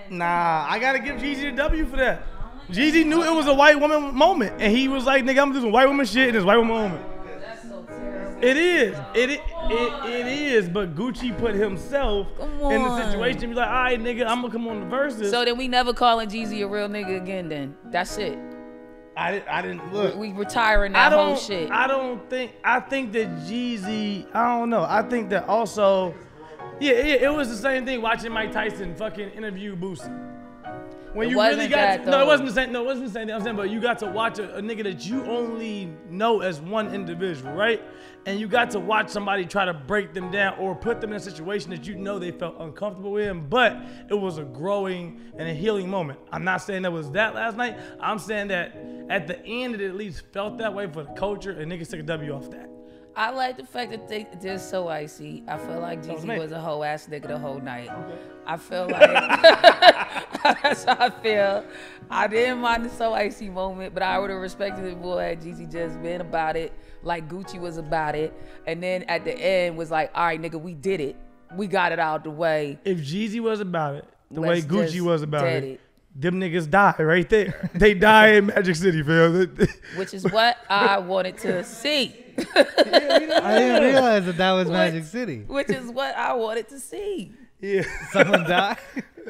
Nah, I gotta give Jeezy a W for that. Jeezy knew it was a white woman moment, and he was like, "Nigga, I'm doing white woman shit in this white woman moment." That's so terrible. It is. It is. But Gucci put himself in the situation to be like, "All right, nigga, I'm gonna come on the verses." So then we never calling Jeezy a real nigga again. Then that's it. I didn't look. We retiring that whole shit. I think that Jeezy. I don't know. I think that also. Yeah, it was the same thing watching Mike Tyson fucking interview Boosie. When you really got to, no, it wasn't the same. No, it wasn't the same thing. I'm saying, but you got to watch a nigga that you only know as one individual, right? And you got to watch somebody try to break them down or put them in a situation that you know they felt uncomfortable in, but it was a growing and a healing moment. I'm not saying that was that last night. I'm saying that at the end it at least felt that way for the culture, and niggas took a W off that. I like the fact that they're so icy. I feel like Jeezy was a whole ass nigga the whole night. Okay. I feel like that's how I feel. I didn't mind the so icy moment, but I would have respected the boy had Jeezy just been about it, like Gucci was about it, and then at the end was like, all right, nigga, we did it. We got it out the way. If Jeezy was about it, the way Gucci was about it, them niggas die right there. They die in Magic City, fam. Which is what I wanted to see. I didn't realize that was Magic City. Which is what I wanted to see. Yeah. Someone died?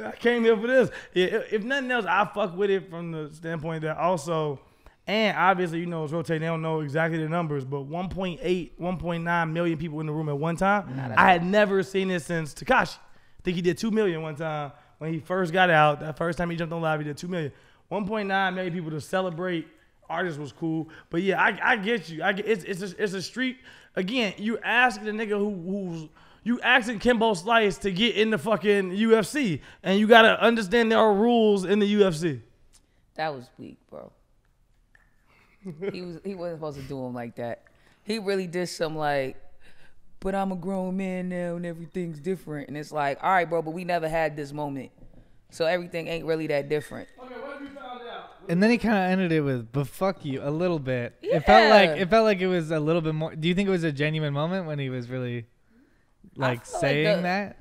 I came here for this. Yeah, if nothing else, I fuck with it from the standpoint that also, and obviously, you know, it's rotating. They don't know exactly the numbers, but 1.8, 1.9 million people in the room at one time. I had never seen this since Tekashi. I think he did 2 million one time when he first got out. That first time he jumped on live, he did 2 million. 1.9 million people to celebrate artists was cool. But yeah, I get you. It's a street. Again, you asking the nigga you asking Kimbo Slice to get in the fucking UFC, and you gotta understand there are rules in the UFC. That was weak, bro. He wasn't supposed to do him like that. He really did some like, but I'm a grown man now and everything's different. And it's like, all right, bro, but we never had this moment, so everything ain't really that different. Okay, what have you found out? And then he kind of ended it with, but fuck you, a little bit. Yeah. It felt like it was a little bit more. Do you think it was a genuine moment when he was really like saying that?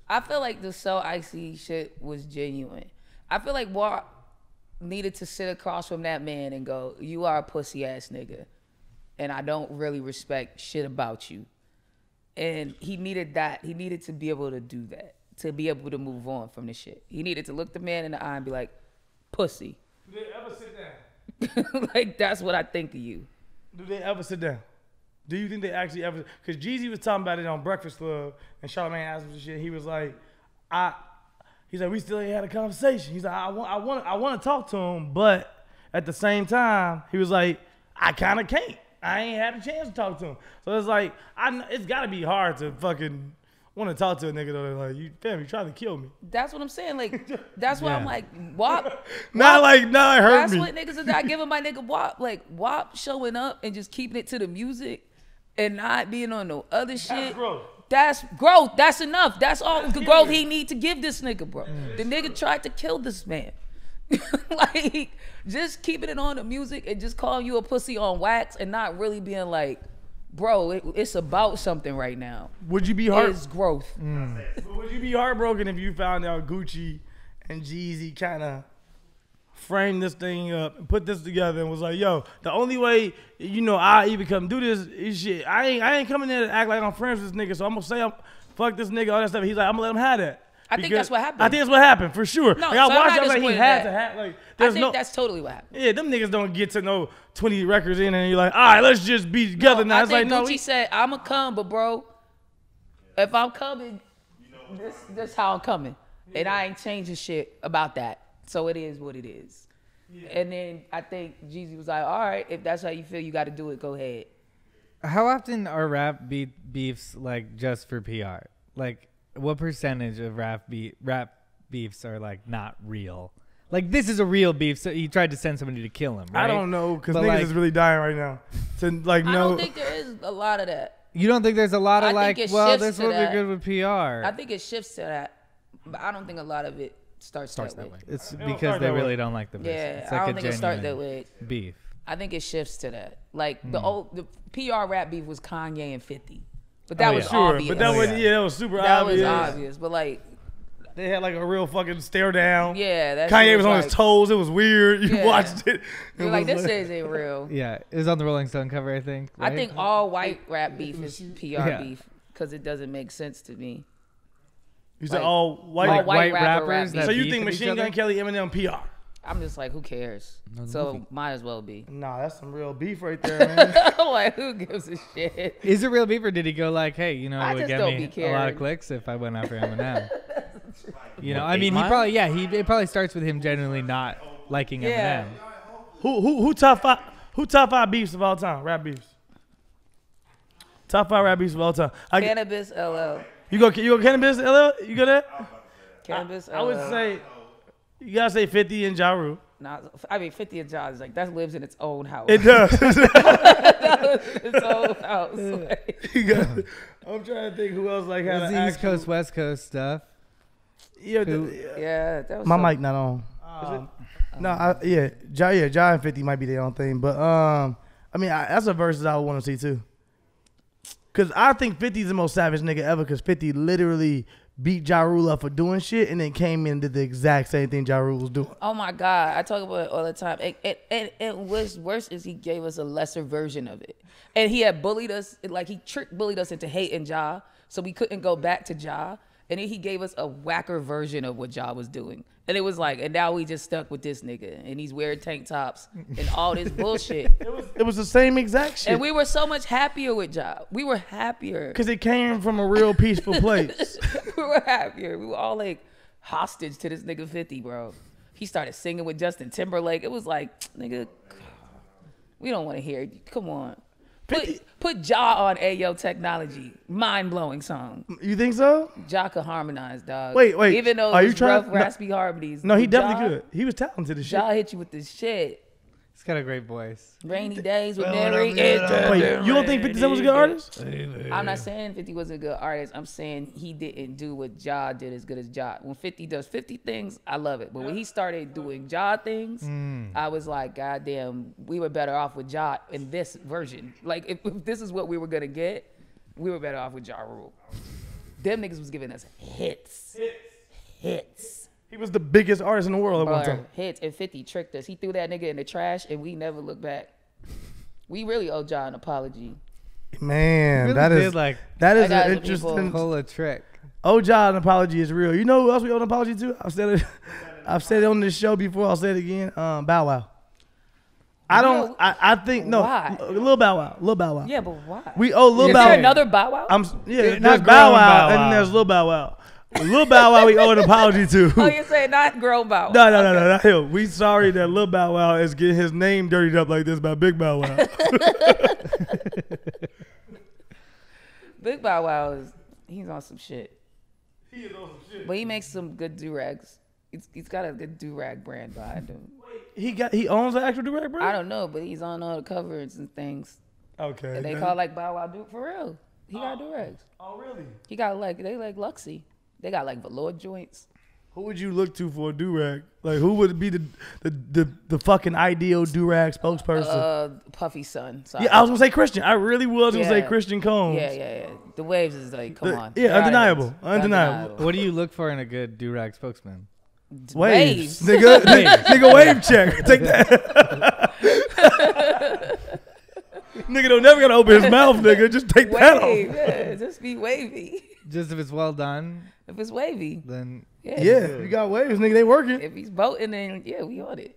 I feel like the so icy shit was genuine. I feel like Walt needed to sit across from that man and go, you are a pussy ass nigga, and I don't really respect shit about you. And he needed that. He needed to be able to do that, to be able to move on from the shit. He needed to look the man in the eye and be like, pussy. Do they ever sit down? Like, that's what I think of you. Do they ever sit down? Do you think they actually ever? Because Jeezy was talking about it on Breakfast Club, and Charlamagne asked him some shit. He was like, he's like, we still ain't had a conversation. He's like, I want to talk to him, but at the same time, he was like, I kind of can't. I ain't had a chance to talk to him. So it's like, it's got to be hard to fucking want to talk to a nigga though. Like, you trying to kill me. That's what I'm saying. Like, that's why I'm like, WAP. Not it hurt that's me. That's what niggas is not giving my nigga WAP. Like, WAP showing up and just keeping it to the music and not being on no other shit. That's growth. That's growth. That's enough. That's all the growth he need to give this nigga, bro. The nigga tried to kill this man. Like, just keeping it on the music and just calling you a pussy on wax and not really being like, bro, it's about something right now. Would you be It's growth. Would you be heartbroken if you found out Gucci and Jeezy kind of framed this thing up and put this together and was like, yo, the only way, you know, I even come do this is shit. I ain't coming there to act like I'm friends with this nigga, so I'm gonna say fuck this nigga, all that stuff. He's like, I'm gonna let him have that. I think that's what happened. I think that's what happened, for sure. No, like, I so watched it, I was like, he had to have, like, I think that's totally what happened. Yeah, them niggas don't get to know 20 records in and you're like, all right, let's just be together now. I It's think like, Gucci said, I'ma come, but bro, if I'm coming, this how I'm coming. Yeah. And I ain't changing shit about that. So it is what it is. Yeah. And then I think Jeezy was like, all right, if that's how you feel, you got to do it, go ahead. How often are rap beefs like just for PR? Like, what percentage of rap beefs are like not real? Like, this is a real beef, so he tried to send somebody to kill him, right? I don't know, because niggas is really dying right now. To like, I don't think there is a lot of that. You don't think there's a lot of like, well, this would be good with PR? I think it shifts to that, but I don't think a lot of it starts that way. It's because they really don't like the person. Yeah, it's like I don't think it starts that way. Beef. I think it shifts to that. Like the PR rap beef was Kanye and 50. But that was obvious. But that was that was super obvious. That was obvious. But like, They had like a real fucking stare down. Yeah, that Kanye shit was on like, his toes. It was weird. You Yeah. watched it. You're like, this shit ain't real. Yeah, it was on the Rolling Stone cover, I think. I right? think all white rap beef is PR Yeah. beef because it doesn't make sense to me. You said Like, all white. all white rapper rappers rap that So you beef think with each Machine Gun other? Kelly, Eminem, PR? I'm just like, who cares? No, the So movie. might as well be. Nah, that's some real beef right there, man. I'm like, who gives a shit? Is it real beef or did he go like, hey, you know, I it would just get don't me be a lot caring. of clicks if I went after Eminem? You know, What, I 8 mean, Mile? it probably starts with him genuinely not liking Yeah. Eminem. Who top five? Who top five beefs of all time? Rap beefs. Top five rap beefs of all time. Cannabis LL. You go Cannabis LL? You go there? Cannabis LL. I would say you gotta say 50 and Ja Rule. I mean, 50 and John is like, that lives in its own house. It does. its own house. Like, You got- I'm trying to think who else like had It's an the East actual- Coast, West Coast stuff. Yeah, Who- yeah, that was my so- mic not on. No, Ja and 50 might be their own thing, but I mean that's a versus I would want to see too. Cause I think 50 is the most savage nigga ever. Cause 50 literally beat Ja Rule up for doing shit and then came in and did the exact same thing Ja Rule was doing. Oh my God, I talk about it all the time. It was worse is he gave us a lesser version of it. And he had bullied us, like he bullied us into hating Ja, so we couldn't go back to Ja. And then he gave us a whacker version of what Ja was doing. And it was like, and now we just stuck with this nigga. And he's wearing tank tops and all this bullshit. It was the same exact shit. And we were so much happier with Ja. We were happier. Cause it came from a real peaceful place. We were happier. We were all like hostage to this nigga 50, bro. He started singing with Justin Timberlake. It was like, nigga, we don't want to hear it. Come on. Put Ja on Ayo Technology. Mind-blowing song. You think so? Ja could harmonize, dog. Wait. Even though Are it you was trying- rough, no. raspy harmonies. No, he Ja- definitely could. He was talented as shit. Ja hit you with this shit. He's got a great voice. Rainy days with Well, Mary. Wait, you don't think 50 Cent was a good artist? I'm not saying 50 was a good artist. I'm saying he didn't do what Ja did as good as Ja. When 50 does 50 things, I love it. But when he started doing Ja things, I was like, God damn, we were better off with Ja in this version. Like, if this is what we were going to get, we were better off with Ja Rule. Them niggas was giving us hits. He was the biggest artist in the world at one Bro, time. hits, and 50 tricked us. He threw that nigga in the trash, and we never looked back. We really owe Ja an apology. Man, Really that did, is like, that is I got an the people. interesting. pull a trick. Oh, Ja, an apology is real. You know who else we owe an apology to? I've said it on this show before. I'll say it again. Bow Wow. I think no. Why? Lil Bow Wow. Yeah, but why? We owe Lil Is Bow there Wow. another Bow Wow? There's not Bow grown Wow, Bow and Wow. then there's Lil Bow Wow. Lil Bow Wow, we owe an apology to. Oh, you're saying not grown Bow Wow? No, not him. We sorry that Lil Bow Wow is getting his name dirtied up like this by Big Bow Wow. Big Bow Wow he's on some shit. He is on some shit. But he makes some good do-rags. He's got a good do-rag brand behind him. He owns an actual direct brand? I don't know, but he's on all the covers and things. Okay. And they call like Bow Wow do for real. He got do-rags. Oh really? He got they like Luxy. They got like velour joints. Who would you look to for a do-rag? Like, who would be the fucking ideal do-rag spokesperson? Puffy son. Sorry. Yeah, I was gonna say Christian. I really was gonna say Yeah. Christian Combs. Yeah. The waves is like, come on. yeah, They're out of undeniable. it. Undeniable. What do you look for in a good do-rag spokesman? Waves. Nigga, wave check. Take that. Nigga don't never gotta open his mouth, nigga. Just take that Wave, off. yeah. Just be wavy. Just if it's well done, If it's wavy. then Yeah. Yeah, you got waves, nigga. They working. If he's boating, then yeah, we on it.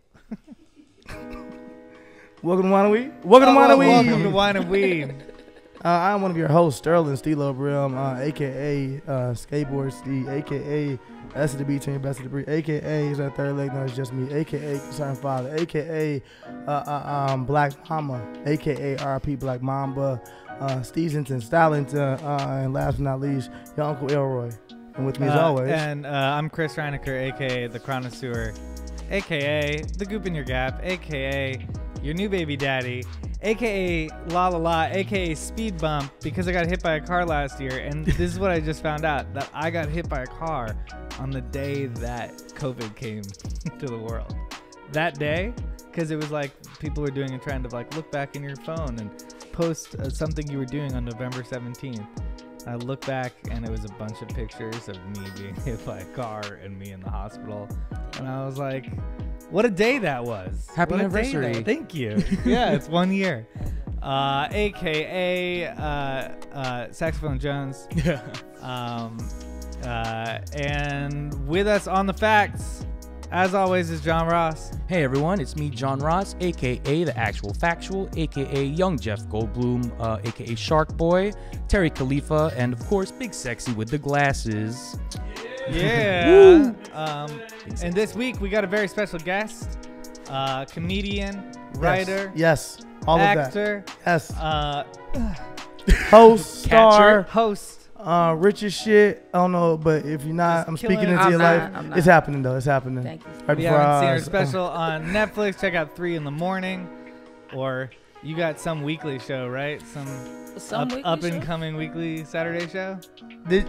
Welcome to Wine and Weed. Welcome to Wine and Weed. welcome to Wine and Weed. I'm one of your hosts, Sterling Stilo Brim, aka Skateboard Steve, aka S of the B Team, Best of the Breed, aka is that third leg, no, it's just me, aka Concerned Father, aka Black Mama, aka RP Black Mamba, Stevenson, Stylington, and last but not least, your Uncle Elroy. And with me as always. And I'm Chris Reinecker, aka the Chronosaur, aka the Goop in Your Gap, aka your new baby daddy, aka La La La, aka Speed Bump, because I got hit by a car last year, and this is what I just found out, that I got hit by a car on the day that COVID came to the world. That day, because it was like people were doing a trend of like look back in your phone and post something you were doing on November 17th. I look back, and it was a bunch of pictures of me being hit by a car and me in the hospital. And I was like, what a day that was. Happy What a day anniversary. that- Thank you. Yeah, it's 1 year. AKA Saxophone Jones. And with us on the facts, as always, is John Ross. Hey everyone, it's me, John Ross, aka The Actual Factual, aka Young Jeff Goldblum, aka Shark Boy, Terry Khalifa, and of course, Big Sexy with the glasses. Yeah. And this week we got a very special guest, comedian, writer, Yes. All actor, of that. Yes. Catcher. Host, star, host. rich as shit. I don't know, but if you're not, I'm killing speaking it. into your I'm life. not. It's happening though. It's happening. Thank you. Right If you before haven't seen our her eyes. special on Netflix, check out 3 in the Morning. Or you got some weekly show, right? Some weekly up show? and coming weekly Saturday show. Did,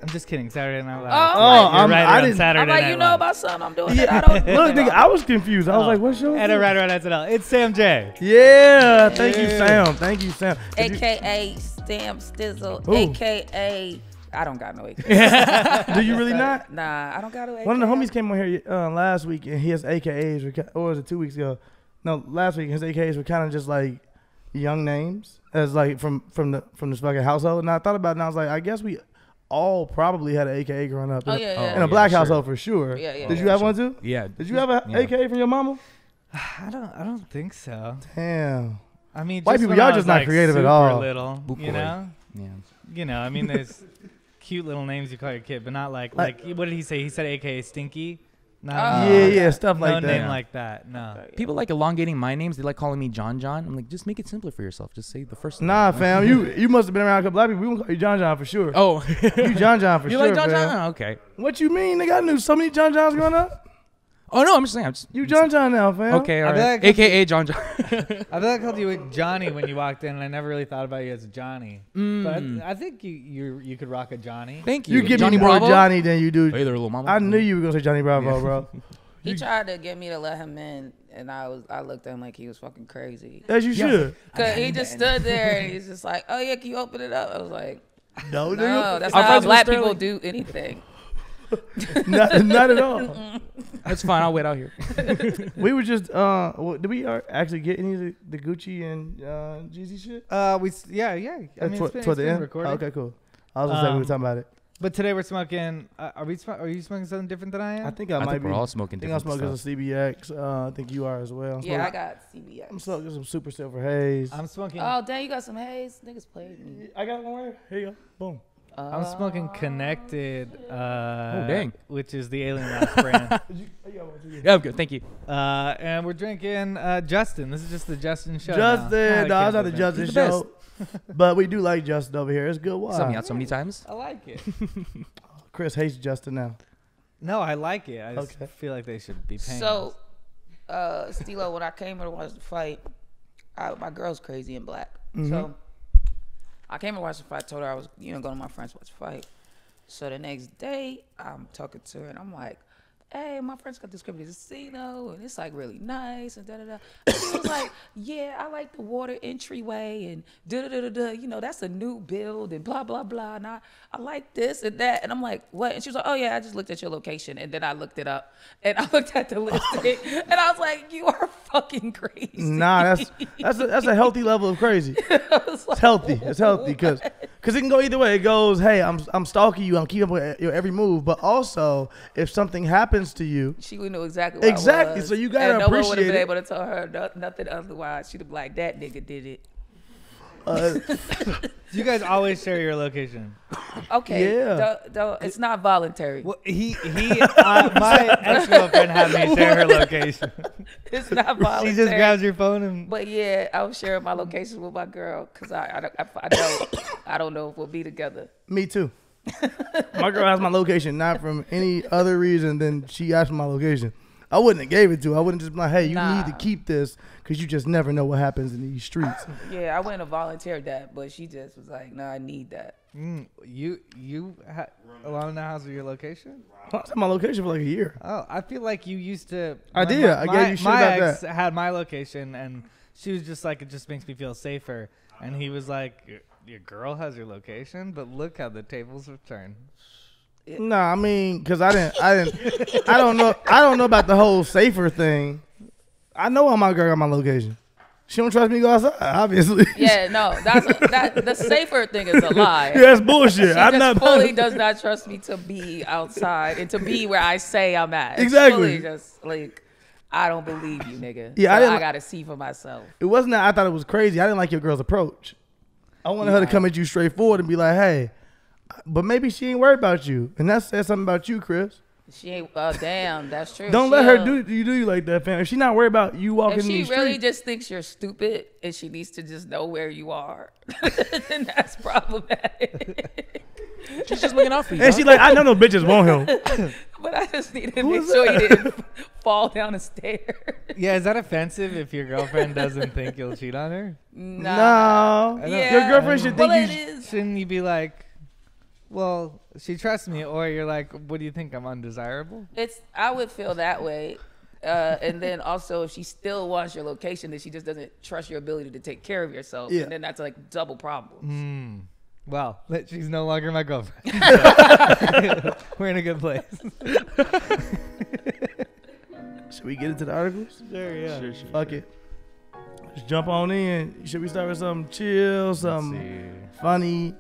I'm just kidding. Saturday Night Live. Oh, You're I'm- right I on didn't- Saturday I'm like, Night you know Live. about something I'm doing that I don't. look, nigga, I was confused. I was like, what show? is And a this? writer on SNL. It's Sam J. Yeah. Thank you, Yeah. Sam. Thank you, Sam. Did you- AKA Stamp Stizzle. Who? AKA I don't got no AKA. Do you really not? Nah, I don't got no AKA. One of the homies came on here last week, and his AKAs were, or was it 2 weeks ago? No, last week his AKAs were kind of just like young names, as like from this fucking household. And I thought about it, and I was like, I guess we all probably had an AKA growing up. Oh, in, yeah, a- yeah. in a black sure. household for sure. Yeah, yeah, Did you yeah, have sure. one too? Yeah. Did you have an Yeah. AKA from your mama? I don't think so. Damn. I mean, White just people, when y'all I just was, not like, creative at super all. Little, Boop you boy. know. Yeah. I mean, there's cute little names you call your kid, but not like what did he say? He said AKA Stinky. Not Yeah, stuff no like that. name like that. No. People like elongating my names. They like calling me John John. I'm like, just make it simpler for yourself. Just say the first name. Nah, fam, you must have been around a couple black people. We gonna call you John John for sure. Oh. You John John for You sure. like John fam. John? Okay. What you mean? Nigga, I knew so many John Johns growing up. Oh no, I'm just saying. You John John now, fam. Okay, all I right. bet I could- AKA John John. I feel like I called you Johnny when you walked in, and I never really thought about you as Johnny. But I think you could rock a Johnny. Thank you. You give Johnny me more Bravo? Johnny than you do. Hey there, little mama. I knew you were gonna say Johnny Bravo, bro. He tried to get me to let him in, and I looked at him like he was fucking crazy. As you should. Cause he just stood there and he's just like, "Oh yeah, can you open it up?" I was like, No, "No, nigga. that's Our not how friends black was people Sterling. do anything." not at all. That's fine. I'll wait out here. We were just did we actually get any of the Gucci and Jeezy shit? Yeah. I mean, Toward the end. recorded. Okay, cool. I was gonna say we were talking about it. But today we're smoking. Are you smoking something different than I am? I think I I might think be. we're all smoking I think I'm different smoking stuff. some CBX. I think you are as well. Yeah, I got CBX. I'm smoking some Super Silver Haze. I'm smoking. Oh damn, you got some haze. Niggas played me. I got one right here. Here you go. Boom. I'm smoking Connected. dang. Which is the Alien Labs brand. Yeah, I'm good. Thank you. And we're drinking Justin. This is just the Justin show. Justin, no, it's not the Justin He's the show. But we do like Justin over here. It's good Sell me wine. out so many times. I like it. Chris hates Justin now. No, I like it. I just Okay. feel like they should be paying. So, us. Stilo, when I came here to watch the fight, my girl's crazy and black. Mm-hmm. So I came to watch the fight. Told her I was, going to my friends to watch the fight. So the next day, I'm talking to her and I'm like, "Hey, my friends got this crib at the casino and it's like really nice and da da da." And she was like, "Yeah, I like the water entryway and da da da da da. That's a new build and blah blah blah. And I like this and that." And I'm like, "What?" And she was like, "Oh yeah, I just looked at your location." And then I looked it up and I looked at the listing and I was like, "You are fucking crazy." Nah, that's a healthy level of crazy. It's healthy. It's healthy because it can go either way. It goes, hey, I'm stalking you. I'm keeping up with your every move. But also, if something happens to you, She would know exactly what Exactly, I was. so you gotta and no one would have appreciate been it. able to tell her nothing otherwise. She'd have been like, "That nigga did it." You guys always share your location. Okay, Yeah. it's not voluntary. Well, my ex-girlfriend had me share her location. It's not She voluntary. just grabs your phone and. But yeah, I was sharing my location with my girl because I don't know if we'll be together. me too. My girl has my location, not from any other reason than she asked for my location. I wouldn't have gave it to her. I wouldn't just be like, hey, you need to Nah. keep this because you just never know what happens in these streets. Yeah, I wouldn't have volunteered that, but she just was like, "No, I need that." You had alone in the house with your location? I was at my location for like a year. Oh, I feel like you used to. I did. I gave you shit my about ex had my location, and she was just like, it just makes me feel safer. And he was like, your girl has your location, but look how the tables have turned. No, I mean, because I don't know about the whole safer thing. I know how my girl got my location. She don't trust me to go outside, obviously. Yeah, no, the safer thing is a lie. Yeah, that's bullshit. She I'm just not fully does not trust me to be outside and to be where I say I'm at. It's Exactly. fully just like, I don't believe you, nigga. Yeah, So I I gotta see for myself. It wasn't that I thought it was crazy. I didn't like your girl's approach. I wanted her to come at you straightforward and be like, hey, but maybe she ain't worried about you. And that says something about you, Chris. She ain't. Damn, that's true. Don't let her do you like that, fam. If she's not worried about you walking If in the she really street. just thinks you're stupid and she needs to just know where you are, then that's problematic. She's just looking out for you. And dog. she like, I know no bitches want him. But I just need to Who make is sure that? you didn't fall down the stairs. Yeah, is that offensive if your girlfriend doesn't think you'll cheat on her? Nah. No. Yeah. Your girlfriend should think Well, you it is. Shouldn't you be like, well, she trusts me, or you're like, what do you think, I'm undesirable? I would feel that way. And then also, if she still wants your location, then she just doesn't trust your ability to take care of yourself. Yeah. And then that's like double problems. Well, she's no longer my girlfriend. We're in a good place. Should we get into the articles? Sure, yeah. Sure. Fuck it. Let's jump on in. Should we start with something chill, something funny?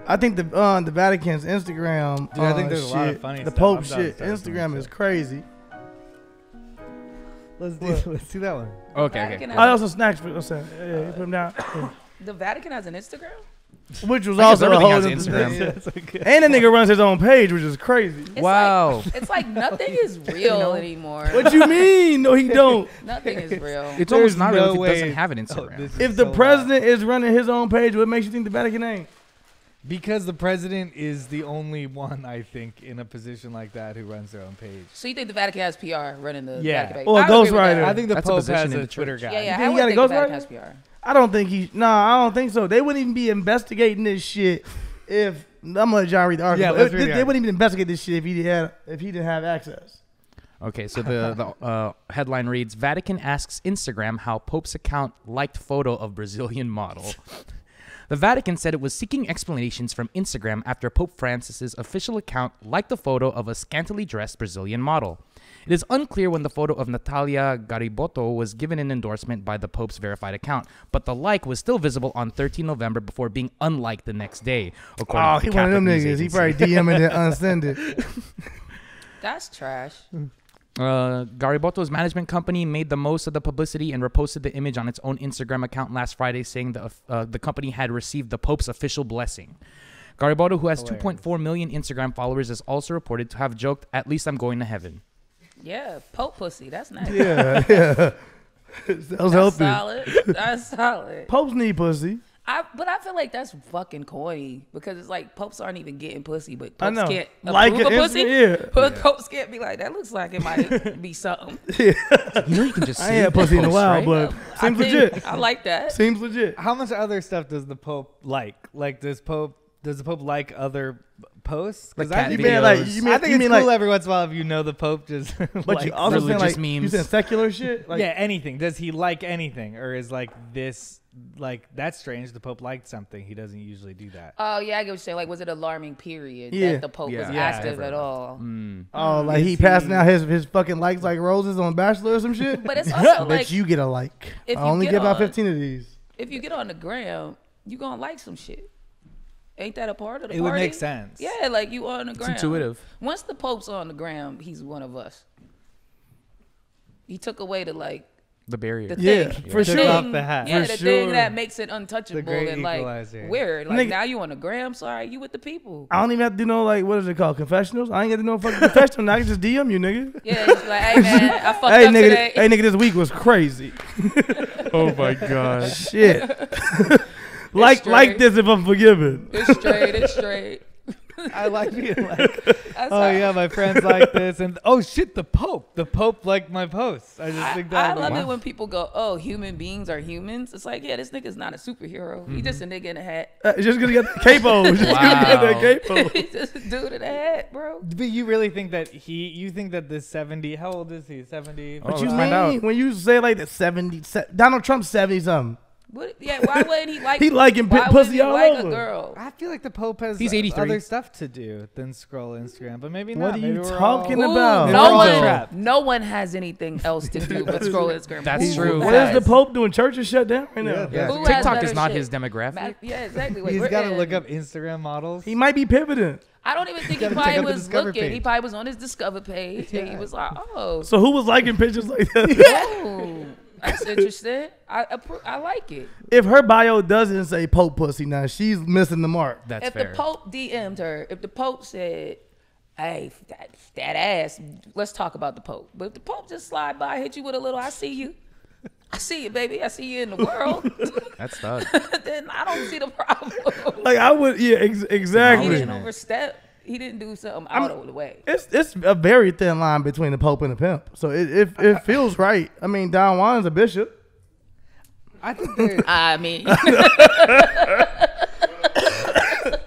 I think the Vatican's Instagram. Dude, I think there's a lot of funny The stuff. Pope I'm down shit. to start Instagram funny is stuff. crazy. Let's do that one. Okay. Vatican I has also snacks for. Yeah, put them down. the Vatican has an Instagram? Which was I guess also a everything whole has other Instagram. thing. Yeah, it's okay. And the nigga runs his own page, which is crazy. It's Wow. Like, it's like nothing is real anymore. What you mean? No, he don't. Nothing is real. It's There's almost not real no if it doesn't way- have an Oh, Instagram. this is If the so president is running his own page, what makes you think the Vatican ain't? Because the president is the only one, I think, in a position like that who runs their own page. So you think the Vatican has PR running the Yeah. Vatican page? Or I agree with ghostwriter. that. I think the That's a Pope position has in a the Twitter church. guy. Yeah, think I he would got a think the Vatican ghostwriter? has PR. I don't think he. No, I don't think so. They wouldn't even be investigating this shit if. I'm gonna let John read the article. Yeah, let's read the They article. wouldn't even investigate this shit if he didn't have access. Okay, so the headline reads: Vatican asks Instagram how Pope's account liked photo of Brazilian model. The Vatican said it was seeking explanations from Instagram after Pope Francis's official account liked the photo of a scantily dressed Brazilian model. It is unclear when the photo of Natalia Garibotto was given an endorsement by the Pope's verified account, but the like was still visible on 13 November before being unliked the next day, according Oh, to he the one of them Catholic news niggas. He agency. probably DM it and unsend it. That's trash. Garibotto's management company made the most of the publicity and reposted the image on its own Instagram account last Friday, saying the company had received the Pope's official blessing. Garibotto, who has 2.4 million Instagram followers, is also reported to have joked, "At least I'm going to heaven." Yeah, Pope pussy. That's nice. Yeah. That was That's healthy. solid. That's solid. Popes need pussy. But I feel like that's fucking corny because it's like popes aren't even getting pussy, but I popes know. can't Like approve an a pussy. instant, yeah. Popes can't be like, that looks like it might be something. You know, you can just I ain't had pussy in a while, but seems legit. I like that. Seems legit. How much other stuff does the Pope like? Like, does the Pope like other posts? Like I cat think, mean, like, you mean- I think you it's mean, cool like- every once in a while if you know the Pope just But likes you also saying religious like you memes. saying secular shit. Like, yeah, anything. Does he like anything, or is like this like that's strange? The Pope liked something. He doesn't usually do that. Oh yeah, I get what you're saying. Like, was it alarming period Yeah. that the Pope was Yeah. active Yeah. at all? Oh, like he Is passing he- out his fucking likes like roses on Bachelor or some shit. But it's also Bet like you get a like. if I you only get get about on- 15 of these. if you get on the gram, you gonna like some shit. Ain't that a part of the It party? would make sense. Yeah, like you on the gram. intuitive. Once the Pope's on the gram, he's one of us. He took away the like The barrier. the Yeah, thing. for the sure. thing- Took off the hat. Yeah, For the thing sure. that makes it untouchable great and like equalizer. weird. Like Nigga- now you on the gram, sorry, you with the people. I don't even have to do no like what is it called confessionals. I ain't got to do no fucking confessional. Now I can just DM you, nigga. Yeah, it's like, hey man, I fucked Hey up nigga, today. hey nigga, this week was crazy. Oh my god. Shit. like straight. this if I'm forgiven. It's straight, it's straight. I like being like, That's oh how- yeah, my friends like this, and oh shit, the Pope liked my posts. I just think I that. love it when people go, "Oh, human beings are humans." It's like, yeah, this nigga's not a superhero. He just a nigga in a hat. Just gonna get the capo. Just gonna get that capo. He's just a dude in a hat, bro. But you really think that you think that the 70? How old is he? 70. What Oh, you let's find out. mean when you say like the 70? Donald Trump's 70 something. What? Yeah, why wouldn't he like? He liking why pussy wouldn't he all like over. a girl? I feel like the Pope has He's 83. other stuff to do than scroll Instagram, but maybe What not. are Maybe you we're talking all- about? Maybe No we're all one, trapped. no one has anything else to do but scroll Instagram. That's Who true. What has- is the Pope doing? Church is shut down right now. Yeah. Who has TikTok better is not shit? his demographic. Yeah, exactly. Like, He's we're got to in- look up Instagram models. He might be pivoting. I don't even think he Gotta check probably out the was Discover looking. page. He probably was on his Discover page, and he Yeah. was like, "Oh, So who was liking pictures like that? oh, that's interesting. I like it." If her bio doesn't say Pope pussy, now she's missing the mark. That's If fair. the Pope DM'd her, if the Pope said, "Hey, that ass," let's talk about the Pope. But if the Pope just slide by, hit you with a little, "I see you, I see you, baby, I see you in the world," That's thug. then I don't see the problem. Like I would, yeah, He exactly. didn't overstep. He didn't do something out of the way. It's a very thin line between the Pope and the pimp. So it feels right. I mean, Don Juan's a bishop. I think they're, I mean,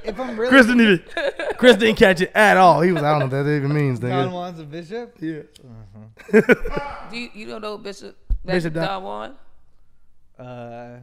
if I'm really Chris didn't catch it at all. He was, I don't know what that even means. Don Nigga. Juan's a bishop. Yeah. you don't know Bishop Bishop Don Juan?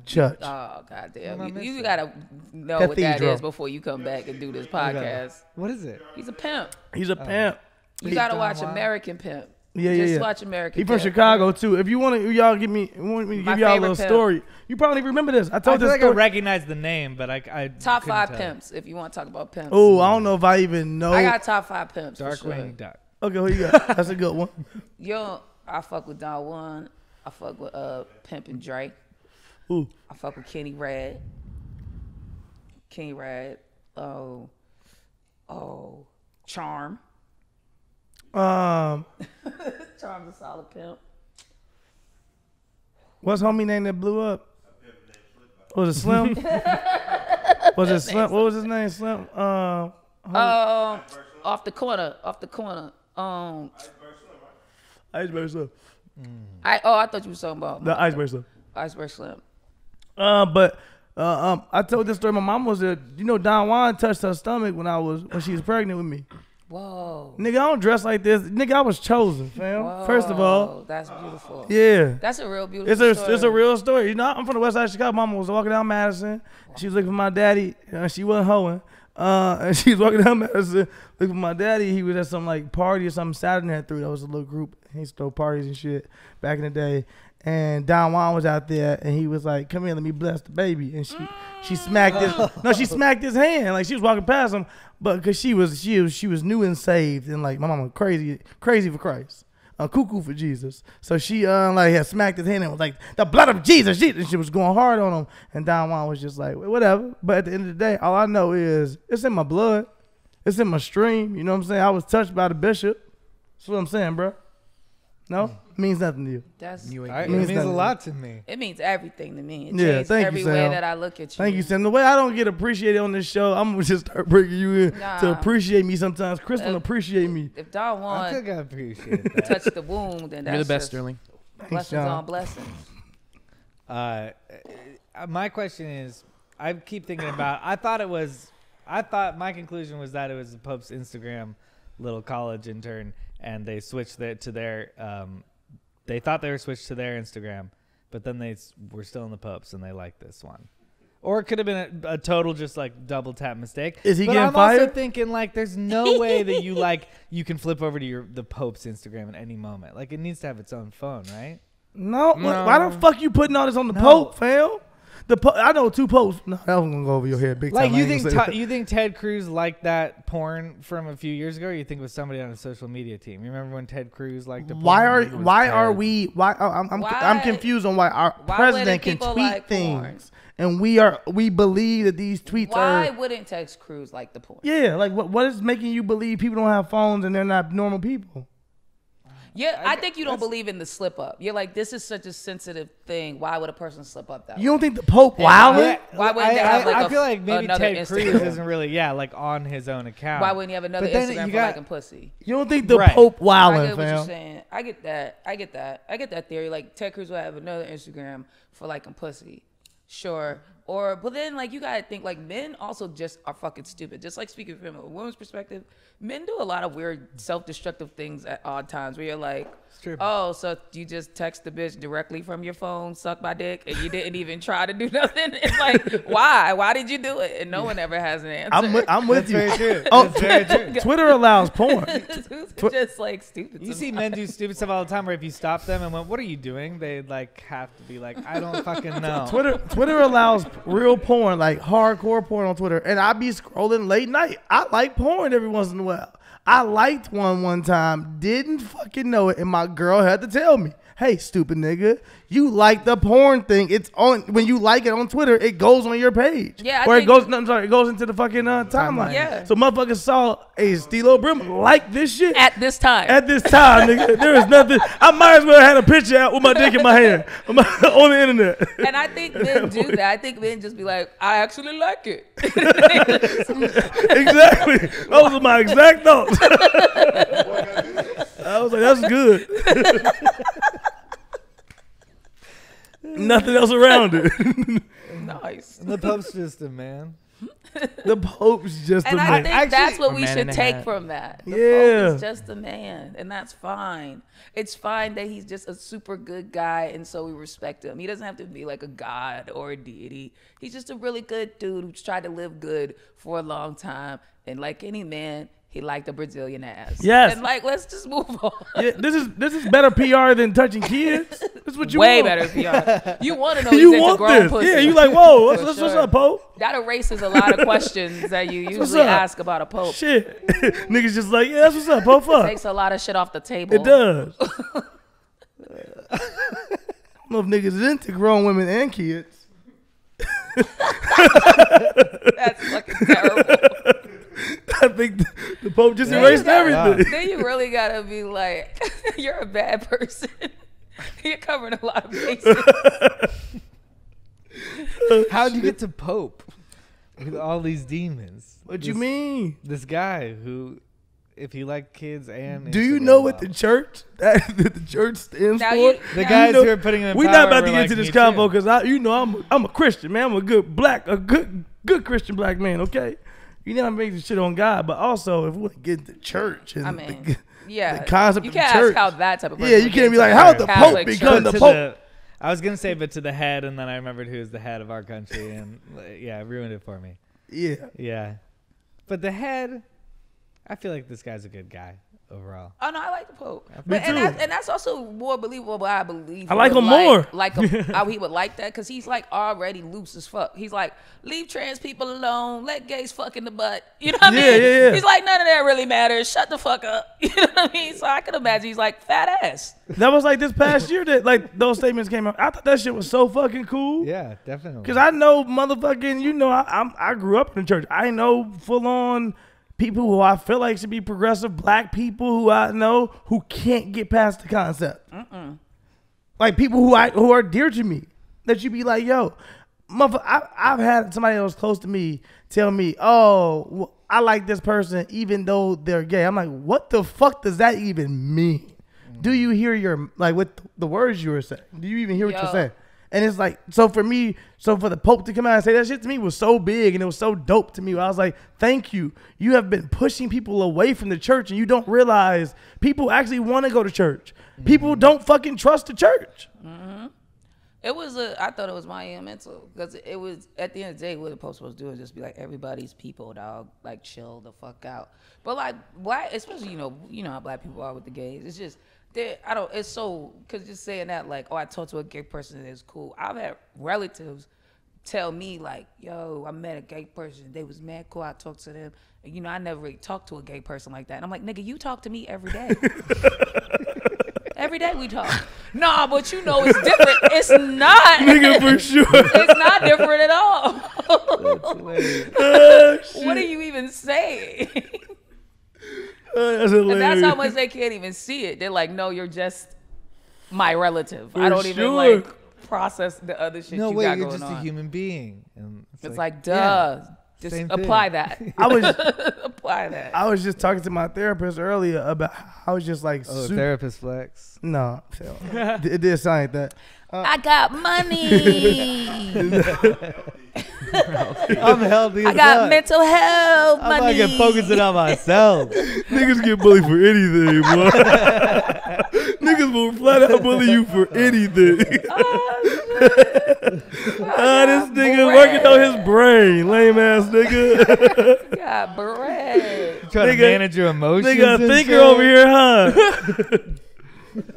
Church. Oh goddamn! What am I You missing? gotta know what that Cathedral. is before you come back and do this podcast. What is it? He's a pimp. He's a pimp. You gotta Don watch Juan? American Pimp. Yeah, Just yeah. watch American He Pimp. from Chicago too. If you want to, y'all want me to My give y'all a favorite little pimp. story. You probably remember this. I I told feel this like I story. recognize the name, but I Top couldn't 5 tell. pimps. If you want to talk about pimps. Oh, I don't know if I even know. I got top 5 pimps. for Darkwing sure. Duck. Okay, who you got? That's a good one. Yo, I fuck with Don Juan. I fuck with Pimp and Drake. Ooh. I fuck with Kenny Rad. Kenny Rad. Oh, Charm. Um, Charm's a solid pimp. what's homie name that blew up? Was it Slim? Was it Slim? What was his name? Slim? Off the corner. Iceberg Slim. I thought you were talking about The Iceberg Slim. Iceberg Slim. But I told this story. My mom was a, Don Juan touched her stomach when she was pregnant with me. Whoa. Nigga, I don't dress like this. Nigga, I was chosen, fam. Whoa. First of all, That's beautiful. yeah. That's a real beautiful story. It's a real story. I'm from the west side of Chicago. Mama was walking down Madison. She was looking for my daddy. She wasn't hoeing. And she was walking down Madison looking for my daddy. He was at some like party or something Saturday night through. That was a little group. He used to throw parties and shit back in the day. And Don Juan was out there, and he was like, "Come here, let me bless the baby." And she smacked she smacked his hand. Like she was walking past him, but because she was new and saved, and like my mama crazy for Christ, cuckoo for Jesus. So she had smacked his hand and was like, "The blood of Jesus," and she was going hard on him. And Don Juan was just like, "Whatever." But at the end of the day, all I know is it's in my blood, it's in my stream. You know what I'm saying? I was touched by the bishop. That's what I'm saying, bro. No, means nothing to you. That's It means means a nothing. lot to me. it means everything to me. It Yeah, changes thank you, every Sam. way that I look at you. Thank you, Sam. The way I don't get appreciated on this show, I'm gonna just start bringing you in to Nah. appreciate me sometimes. Chris don't appreciate me. If Don I Juan think I appreciate that. touched the wound, then that's You're the best, just Sterling. blessings John. on blessings. My question is, I keep thinking about. I thought my conclusion was that it was the Pope's Instagram little college intern, and they switched it to their. They thought they were switched to their Instagram, but then they were still in the Pope's, and they liked this one. Or it could have been a total just like double tap mistake. Is he but getting I'm also fired? thinking like there's no way that you can flip over to the Pope's Instagram at any moment. Like it needs to have its own phone, right? No, why the fuck you putting all this on the Pope, fam? I know 2 popes. No, that was gonna go over your head big time. Like I you ain't think gonna say that. you think Ted Cruz liked that porn from a few years ago? Or you think it was somebody on a social media team? You remember when Ted Cruz liked the porn? I'm confused on why our why president wouldn't can people tweet like porn? things and we believe that these tweets Why are wouldn't Tex Cruz like the porn? yeah, like what is making you believe people don't have phones and they're not normal people? Yeah, I think you don't believe in the slip up. You're like, this is such a sensitive thing. Why would a person slip up that way? You don't think the Pope wildin'? Why wouldn't they have, like, I feel like maybe another Ted Cruz Instagram? isn't really like on his own account. Why wouldn't you have another But then Instagram you for got- liking pussy? You don't think the Right. Pope I wildin', get what you're fam? saying. I get that theory. Like Ted Cruz will have another Instagram for liking pussy. Sure, but then like you gotta think like men also just are fucking stupid. Just like speaking from a woman's perspective, men do a lot of weird self-destructive things at odd times where you're like, oh, so you just text the bitch directly from your phone, suck my dick, and you didn't even try to do nothing. It's like, why? Why did you do it? And no one ever has an answer. I'm with you. Very true. Oh, That's very true. Twitter allows porn. It's just like stupid. You see men do stupid stuff all the time where if you stop them and went, what are you doing? They like have to be like, I don't fucking know. Twitter allows real porn, like hardcore porn on Twitter. And I be scrolling late night. I like porn every once in a while. I liked one time, didn't fucking know it, and my girl had to tell me, hey, stupid nigga, you like the porn thing. It's on when you like it on Twitter, it goes on your page. Yeah, it goes into the fucking timeline. Yeah. So motherfuckers saw a Stilo Brim like this shit. At this time, nigga, there is nothing. I might as well have had a picture out with my dick in my hand on the internet. And I think men do that. I think men just be like, I actually like it. Exactly. Those are my exact thoughts. I was like, that's good. Nothing else around it. Nice. The Pope's just a man. The Pope's just And a I man. think that's what A we man should in a take hat. from that. The Yeah. Pope is just a man, and that's fine. It's fine that he's just a super good guy, and so we respect him. He doesn't have to be like a god or a deity. He's just a really good dude who's tried to live good for a long time, and like any man, he liked a Brazilian ass. Yes. And like, let's just move on. Yeah, this is better PR than touching kids. That's what you Way want. better PR. You want to know You he's into want grown this. pussy. Yeah, you like, whoa, For what's sure. up, Pope? That erases a lot of questions that you What's usually up? ask about a pope. Shit. Niggas just like, yeah, that's what's up, Pope. Fuck. Takes a lot of shit off the table. It does. I don't know if niggas is into grown women and kids. That's fucking terrible. I think the Pope just erased everything. Then you really gotta be like, you're a bad person. You're covering a lot of bases. How'd you get to Pope with all these demons? What you mean? This guy who, if you like kids and Do you Instagram know what the models. church that the church stands Now for? you- The now guys you know- who are putting him in We're power not about to were get like, into this "Me too." convo because I'm a Christian, man. I'm a good Christian black man. Okay, you know I'm making shit on God, but also if we want to get into church and I mean, yeah. the concept you of can't church. ask how that type of person Yeah, you would can't get be like, into how the Catholic Pope church. become But the to Pope. I was gonna say, but to the head, and then I remembered who's the head of our country, and yeah, it ruined it for me. Yeah, Yeah, but the head, I feel like this guy's a good guy overall. Oh no, I like the Pope. Me But, and, too. that's also more believable. I believe I he like would him more. Like how he would like that because he's like already loose as fuck. He's like, leave trans people alone. Let gays fuck in the butt. You know what I Yeah, mean? yeah, yeah. He's like, none of that really matters. Shut the fuck up. You know what I mean? So I could imagine he's like fat ass. that was like this past year that like those statements came out. I thought that shit was so fucking cool. Yeah, definitely. Cause I know motherfucking, you know, I grew up in the church. I know full on people who I feel like should be progressive, black people who I know who can't get past the concept. Like people who are dear to me, that you be like, yo, motherfucker, I've had somebody else close to me tell me, oh, well, I like this person even though they're gay. I'm like, what the fuck does that even mean? Do you hear your, like, with the words you were saying? Do you even hear what Yo. you're saying? And it's like, so for the Pope to come out and say that shit to me was so big and it was so dope to me. I was like, thank you. You have been pushing people away from the church and you don't realize people actually want to go to church. People don't fucking trust the church. It was I thought it was monumental because it was at the end of the day what the Pope's supposed to do is just be like everybody's people, dog. Like chill the fuck out. But like black, especially you know how black people are with the gays. It's just it's so because just saying that like I talked to a gay person and it's cool. I've had relatives tell me like, yo, I met a gay person. They was mad cool. I talked to them. And, I never really talked to a gay person like that. And I'm like, nigga, you talk to me every day. Every day we talk. Nah, but it's different. It's not. Nigga, for sure. It's not different at all. That's hilarious. What are you even saying? That's And hilarious. that's how much they can't even see it. They're like, no, you're just my relative. I For don't even sure. like process the other shit No you way, got you're going just on. a human being. And It's like, duh. Just Same apply thing. that. I was Apply that. I was just talking to my therapist earlier about I was just like Oh, therapist flex. no, it did sound like that. I got money. I'm healthy. I got mental health I'm money. fucking focusing on myself. Niggas get bullied for anything, boy. Niggas will flat out bully you for anything. This nigga working on his brain, lame ass nigga. Got bread. Trying Nigga- to manage your emotions. Nigga, a and thinker shit. over here, huh?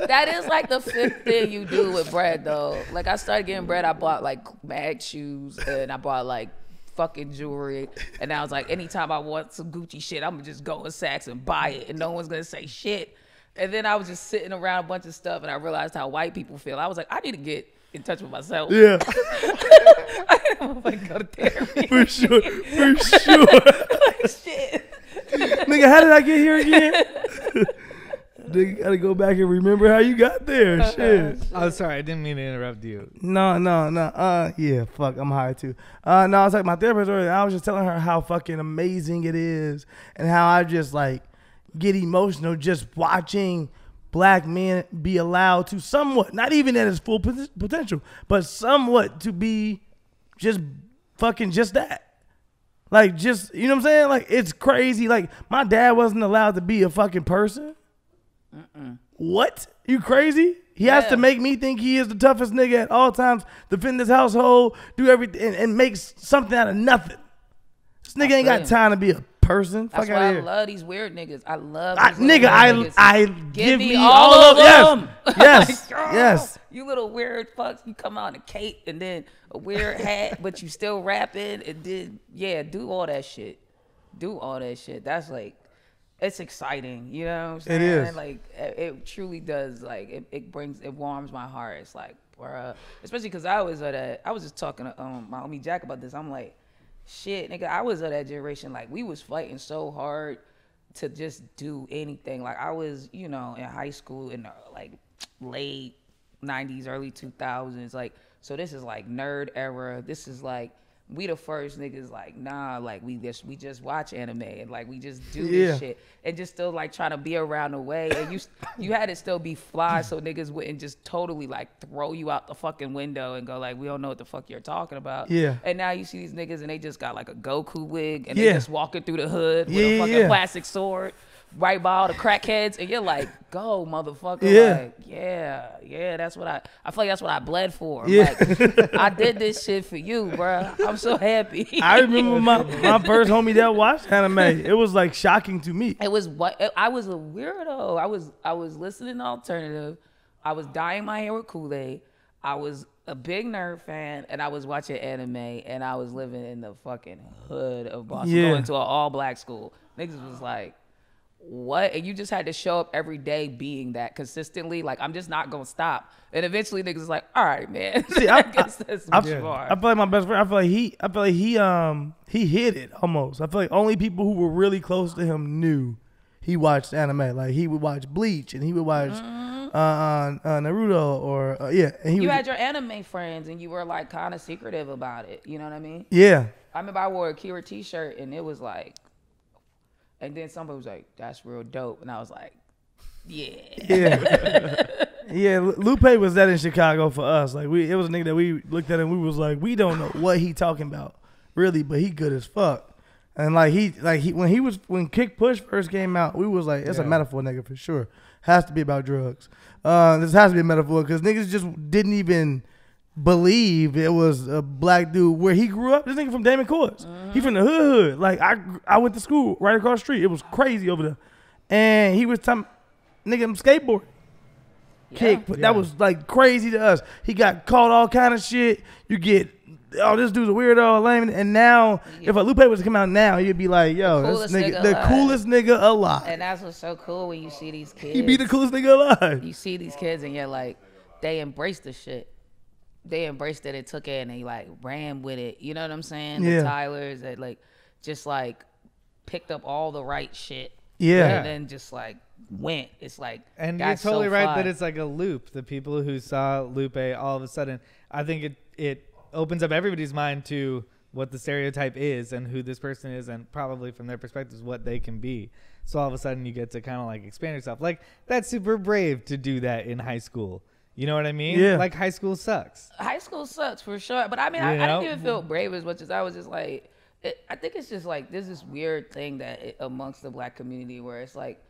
That is like the fifth thing you do with bread, though. Like, I started getting bread. I bought like mad shoes and I bought like fucking jewelry. And I was like, anytime I want some Gucci shit, I'm gonna just go in Saks and buy it, and no one's gonna say shit. And then I was just sitting around a bunch of stuff, and I realized how white people feel. I was like, I need to get in touch with myself. Yeah, I didn't want to go to therapy. for sure, for sure. Like, shit. Nigga, how did I get here again? Nigga, gotta go back and remember how you got there. Shit. Oh, sorry. I didn't mean to interrupt you. No. Yeah, fuck, I'm high too. No, I was like my therapist earlier. I was just telling her how fucking amazing it is and how I just like get emotional just watching black men be allowed to somewhat, not even at his full potential, but somewhat to be just fucking just that. Like, just, you know what I'm saying? Like, it's crazy. Like, my dad wasn't allowed to be a fucking person. What? You crazy? He has to make me think he is the toughest nigga at all times, defend his household, do everything, and make something out of nothing. This nigga ain't got time to be a person. That's Fuck why out I here. love these weird niggas. I love these Nigga, little weird niggas. I Give give me me all all of of them. them. Yes, Like, yes. You little weird fucks. You come out in a cape and then a weird hat, but you still rapping and then, do all that shit. Do all that shit. That's like, it's exciting. You know what I'm saying? It is. Like, it truly does. Like, it warms my heart. It's like, bruh. Especially because I was just talking to my homie Jack about this. I'm like, shit, nigga, I was of that generation. Like, we was fighting so hard to just do anything. Like, I was, in high school in the, like, late 90s, early 2000s. Like, so this is like nerd era. This is like, we the first niggas like, nah, like we just watch anime and like we just do this shit and just still like trying to be around the way. And you had to still be fly so niggas wouldn't just totally like throw you out the fucking window and go like, we don't know what the fuck you're talking about. Yeah. And now you see these niggas and they just got like a Goku wig and they just walking through the hood with a fucking plastic sword right by all the crackheads, and you're like, go, motherfucker. Like, that's what I feel like that's what I bled for. Like, I did this shit for you, bro. I'm so happy. I remember my first homie that watched anime. It was like shocking to me. It was I was a weirdo. I was listening to alternative. I was dyeing my hair with Kool-Aid. I was a big nerd fan, and I was watching anime, and I was living in the fucking hood of Boston, going to an all-black school. Niggas was like, what? And you just had to show up every day being that consistently. Like, I'm just not gonna stop. And eventually niggas was like, all right, man. See, I guess that's what you are. I feel like my best friend, I feel like he hid it almost. I feel like only people who were really close to him knew he watched anime. Like, he would watch Bleach and he would watch Naruto or and you had your anime friends and you were like kind of secretive about it. You know what I mean? Yeah. I remember I wore a Kira t-shirt and it was like, and then somebody was like, that's real dope. And I was like, yeah, Lupe was that in Chicago for us. Like, it was a nigga that we looked at and we was like, we don't know what he talking about, really, but he good as fuck. And when Kick Push first came out, we was like, it's a metaphor, nigga, for sure. Has to be about drugs. This has to be a metaphor because niggas just didn't even believe it was a black dude where he grew up. This nigga from Damon Courts. He from the hood. Like, I went to school right across the street. It was crazy over there. And he was nigga, I'm skateboarding. That was like crazy to us. He got caught all kind of shit. You get, this dude's a weirdo, lame. And now, if a Lupe was to come out now, you'd be like, yo, this nigga, the coolest nigga alive. And that's what's so cool when you see these kids. He be the coolest nigga alive. You see these kids and you're like, they embrace the shit. They embraced it and took it and they like ran with it. You know what I'm saying? The Tylers that like just like picked up all the right shit. Yeah. And then just like went. It's like, and you're totally right that it's like a loop. The people who saw Lupe all of a sudden, I think it opens up everybody's mind to what the stereotype is and who this person is, and probably from their perspectives what they can be. So all of a sudden you get to kind of like expand yourself. Like, that's super brave to do that in high school. You know what I mean? Yeah. Like, high school sucks. High school sucks for sure. But I mean, I didn't even feel brave as much as I was just like, I think it's just like, there's this weird thing that amongst the black community where it's like,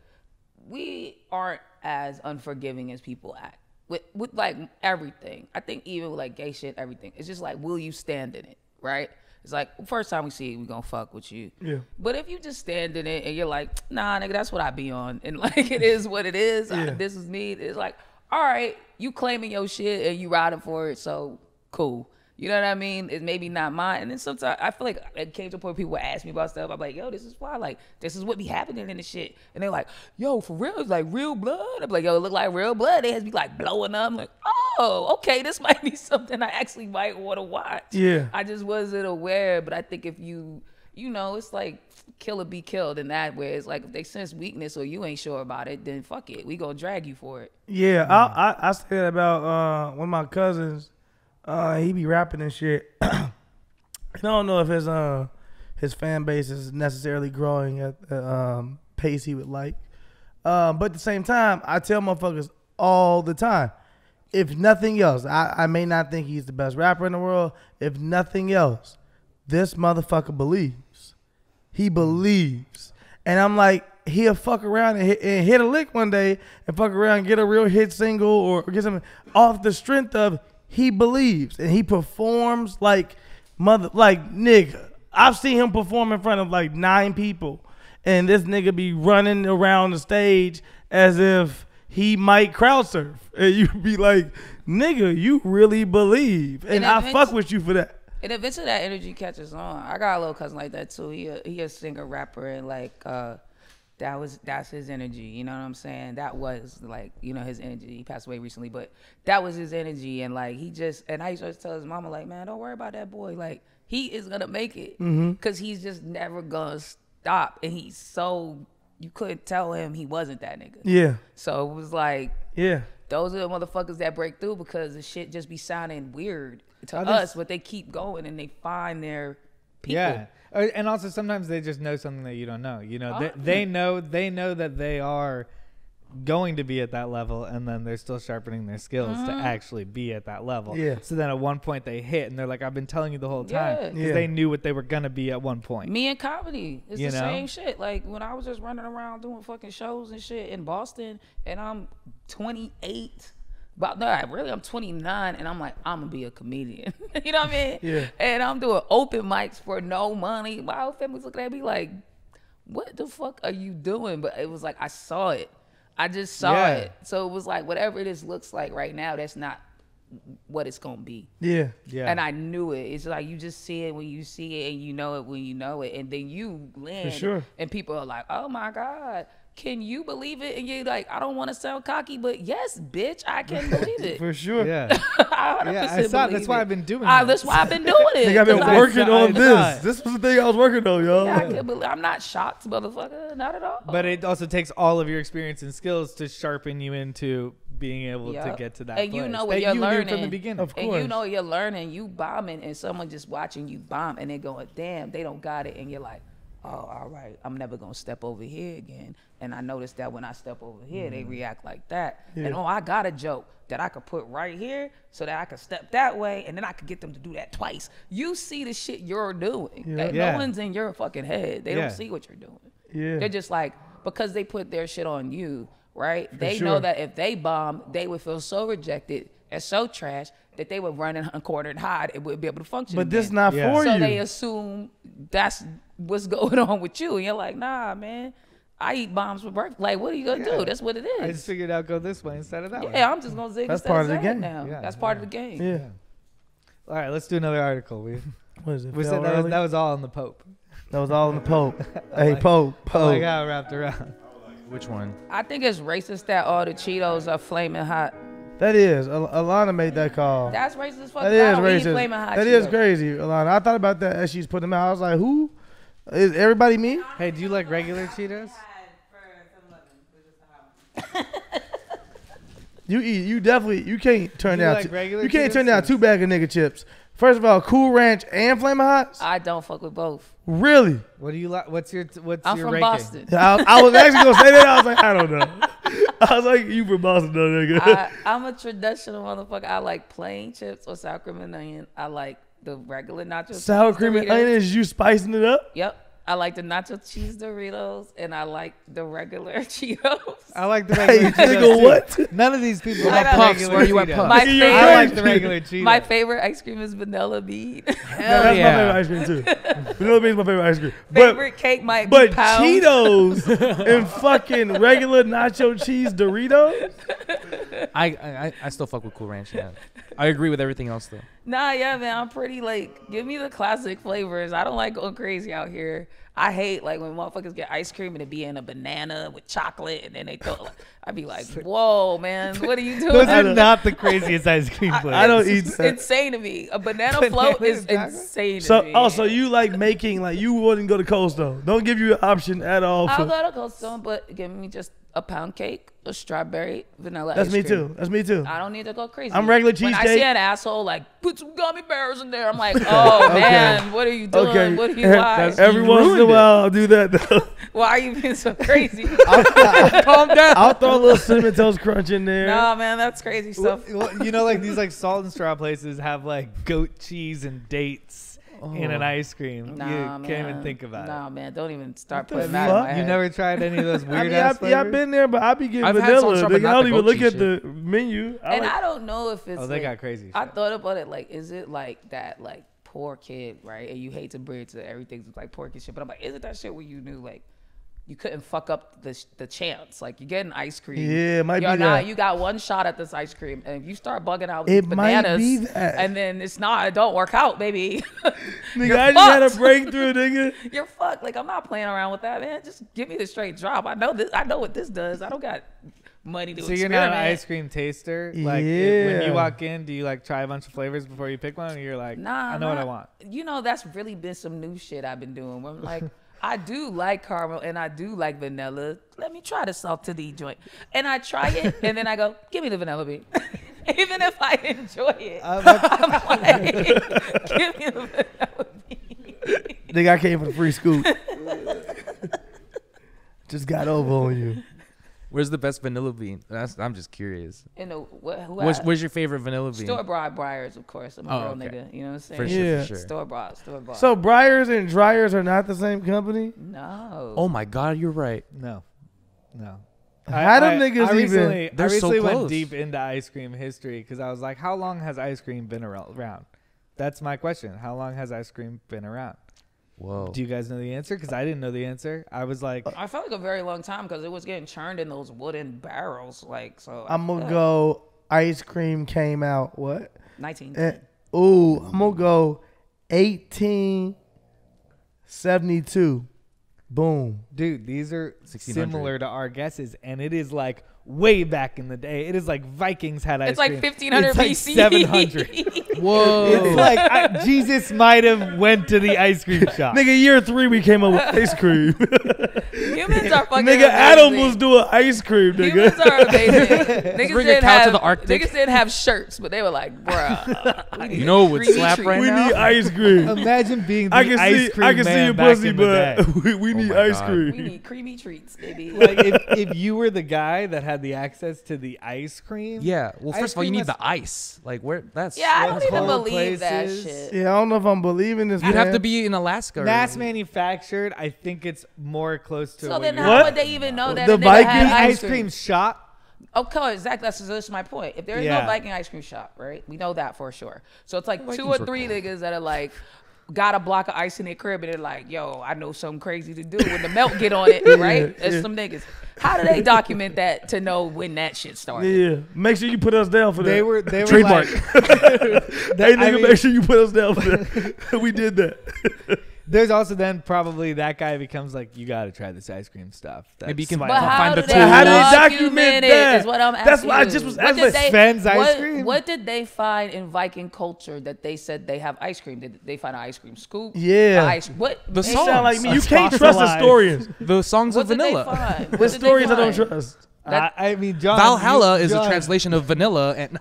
we aren't as unforgiving as people act with like everything. I think even with like gay shit, everything. It's just like, will you stand in it, right? It's like, first time we see it, we gonna fuck with you. Yeah. But if you just stand in it and you're like, nah, nigga, that's what I be on, and like it is what it is. Yeah. This is me. It's like, all right, you claiming your shit and you riding for it, so cool. You know what I mean? It's maybe not mine. And then sometimes I feel like it came to a point where people would ask me about stuff. I'm like, yo, this is why. Like, this is what be happening in the shit. And they're like, yo, for real? It's like real blood? I'm like, yo, it look like real blood. They has to be like blowing up. I'm like, oh, okay, this might be something I actually might want to watch. Yeah. I just wasn't aware. But I think if you know, it's like kill or be killed in that way. It's like if they sense weakness or you ain't sure about it, then fuck it. We gonna drag you for it. Yeah, I say that about one of my cousins. He be rapping and shit. I don't know if his fan base is necessarily growing at the pace he would like. But at the same time, I tell motherfuckers all the time, if nothing else, I may not think he's the best rapper in the world. If nothing else, this motherfucker believes. He believes. And I'm like, he'll fuck around and hit a lick one day and fuck around and get a real hit single or get something off the strength of he believes. And he performs like nigga. I've seen him perform in front of like 9 people. And this nigga be running around the stage as if he might crowd surf. And you be like, nigga, you really believe. And I fuck with you for that. And eventually that energy catches on. I got a little cousin like that too. He a singer, rapper, and like that's his energy. You know what I'm saying? That was like, you know, his energy. He passed away recently, but that was his energy. And like and I used to tell his mama like, man, don't worry about that boy. Like he is gonna make it because he's just never gonna stop. And he's so, you couldn't tell him he wasn't that nigga. Yeah. So it was like, yeah. Those are the motherfuckers that break through because the shit just be sounding weird to us, but they keep going and they find their people. Yeah. And also sometimes they just know something that you don't know. You know, they know that they are going to be at that level, and then they're still sharpening their skills to actually be at that level. Yeah. So then at one point they hit and they're like, I've been telling you the whole time, because they knew what they were going to be at one point. Me and comedy, it's the same shit. Like when I was just running around doing fucking shows and shit in Boston, and I'm 28. I'm 29, and I'm like, I'm gonna be a comedian. You know what I mean? Yeah. And I'm doing open mics for no money. My whole family's looking at me like, what the fuck are you doing? But it was like, I saw it. I just saw it. So it was like, whatever this looks like right now, that's not what it's gonna be. Yeah. Yeah. And I knew it. It's like you just see it when you see it, and you know it when you know it, and then you land. For sure. And people are like, oh my God, can you believe it? And you're like, I don't want to sound cocky, but yes, bitch, I can believe it. For sure. Yeah. I saw. That's why I've been doing That's why I've been doing it. I've been working on this. saw it. This was the thing I was working on, y'all. Yeah, I can't believe, I'm not shocked, motherfucker. Not at all. But it also takes all of your experience and skills to sharpen you into being able to get to that and place. you know what that you're you learning knew from the beginning. Of and course. you know you're learning, you bombing, and someone just watching you bomb, and they're going, damn, they don't got it, and you're like, oh, all right, I'm never gonna step over here again. And I noticed that when I step over here, they react like that. Yeah. And I got a joke that I could put right here so that I could step that way, and then I could get them to do that twice. You see the shit you're doing. Yeah. Like, Yeah. no one's in your fucking head. They don't see what you're doing. Yeah. They're just like, because they put their shit on you, right? They sure. know that if they bomb, they would feel so rejected and so trash that they would run in a corner and hide and wouldn't be able to function But this again. not Yeah. for So you. they assume that's what's going on with you. And you're like, nah, man, I eat bombs for breakfast. Like, what are you going to do? That's what it is. I just figured out go this way instead of that way. Yeah, I'm just going to zig That's instead part of of the zag game. now. Yeah, That's part of the game. Yeah. All right, let's do another article. What is it? We Fell said early? that was all on the Pope. That was all in the Pope. Hey, Pope. Oh my God, wrapped around. Which one? I think it's racist that all the Cheetos are flaming hot. That is. Alana made that call. That's racist as fuck. That is I don't eat racist. flaming hot That is Cheetos. crazy, Alana. I thought about that as she's putting them out. I was like, who? Is everybody me? Hey, do you like regular Cheetos? You eat. You definitely. You can't turn You down. like regular You can't turn Cheetos? down 2 bags of nigga chips First of all, Cool Ranch and Flamin' Hots? I don't fuck with both. Really? What do you like? What's your I'm from ranking? Boston. I was actually gonna say that. I was like, I don't know. I was like, you from Boston, though, nigga. I'm a traditional motherfucker. I like plain chips or sour cream and onion. I like the regular nacho Sour cheese cream and Doritos. onion, is you spicing it up? Yep. I like the nacho cheese Doritos, and I like the regular Cheetos. I like the Hey, regular Cheetos, nigga, too. what? None of these people I like know. the Puffs, regular where you at Cheetos. Puffs? My Nigga, you're I favorite, like the regular Cheetos. my favorite ice cream is vanilla bean. Yeah, that's yeah. my favorite ice cream, too. Vanilla bean's my favorite ice cream. But, favorite cake might be but pound. Cheetos and fucking regular nacho cheese Doritos? I still fuck with Cool Ranch. Yeah, I agree with everything else though. Nah, yeah, man. I'm pretty like, give me the classic flavors. I don't like going crazy out here. I hate like when motherfuckers get ice cream and it be in a banana with chocolate and then they throw. I'd be like, whoa, man, what are you doing? Those are not the craziest ice cream flavors. I don't eat It's that. insane to me. A banana float is chocolate? insane to So, me. also, you like making, like, you wouldn't go to Cold Stone. Don't give you an option at all. I'll For, go to Cold Stone, but give me just a pound cake, a strawberry, vanilla that's ice me, cream. too. That's me, too. I don't need to go crazy. I'm regular When I cheesecake. see an asshole like, put some gummy bears in there, I'm like, oh, man, what are you doing? Okay. What are you, why? Every once in a while, I'll do that, though. Why are you being so crazy? Calm down. I'll throw a little Cinnamon Toast Crunch in there. Nah, man, that's crazy stuff. Well, you know, like these like salt and straw places have like goat cheese and dates in an ice cream. Nah, you man. can't even think about Nah, man, don't even start the putting that in fuck? my it. head. You never tried any of those I weird mean, ass flavors? I've been there, but I be getting I've had vanilla. some, but Nigga, not I don't the even goat look cheese at the menu. And I don't know if it's Oh, they like, got crazy I shit. thought about it like, is it like that like poor kid, right? And you hate to bring it to everything's like poor kid shit, but I'm like, is it that shit where you knew like you couldn't fuck up the chance? Like you get an ice cream. Yeah, it might You're be not, that. you got one shot at this ice cream, and if you start bugging out with It these might bananas, be that. and then it don't work out, baby. Nigga, You're I just had a fucked. breakthrough, nigga. You're fucked. Like I'm not playing around with that, man. Just give me the straight drop. I know this. I know what this does. I don't got money to So experiment. you're not an ice cream taster? Like when Yeah. you walk in, do you like try a bunch of flavors before you pick one? Or you're like, Nah, I know what I nah. want. You know, that's really been some new shit I've been doing. Where I'm like, I do like caramel and I do like vanilla. Let me try the salted joint. And I try it and then I go, give me the vanilla bean. Even if I enjoy it. I'm like, give me the vanilla bean. Nigga, I came for the free scoop. Just got over on you. Where's the best vanilla bean? I'm just curious. And Where's your favorite vanilla bean? store bought Briars, of course. I'm a Oh, real okay. nigga. You know what I'm saying? For sure, Yeah. for sure. Store bought. So Briars and Dryers are not the same company? No. Oh my God, you're right. No. How them niggas I recently, They're I so recently went close. deep into ice cream history because I was like, how long has ice cream been around? That's my question. How long has ice cream been around? Whoa. Do you guys know the answer? Because I didn't know the answer. I was like, I felt like a very long time because it was getting churned in those wooden barrels. Like, so. I'm going to go ice cream came out, what? 19. Ooh, I'm going to go 1872. Boom. dude, these are 1600. similar to our guesses, and it is like way back in the day. It is like Vikings had ice It's like cream. 1500 It's like BC. 700. Whoa. It's like Jesus might have went to the ice cream shop. Nigga, year 3 we came up with ice cream. Humans are fucking Nigga, Adam amazing. was doing ice cream, Humans nigga. are amazing. Niggas bring a didn't cow to have, the Arctic. Niggas didn't have shirts, but they were like, bruh. You know what would creamy slap treat. right We now? need ice cream. Imagine being the I can ice see, cream I can see man your back pussy, in the day. but we need my ice God. cream. We need creamy treats, baby. Like if you were the guy that had the access to the ice cream, Yeah. Well, Ice first of all, you cream need is- the ice. Like where? That's Yeah, I What don't even whole believe that places- shit. Yeah, I don't know if I'm believing this. You'd man. have to be in Alaska. mass or, manufactured. I think it's more close to. So what then you're how What? would they even know that The a nigga Viking had the ice ice cream? cream shop. Okay, exactly. That's my point. If there's Yeah. no Viking ice cream shop, right? We know that for sure. So it's like 2 Vikings or were 3 cool. niggas that are like, got a block of ice in their crib and they're like, yo, I know something crazy to do when the melt get on it, right? There's some niggas. How do they document that to know when that shit started? Yeah, make sure you put us down for that. They were Trademark. like, Hey, nigga, I mean- make sure you put us down for that. We did that. there's also then probably that guy becomes like, you got to try this ice cream stuff. Maybe you can That's But my- how find do the they tool. How do they document document it that? is what I'm asking That's why I you. just was What asking. did they- Sven's ice what- cream? What did they find in Viking culture that they said they have ice cream? Did they find an ice cream scoop? Yeah. A ice, what? The You sound like me. You That's can't trust fossilized. historians. the songs What of did vanilla. they find? What The did they stories I don't find? trust. I mean, John. Valhalla is a John, translation of vanilla. And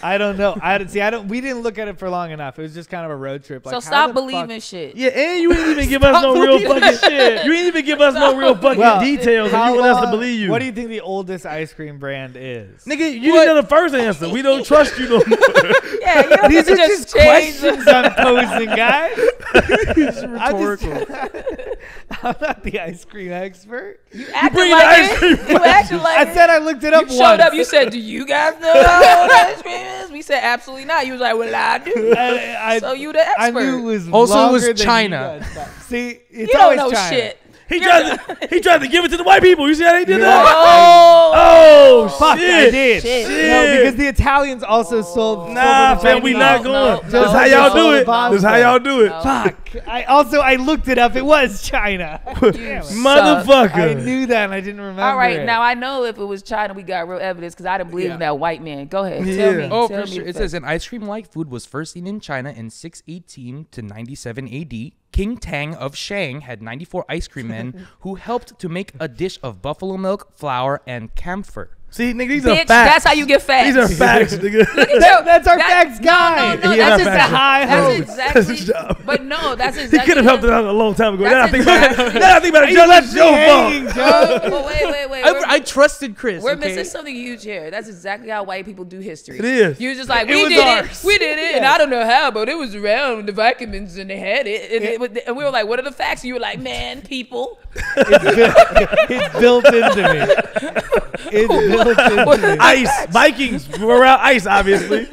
I don't know. I don't. We didn't look at it for long enough. It was just kind of a road trip. Like, So how stop the believing fuck- shit. Yeah, and you ain't even give us no real fucking shit. You ain't even give us no real fucking Well, details. And how you want us to long- believe you. What do you think the oldest ice cream brand is? Nigga, you didn't know the first answer. We don't trust you no more. Yeah, you don't These have are to just change questions I'm posing, guys. rhetorical. I'm not the ice cream expert. You acting bring like the ice cream it. You acting like I said I looked it up you once. showed up. You said, "Do you guys know how old ice cream is?" We said, "Absolutely not." You was like, "Well, I do." I So you the expert. I knew it was Also, it was longer than you China. guys thought. See, it's You don't always know China. shit. He tried to give it to the white people. You see how they did that? Oh, Oh, Fuck, shit. I did. Shit. No, because the Italians also sold. Nah, sold fam, we no, not no, going. no, That's no, how y'all no, do it. no, That's how y'all do it. no. Fuck. I looked it up. It was China. Damn it. Motherfucker. I knew that and I didn't remember. All right, it. now I know if it was China, we got real evidence because I didn't believe in that white man. Go ahead, Yeah. tell me. Oh, tell for me sure. the It facts. says an ice cream-like food was first seen in China in 618 to 97 AD. King Tang of Shang had 94 ice cream men who helped to make a dish of buffalo milk, flour, and camphor. See, nigga, these Bitch, are facts. that's how you get facts. These are facts, nigga. That's our facts guy. No, He that's had exactly. facts. high That's hopes. exactly. That's his job. But no, that's He exactly. could have helped it out a long time ago. Now I That's think about it. exactly- Now I think about it, Joe, that's your Hanging, fault. Joe. But wait. I trusted Chris. We're okay? missing something huge here. That's exactly how white people do history. It is. You're just like, It we was did ours. it. We did it. And I don't know how, but it was around the Vikings and they had it. And we were like, what are the facts? And you were like, man, people. It's built into me. It's built into me. Ice. Vikings were around ice, obviously.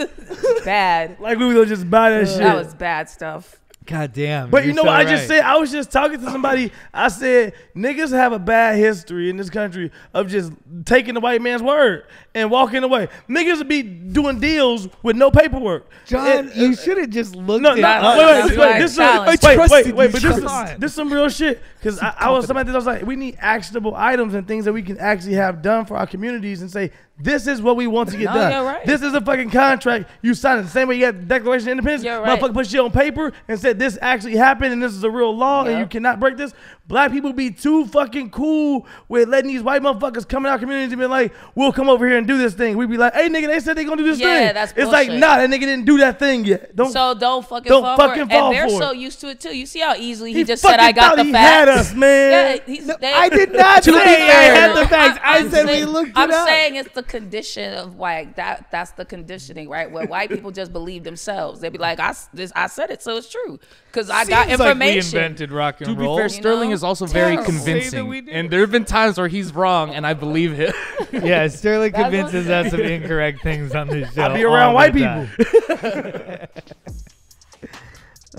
Bad. Like we would just buy that shit. That was bad stuff. God damn. But you you're know so what I just right. said? I was just talking to somebody. I said, niggas have a bad history in this country of just taking the white man's word and walking away. Niggas would be doing deals with no paperwork. John, you should have just looked No, at That's why I this challenged. but Come on. this is some real shit. Because I was somebody that was like, we need actionable items and things that we can actually have done for our communities and say, this is what we want to get No, done. you're right. This is a fucking contract. You signed it the same way you got the Declaration of Independence. You're right. Motherfucker put shit on paper and said this actually happened and this is a real law and Yeah. you cannot break this. Black people be too fucking cool with letting these white motherfuckers come in our communities and be like, we'll come over here and do this thing. We be like, hey nigga, they said they gonna do this Yeah, thing. that's it's like, bullshit. nah, that nigga didn't do that thing yet. So don't fucking don't fall fucking for it. fall And they're for so it. used to it too. You see how easily he He just said, I fucking got thought the he facts. had us, man. Yeah, I did not To say be I fair- had the facts. I I'm said we saying- looked it I'm up. saying it's the condition of like that's the conditioning, right? Where white people just believe themselves. They be like, I said it, so it's true. Because I got Seems like we information. invented rock and To be roll. fair, Sterling know? is also very Terrible. Say that convincing. we did. And there have been times where he's wrong, and I believe him. Yeah, Sterling That's convinces what- us of incorrect things on this show. I be around all white the people.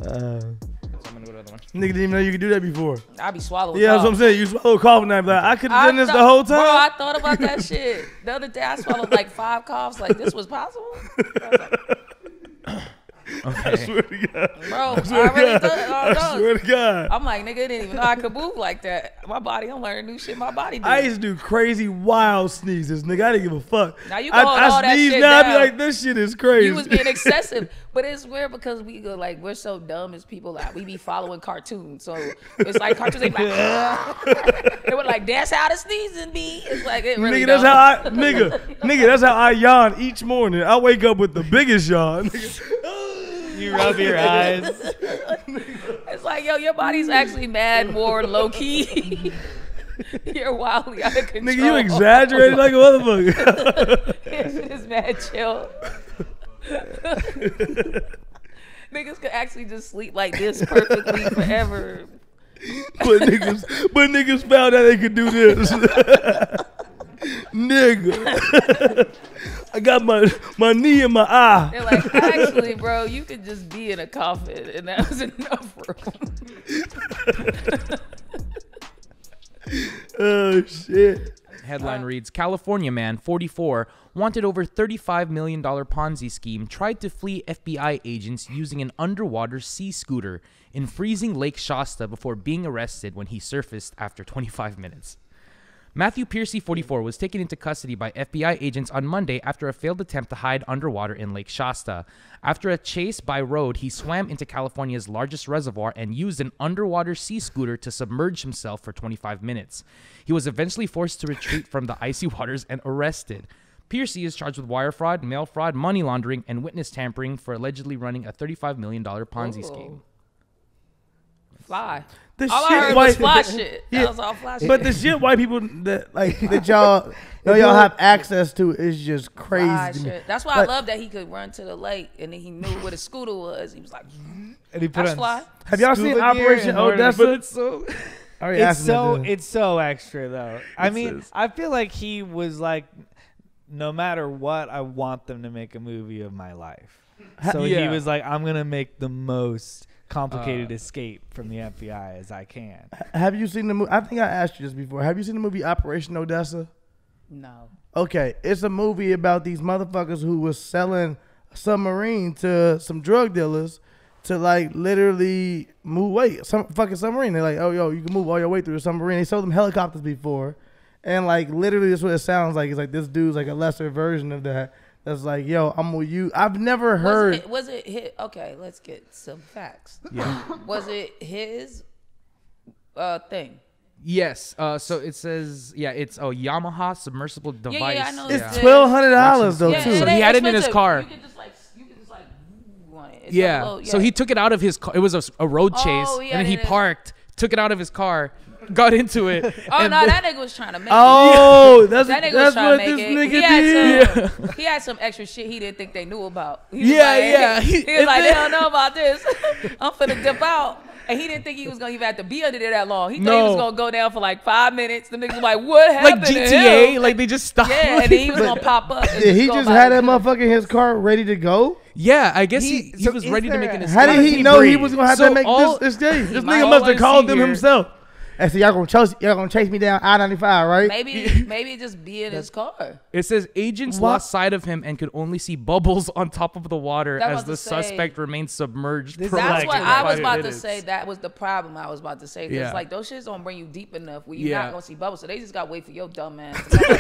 time. Nigga didn't even know you could do that before. I be swallowing. Yeah, that's cough. what I'm saying. You swallow a cough and I'm like, I could have done this the thought- whole time. Bro, I thought about that shit. The other day I swallowed like 5 coughs. Like, this was possible? I was like, I swear to God. bro, I really thought. I swear to God. I'm like, nigga, I didn't even know I could move like that. My body, I'm learning new shit. My body do. I used to do crazy wild sneezes, nigga. I didn't give a fuck. Now you can hold all that sneeze shit now, I down. be like, this shit is crazy. You was being excessive, but it's weird because we go like we're so dumb as people. Like we be following cartoons, so it's like cartoons. They be like, they were like, that's how the sneezing be. It's like it really. Nigga, that's don't. how I nigga, that's how I yawn each morning. I wake up with the biggest yawn. You rub your eyes. It's like, yo, your body's actually mad more low key. You're wildly out of control. Nigga, you exaggerated like a motherfucker. It's mad chill. Niggas could actually just sleep like this perfectly forever. but niggas found out they could do this. Nigga. I got my knee in my eye. They're like, actually, bro, you could just be in a coffin, and that was enough room. Oh shit. Headline reads, California man, 44, wanted over $35 million Ponzi scheme, tried to flee FBI agents using an underwater sea scooter in freezing Lake Shasta before being arrested when he surfaced after 25 minutes. Matthew Piercy, 44, was taken into custody by FBI agents on Monday after a failed attempt to hide underwater in Lake Shasta. After a chase by road, he swam into California's largest reservoir and used an underwater sea scooter to submerge himself for 25 minutes. He was eventually forced to retreat from the icy waters and arrested. Piercy is charged with wire fraud, mail fraud, money laundering, and witness tampering for allegedly running a $35 million Ponzi scheme. Fly. The All shit I heard white, was fly shit. Yeah. That was all fly shit. But the shit white people that y'all y'all have access to is just crazy. Fly to me. shit. That's why I love that he could run to the lake and then he knew where the scooter was. He was like, And he put that's on fly. Have y'all seen Operation Odessa? It's so, I already asked him that. it's so extra though. I mean, is. I feel like he was like, no matter what, I want them to make a movie of my life. So he Yeah. was like, I'm gonna make the most complicated escape from the FBI as I can. Have you seen the movie? I think I asked you this before. Have you seen the movie Operation Odessa? No. Okay, it's a movie about these motherfuckers who was selling a submarine to some drug dealers to like literally move weight. Some fucking submarine. They're like, oh yo, you can move all your way through the submarine. They sold them helicopters before, and like literally, that's what it sounds like. It's like this dude's like a lesser version of that. That's like, yo, I'm with you. I've never heard. Was it his? Okay, let's get some facts. Yeah. Was it his thing? Yes. So it says, it's a Yamaha submersible device. Yeah, I know It's Yeah. $1,200 though Yeah, too. So it he ain't had it in his expensive. car. You could just like want it. It's Yeah. a little- So he took it out of his car. It was a road chase, Oh, yeah, and then he it is. parked, took it out of his car, got into it. Oh and no, then- that nigga was trying to make it. Oh, that's That nigga that's was trying what to this make it. nigga did. He had some extra shit he didn't think they knew about. He was Yeah, like, yeah. He was And like, then- they don't know about this. I'm finna dip out. And he didn't think he was gonna even have to be under there that long. He thought he was No. gonna go down for like 5 minutes. The niggas was like, what happened like to GTA, him? like they just stopped. Yeah, and then he was gonna pop up. and Did he go just by had the that shit. motherfucker in his car ready to go? Yeah, I guess He- he so was is ready to there make an a- escape. How did he know he was gonna have So to make all- this escape? This might nigga must have all I called see them here- himself. And so y'all gonna chase me down I-95, right? Maybe just be in his car. It says agents What? lost sight of him and could only see bubbles on top of the water That as was the to say- suspect remained submerged. This for is That's like what I 25 was about to minutes. say. That was the problem I was about to say. Because Yeah. like those shits don't bring you deep enough where you're Yeah. not gonna see bubbles. So they just gotta wait for your dumb ass to come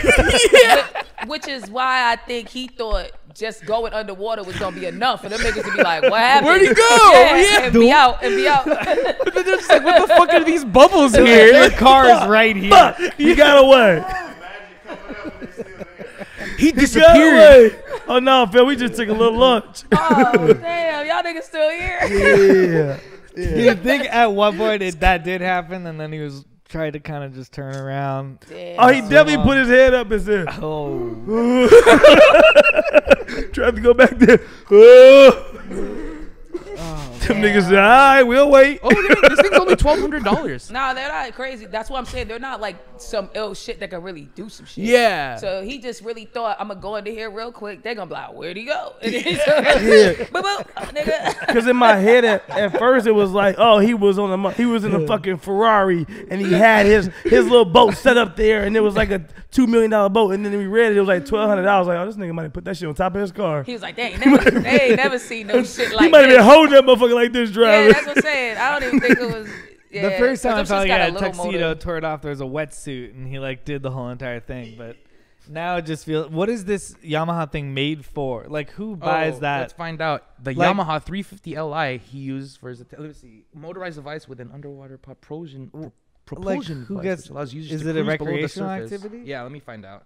up. Which is why I think he thought just going underwater was gonna be enough for them niggas to be like, what happened? Where'd he go? Yeah. and be out and be out. But they're just like, what the fuck are these bubbles Your here? car is right here. Fuck, he got away. He He got disappeared. away. Oh no, Phil, we just took a little lunch. Oh damn, y'all niggas still here? Yeah. Do you think at one point that did happen, and then he was trying to kind of just turn around? Damn. Oh, he definitely put his head up and said, Oh, tried to go back there. Oh. Them niggas said, all right, we'll wait. Oh, this thing's only $1,200. Nah, they're not crazy. That's what I'm saying. They're not like some ill shit that can really do some shit. Yeah. So he just really thought, I'm gonna go into here real quick. They're gonna be like, where'd he go? Yeah. Boop, boop, nigga. Because in my head, at first, it was like, oh, he was in a fucking Ferrari, and he had his little boat set up there, and it was like a $2 million boat. And then we read it, it was like $1,200. Like, oh, this nigga might have put that shit on top of his car. He was like, they ain't never seen no shit like He might have this. been holding that motherfucker like this Yeah, driving. that's what I'm saying. I don't even think it was. Yeah, the first time I 'cause them felt shits like he got had a little tuxedo motor. tore it off. There was a wetsuit, and he like did the whole entire thing. But now it just feels. What is this Yamaha thing made for? Like, who buys that? Let's find out. The Like- Yamaha 350 Li he used for his let's see, motorized device with an underwater propulsion who device, gets- which allows users is to it a cruise below the recreational surface. activity? Yeah, let me find out.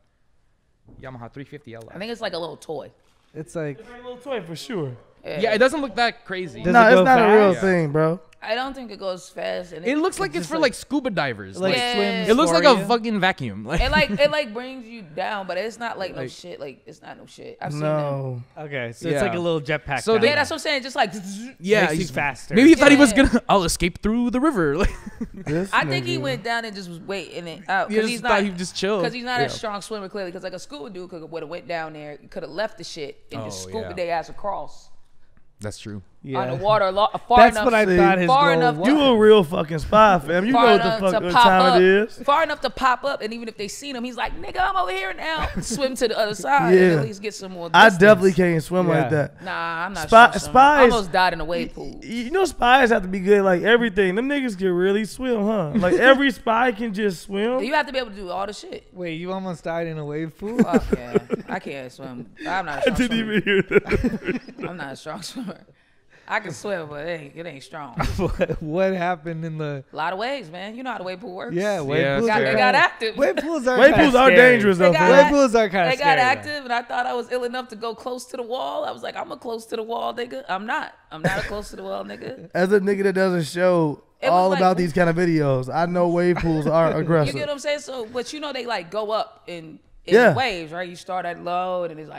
Yamaha 350 Li. I think it's like a little toy. It's like It's like a little toy for sure. Yeah, it doesn't look that crazy. Does No, it it's go not a real fast? thing, bro. I don't think it goes fast. And It looks like it's just for like scuba divers. like Like, Yeah. swims. it looks for like a you? fucking vacuum. Like, it like brings you down, but it's not like no shit. Like it's not no shit. I've seen that. No. Okay, so it's like Yeah. a little jetpack. So down they- Yeah, there. that's what I'm saying. Just like yeah, Makes you he's faster. Maybe he thought he was Yeah. gonna. I'll escape through the river. Like, This I think he nigga. went down and just was waiting it out he because just he's thought not he'd just chill. because he's not Yeah. a strong swimmer clearly. Because like a scuba dude would have went down there, could have left the shit and just Oh, scuba yeah. their ass across. That's true. on the water, far That's enough. what I thought his far goal enough was. You a real fucking spy, fam. You know far what the enough fuck to what pop time up, it is. far enough to pop up, and even if they seen him, he's like, "Nigga, I'm over here now." Swim to the other side Yeah. and at least get some more I distance. definitely can't swim Yeah. like that. Nah, I'm not. Spy- sure. I spies- almost died in a wave pool. You know spies have to be good like everything. Them niggas can really swim, huh? Like every spy can just swim. You have to be able to do all the shit. Wait, you almost died in a wave pool? Fuck yeah, I can't swim. I'm not a I strong didn't swimmer. even hear that. I'm not a strong swimmer. I can swim, but it ain't strong. What happened in the? A lot of waves, man. You know how the wave pool works. Yeah, wave Yeah, pools. Got- are they kinda- got active. Wave pools are. Wave kinda pools are scary. dangerous though, They got fam. Wave pools are kind of They scary. got active, and I thought I was ill enough to go close to the wall. I was like, I'm a close to the wall, nigga. I'm not a close to the wall, nigga. As a nigga that doesn't show It was all like- about these kind of videos, I know wave pools are You aggressive. get what I'm saying? So, but you know they like go up in Yeah. waves, right? You start at low, and it's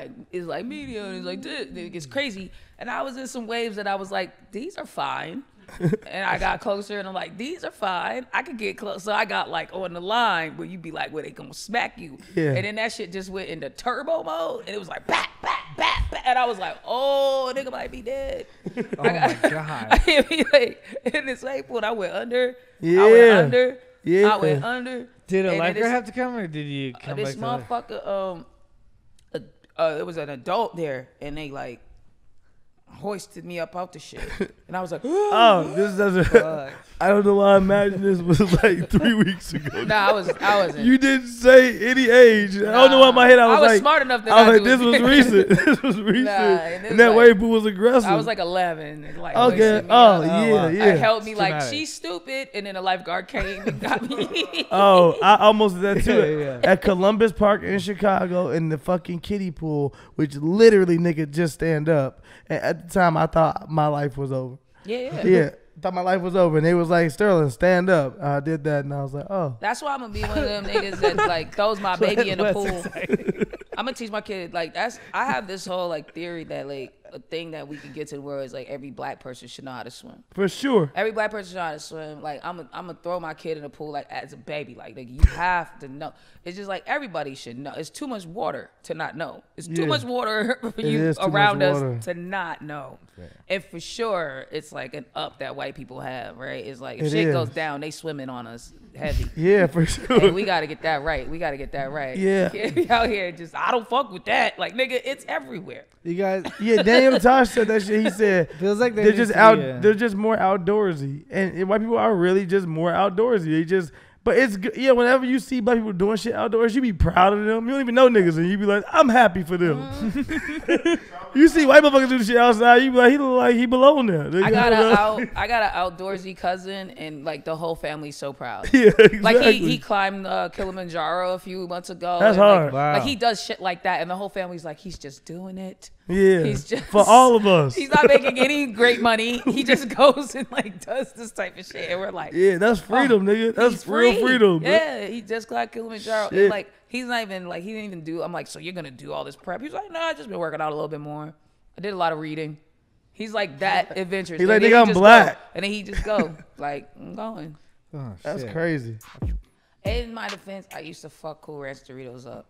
like medium, and it's like this, and it gets crazy. And I was in some waves that I was like, these are fine. And I got closer, and I'm like, these are fine. I could get close. So I got like on the line where you be like, where they gonna smack you. Yeah. And then that shit just went into turbo mode, and it was like, bat, bat, bat, bat. And I was like, oh, nigga might be dead. Oh my god. I hit me like in this wave pool, and I went under. I Yeah. went under. Yeah. I went under. Did a and then lifeguard this- have to come, or did you come this back? To motherfucker, it was an adult there, and they like hoisted me up out the shit, and I was like, Oh, this doesn't. I don't know why I imagine this was like 3 weeks ago. nah, I wasn't. You didn't say any age. I don't know why in my head I was like. smart enough that I was like, do this it. was recent. This was recent. and it and that was wave pool was aggressive. I was like 11. And like okay. hoisted me Oh, up. yeah, wow. yeah. It held me It's like dramatic. she's stupid, and then a lifeguard came and got me. Oh, I almost did that too. Yeah. At Columbus Park in Chicago in the fucking kiddie pool, which literally nigga just stand up. And at the time, I thought my life was over. yeah. Yeah, thought my life was over. And they was like, Sterling, stand up. I did that, and I was like, oh. That's why I'm gonna be one of them niggas that like throws my baby in the Less pool. exciting. I'm gonna teach my kid like I have this whole like theory that like a thing that we could get to the world is like every black person should know how to swim. For sure. Every black person should know how to swim. Like I'm gonna throw my kid in the pool like as a baby. Like you have to know. It's just like everybody should know. It's too much water to not know. It's too Yeah. much water for It you is too much around water. us to not know. And for sure, it's like an up that white people have, right? It's like if It shit is. goes down, they swimming on us heavy. Yeah, for sure. Hey, we gotta get that right. We gotta get that right. Yeah. Can't be out here just I don't fuck with that. Like nigga, it's everywhere. You guys, Yeah, Daniel Tosh said that shit. He said feels like they're just they're just more outdoorsy, and white people are really just more outdoorsy. They just, but it's good. Yeah, whenever you see black people doing shit outdoors, you be proud of them. You don't even know niggas, and you be like, I'm happy for them. You see white motherfuckers do shit outside, you be like, he look like he belong there. I got an outdoorsy cousin, and like the whole family's so proud. Yeah, exactly. Like he climbed Kilimanjaro a few months ago. That's and, like, hard. Wow. Like he does shit like that, and the whole family's like, he's just doing it. Yeah, He's just for all of us. He's not making any great money. He just goes and like does this type of shit, and we're like, Yeah, that's freedom, nigga. That's he's real free. freedom. bro. Yeah, he just climbed Kilimanjaro. Shit. And like he's not even like he didn't even do. I'm like, so you're gonna do all this prep? He's like, no, I just been working out a little bit more. I did a lot of reading. He's like that adventurous. He's And like, then nigga, he I'm just black. go. And then he just go like, I'm going. Oh, That's shit. crazy. In my defense, I used to fuck Cool Ranch Doritos up.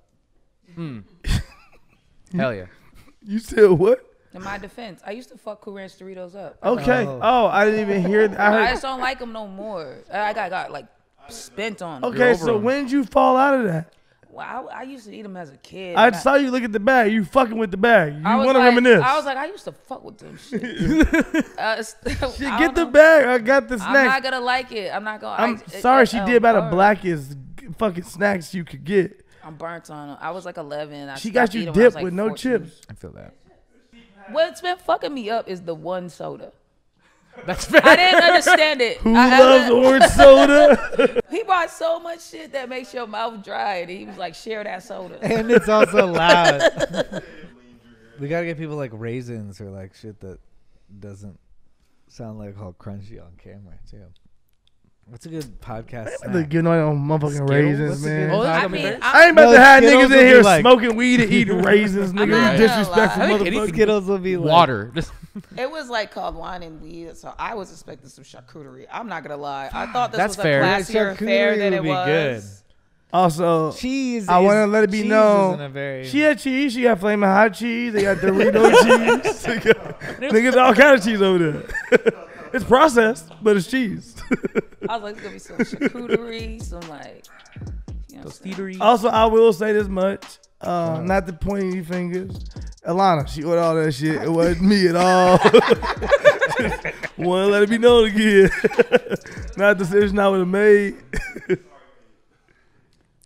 Hell yeah. You said what? In my defense, I used to fuck Cool Ranch Doritos up. Okay. Oh. Oh, I didn't even hear that. I I heard. just don't like them no more. I got like spent on them. Okay, over so them. when did you fall out of that? Well, I used to eat them as a kid. I and saw you look at the bag. You fucking with the bag. You I was want to like, reminisce. I was like, I used to fuck with them shit. Shit, get the bag. I got the I'm snacks. not gonna like it. I'm not gonna. I'm sorry she did about the blackest fucking snacks you could get. I'm burnt on them. I was like 11. She got stopped you eating when I was, dipped like, with no 14. chips. I feel that. What's been fucking me up is the one soda. That's fair. I didn't understand it. Who I loves orange soda? He bought so much shit that makes your mouth dry, and he was like, "Share that soda." And it's also loud. We gotta get people like raisins or like shit that doesn't sound like all crunchy on camera too. What's a good podcast? The snack? good on motherfucking Skittles? raisins, What's a man. good I taco mean, meat? I ain't about No, to have Skittles niggas in would be here like- smoking weed and eating raisins, I'm nigga. not You gonna disrespectful lie. I think any motherfucker. Skittles will be like, Water. It was like called wine and weed, so I was expecting some charcuterie. I'm not gonna lie. I thought this That's was fair. a classier Yeah, affair charcuterie than it would be was. good. Also, Cheese. I want to let it be cheese known. isn't a very. She had cheese. She got flaming hot cheese. They got Dorito cheese. They got all kind of cheese over there. It's processed, but it's cheese. I was like, it's gonna be some charcuterie, some like, you know, Tosteatery. Also, I will say this much. Not to point any fingers. Alana, she ordered all that shit. It wasn't me at all. Want to let it be known again. Not the decision I would have made.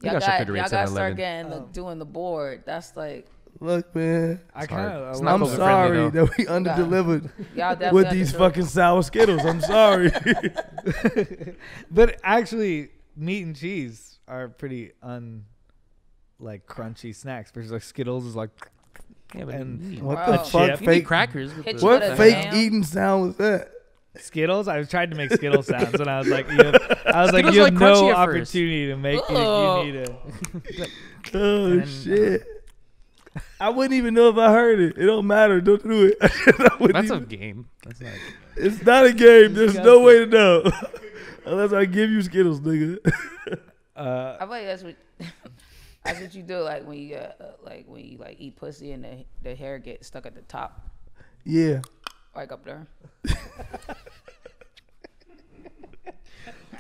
y'all got got charcuterie y'all at got to 7-Eleven. start getting doing the board. That's like Look, man. I Sorry. kind It's of. not I'm COVID sorry friendly, though. that we underdelivered y'all definitely with these understood. fucking sour Skittles. I'm sorry. But actually, meat and cheese are pretty like crunchy snacks. Versus like Skittles is like. Yeah, but And What Bro. the fuck? chip. you need Fake. crackers. With Hit the- you with What a fake ham? eating sound was that? Skittles. I was trying to make Skittle sounds, and I was like, you have Skittles you are have like no crunchy at first. opportunity to make it. Ugh. You need a. Oh And- shit! I wouldn't even know if I heard it. It don't matter. Don't do it. I wouldn't That's a even- game. That's not. It's not a game. There's no way to know unless I give you Skittles, nigga. I feel like that's what that's what you do, like when you eat pussy and the hair gets stuck at the top, Yeah. like up there.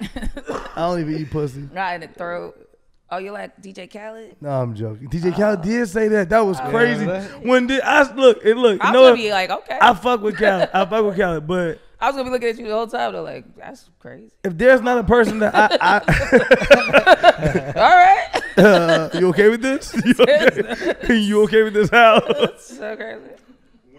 I don't even eat pussy. Not in the throat. Oh, you like DJ Khaled? No, I'm joking. DJ Khaled did say that. That was crazy. Yeah. When did I look? I was No, gonna be like, okay. I fuck with Khaled. But I was gonna be looking at you the whole time. They're like, that's crazy. if there's not a person that All right. you okay with this? You okay with this house? That's so crazy.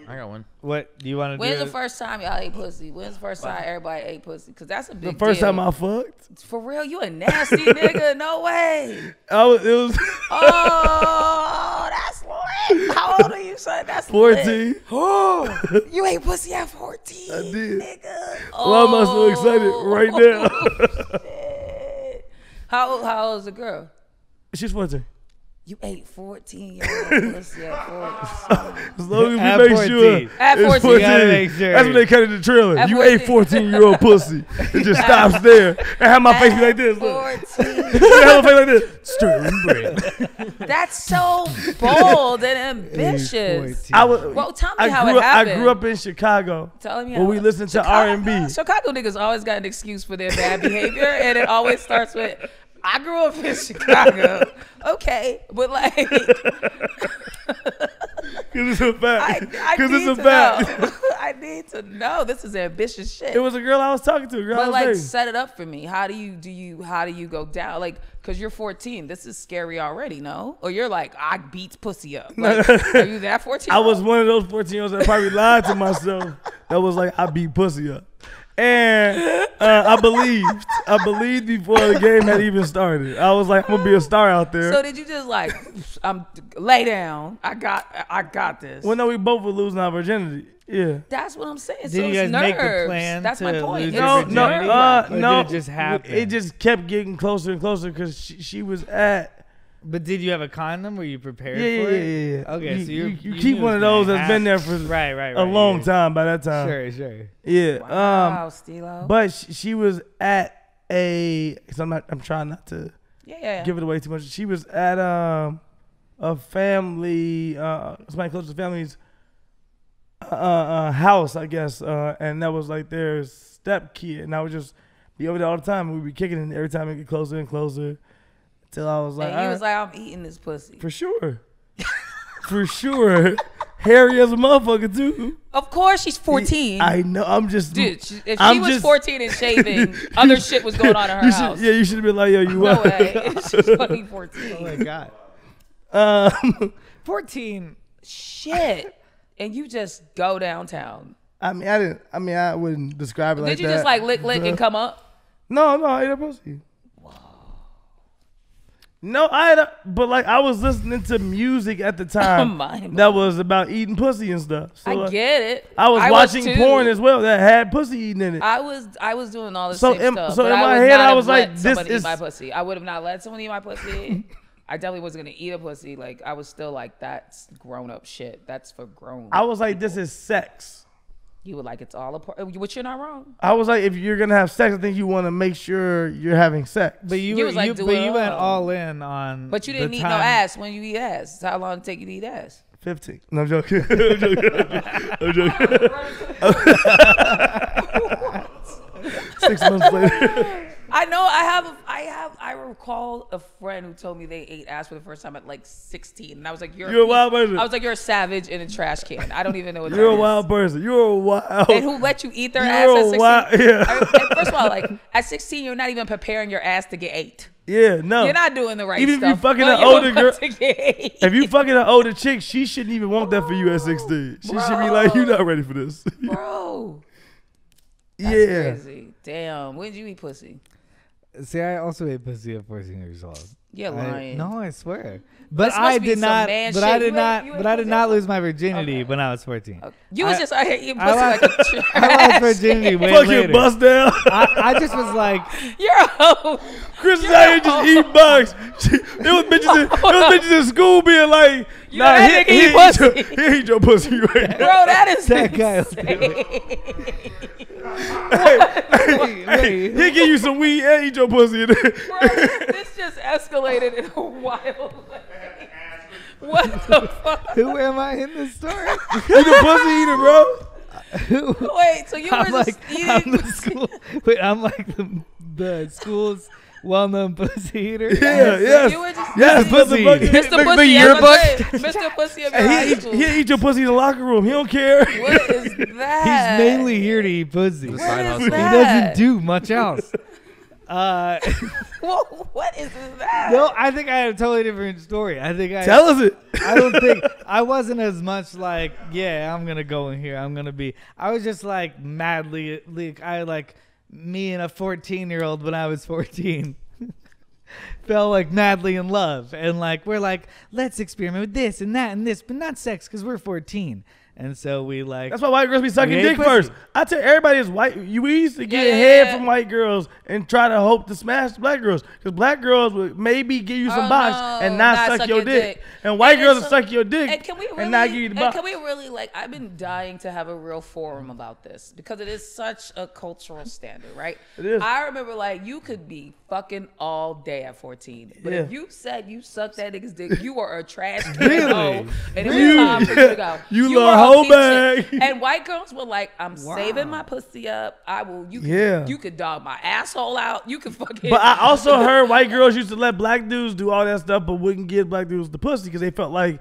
I got one. What do you want to do? When's the first time y'all ate pussy? When's the first time everybody ate pussy? Cause that's a The big first deal. time I fucked, For real, you a nasty nigga. No way. it was Oh, that's lit. How old are you, son? That's 14. Oh, you ate pussy at 14. I did. Nigga. Why am I so excited right now? Shit. How old is the girl? She's 14. You ate 14-year-old pussy at 14. As long At as we make 14. sure. At it's 14. You gotta make sure. That's when they cut in the trailer. At You ate 14-year-old pussy. It just stops there. And have my face be like this. Look. 14. Have my face like this. Stirring bread. That's so bold and ambitious. I was. Well, tell me I how grew it up, happened. I grew up in Chicago. Tell me where how we listen to Chicago- R&B. Chicago niggas always got an excuse for their bad behavior, and it always starts with, I grew up in Chicago. Okay, but like, Because it's a fact. I Because need it's a to fact. know. I need to know. This is ambitious shit. It was a girl I was talking to. A girl I But was like, dating. set it up for me. How do you go down? Like, cause you're 14. This is scary already, no? Or you're like, I beats pussy up. Like, are you that 14? I was one of those 14-year-olds that probably lied to myself. That was like, I beat pussy up. And I believed before the game had even started. I was like, I'm gonna be a star out there. So did you just like, lay down? I got this. Well, no, we both were losing our virginity. Yeah. That's what I'm saying. Did so you it's guys make the nerves. plan That's my to point. lose It's your No, virginity? nerves. Or no. did it just happen? It just kept getting closer and closer because she was at. But did you have a condom? Were you prepared Yeah, for yeah, it? yeah, yeah. Okay, You- so you you keep knew one it of was those gonna that's been there for right, a long yeah. time by that time. Sure. Yeah. Wow, Stilo. But she was at a. Cause I'm trying not to yeah. give it away too much. She was at a family, somebody close to the family's house, I guess, and that was like their step kid, and I would just be over there all the time. And we'd be kicking it, and every time it get closer and closer, until I was like, And he was "All right, like, I'm eating this pussy. for sure, for sure, hairy as a motherfucker too." Of course, she's 14. I know. I'm just, Dude, if I'm she was just- 14 and shaving, other shit was going on in her you house. should, yeah, you should have been like, "Yo, you No what?" way. She's fucking 14. Oh my god. 14. Shit. And you just go downtown. I mean, I wouldn't describe it like that. Did you just like lick and come up? No, I ate a pussy. No, but like I was listening to music at the time Mind that was about eating pussy and stuff. So I get it. I was watching too. porn as well that had pussy eating in it. I was doing all the So same in- stuff. so but in I my would head, not I have was like, let this somebody is- eat my pussy. I would have not let someone eat my pussy. I definitely wasn't gonna eat a pussy. Like I was still like, that's grown up shit. That's for grown. I was like, this is sex. You were like, it's all a part, which you're not wrong. I was like, if you're gonna have sex, I think you want to make sure you're having sex. But you was like, but you went all in on. But you didn't eat no time. ass when you eat ass. How long did it take you to eat ass? 15. No, I'm joking. I'm joking. 6 months later. I know. I recall a friend who told me they ate ass for the first time at like 16, and I was like, "You're a wild person." I was like, "You're a savage in a trash can." I don't even know what You're that a wild person. You're a wild. And who let you eat their ass You're at a 16? wild. Yeah. First of all, like at 16, you're not even preparing your ass to get ate. Yeah, no. You're not doing the right Even stuff. if you fucking when an you're older about girl, to get ate. if you fucking an older chick, she shouldn't even want that for you at 16. She should be like, "You're not ready for this." Bro. That's Yeah. crazy. Damn. When did you eat pussy? See, I also ate pussy at 14 years old. You're lying. No, I swear. But This I must be did some not. man But shit. I did You not. ate But I did pussy not at lose my virginity Okay. when I was 14. You was just out here eating pussy I like a trash. I lost virginity way Fucking later. bust down. I just was like, You're a hoe. Chris is out here just eating bugs. There was bitches in school being like, You know that nigga eat pussy. He eat your pussy right now. Bro, that is that guy. Hey, he'll give you some weed and eat your pussy. Bro, this just escalated in a wild way. What the fuck? Who am I in this story? You the pussy eater, bro. Wait, so you were I'm just like, eating I'm the pussy? school. Wait, I'm like the school's well-known pussy eater. Yeah, yes. You were just Yes, Pussy. motherfucker. Mr. The Pussy, yearbook. Mr. Pussy of your Hey, high he school. eat your pussy in the locker room. He don't care. What is that? He's mainly here to eat pussy. The What side is hustle. He that? doesn't do much else. What is that? No, I think I had a totally different story. I think Tell us it. I don't think I wasn't as much like, yeah, I'm gonna go in here. I'm gonna be. I was just like madly like me and a 14-year-old when I was 14 fell like madly in love, and like we're like, let's experiment with this and that and this, but not sex because we're 14. And so we like. That's why white girls be sucking We ate dick pussy. first. I tell everybody it's white. We used to get Yeah. head from white girls and try to hope to smash black girls. Because black girls would maybe give you some box no, and not suck your dick. And white And girls it's will suck your dick And can we really, and not give you the box. can we really like? I've been dying to have a real forum about this because it is such a cultural standard, right? It is. I remember like you could be fucking all day at 14, but if you said you sucked that nigga's dick, you were a trash can Really? hoe, and it was Really? time for you to go. You were little a hoe piece of shit. bag. And white girls were like, "I'm Wow. saving my pussy up. I will. You, Yeah. you could dog my asshole out. You could fucking." But I also heard white girls used to let black dudes do all that stuff, but wouldn't give black dudes the pussy because they felt like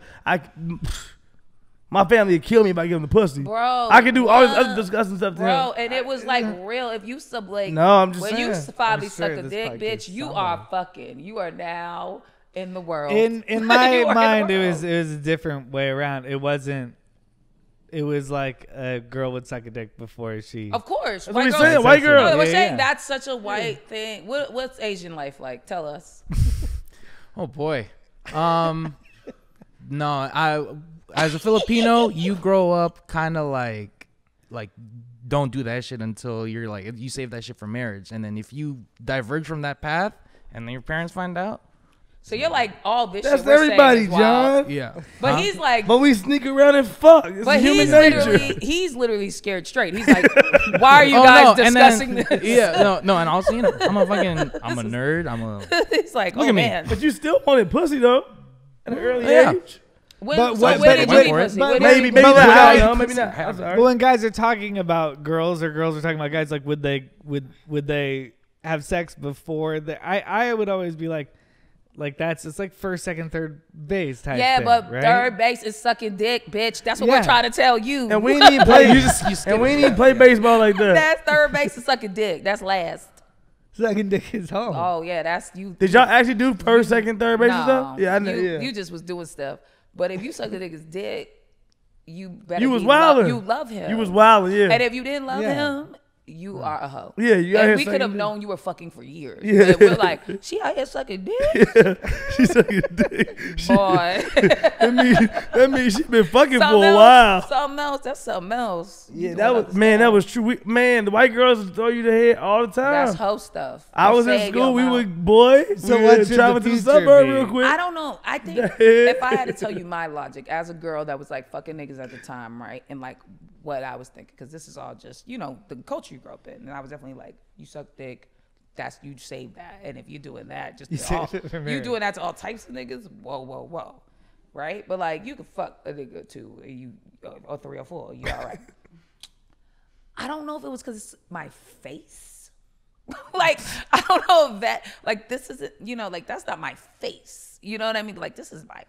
my family would kill me if I give them the pussy. Bro, I could do all this what? other disgusting stuff to Bro, him. and it was like real. If you like, No, I'm just when saying. you finally I'm sure suck a this dick, podcast bitch, you someone- are fucking. You are now in the world. in You my are in mind, the it world. was a different way around. It wasn't. It was like a girl would suck a dick before she. Of course, That's what we girls- saying, white girl. No, we're Yeah, saying yeah. that's such a white thing. What's Asian life like? Tell us. Oh boy. No, I as a Filipino, you grow up kind of like don't do that shit until you're like you save that shit for marriage, and then if you diverge from that path and then your parents find out, So you're like all this. That's shit we're saying everybody, is wild. John. yeah. But Huh? he's like. But we sneak around and fuck. It's But human he's nature. he's literally scared straight. He's like, why are you Oh, guys no, and then- discussing this? Yeah, no, and also you know I'm a nerd. He's like, Look oh at me. man. But you still wanted pussy though, at an early Yeah. age. When, But so what- when but- did but- you eat but- pussy? but- When did Maybe you- not. but- I but- don't know, maybe not. I'm sorry. But when guys are talking about girls or girls are talking about guys, like would they have sex before the? I would always be like that's it's like first, second, third base type. Yeah, thing, but right? third base is sucking dick, bitch. That's what Yeah. we're trying to tell you. And we ain't even play. you skip and we ain't even play baseball like that. That's third base is sucking dick. That's last. Second dick is home. Oh yeah, that's you. Did y'all actually do first, second, third base and No, stuff? Yeah, I know. You, Yeah. you just was doing stuff. But if you suck a nigga's dick, you better. You was be wildin'. You love him. You was wild, yeah. And if you didn't love Yeah. him, you are a hoe. Yeah, you out And here we could sucking have dick. known you were fucking for years. Yeah. But we're like, she out here sucking dick, She sucking dick. boy. That means she been fucking for Something a else, while. Something else. That's something else. Yeah, You that don't was understand. that was true. The white girls throw you the head all the time. That's hoe stuff. I You was in save school. your We mouth. would boys. So we what would should travel the to the future suburb be? real quick. I don't know. I think if I had to tell you my logic as a girl that was like fucking niggas at the time, right? And like what I was thinking, because this is all just, you know, the culture you grew up in. And I was definitely like, you suck dick, you save that. And if you're doing that, just you doing that to all types of niggas, whoa. Right? But like, you can fuck a nigga too, or 3 or 4, you all right. I don't know if it was because it's my face. Like, I don't know if that, like, this isn't, you know, like, that's not my face. You know what I mean? Like, this is my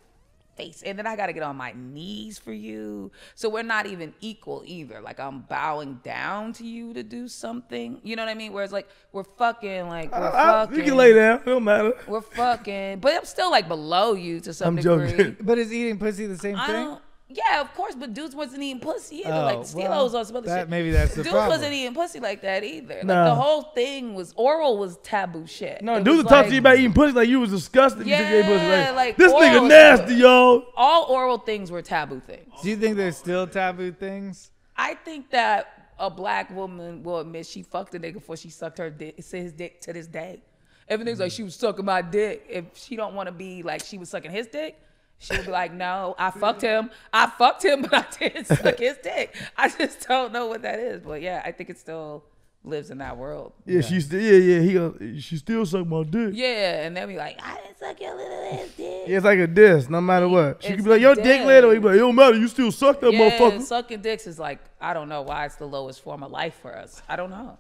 face. And then I got to get on my knees for you. So we're not even equal either. Like, I'm bowing down to you to do something. You know what I mean? Whereas, like, we're fucking. You can lay down. It don't matter. We're fucking. But I'm still, like, below you to some degree. Joking. But is eating pussy the same thing? Yeah, of course, but dudes wasn't eating pussy either. Like Steelos or some other shit. Maybe that's the dudes problem. wasn't eating pussy like that either. Like the whole thing was oral was taboo shit. No, dudes talk to you about eating pussy like you was disgusting. Yeah, you pussy. like this nigga nasty, y'all. All oral things were taboo things. Do you think there's still taboo things? I think that a black woman will admit she fucked a nigga before she sucked his dick to this day. Everything's like she was sucking my dick. If she don't want to be like she was sucking his dick, she would be like, no, I fucked him, but I didn't suck his dick. I just don't know what that is. But yeah, I think it still lives in that world. Yeah, she still suck my dick. Yeah, and they'll be like, I didn't suck your little ass dick. Yeah, it's like a diss, no matter what. She could be like, your dick little. He be like, it don't matter, you still suck that motherfucker. Yeah, sucking dicks is like, I don't know why it's the lowest form of life for us. I don't know.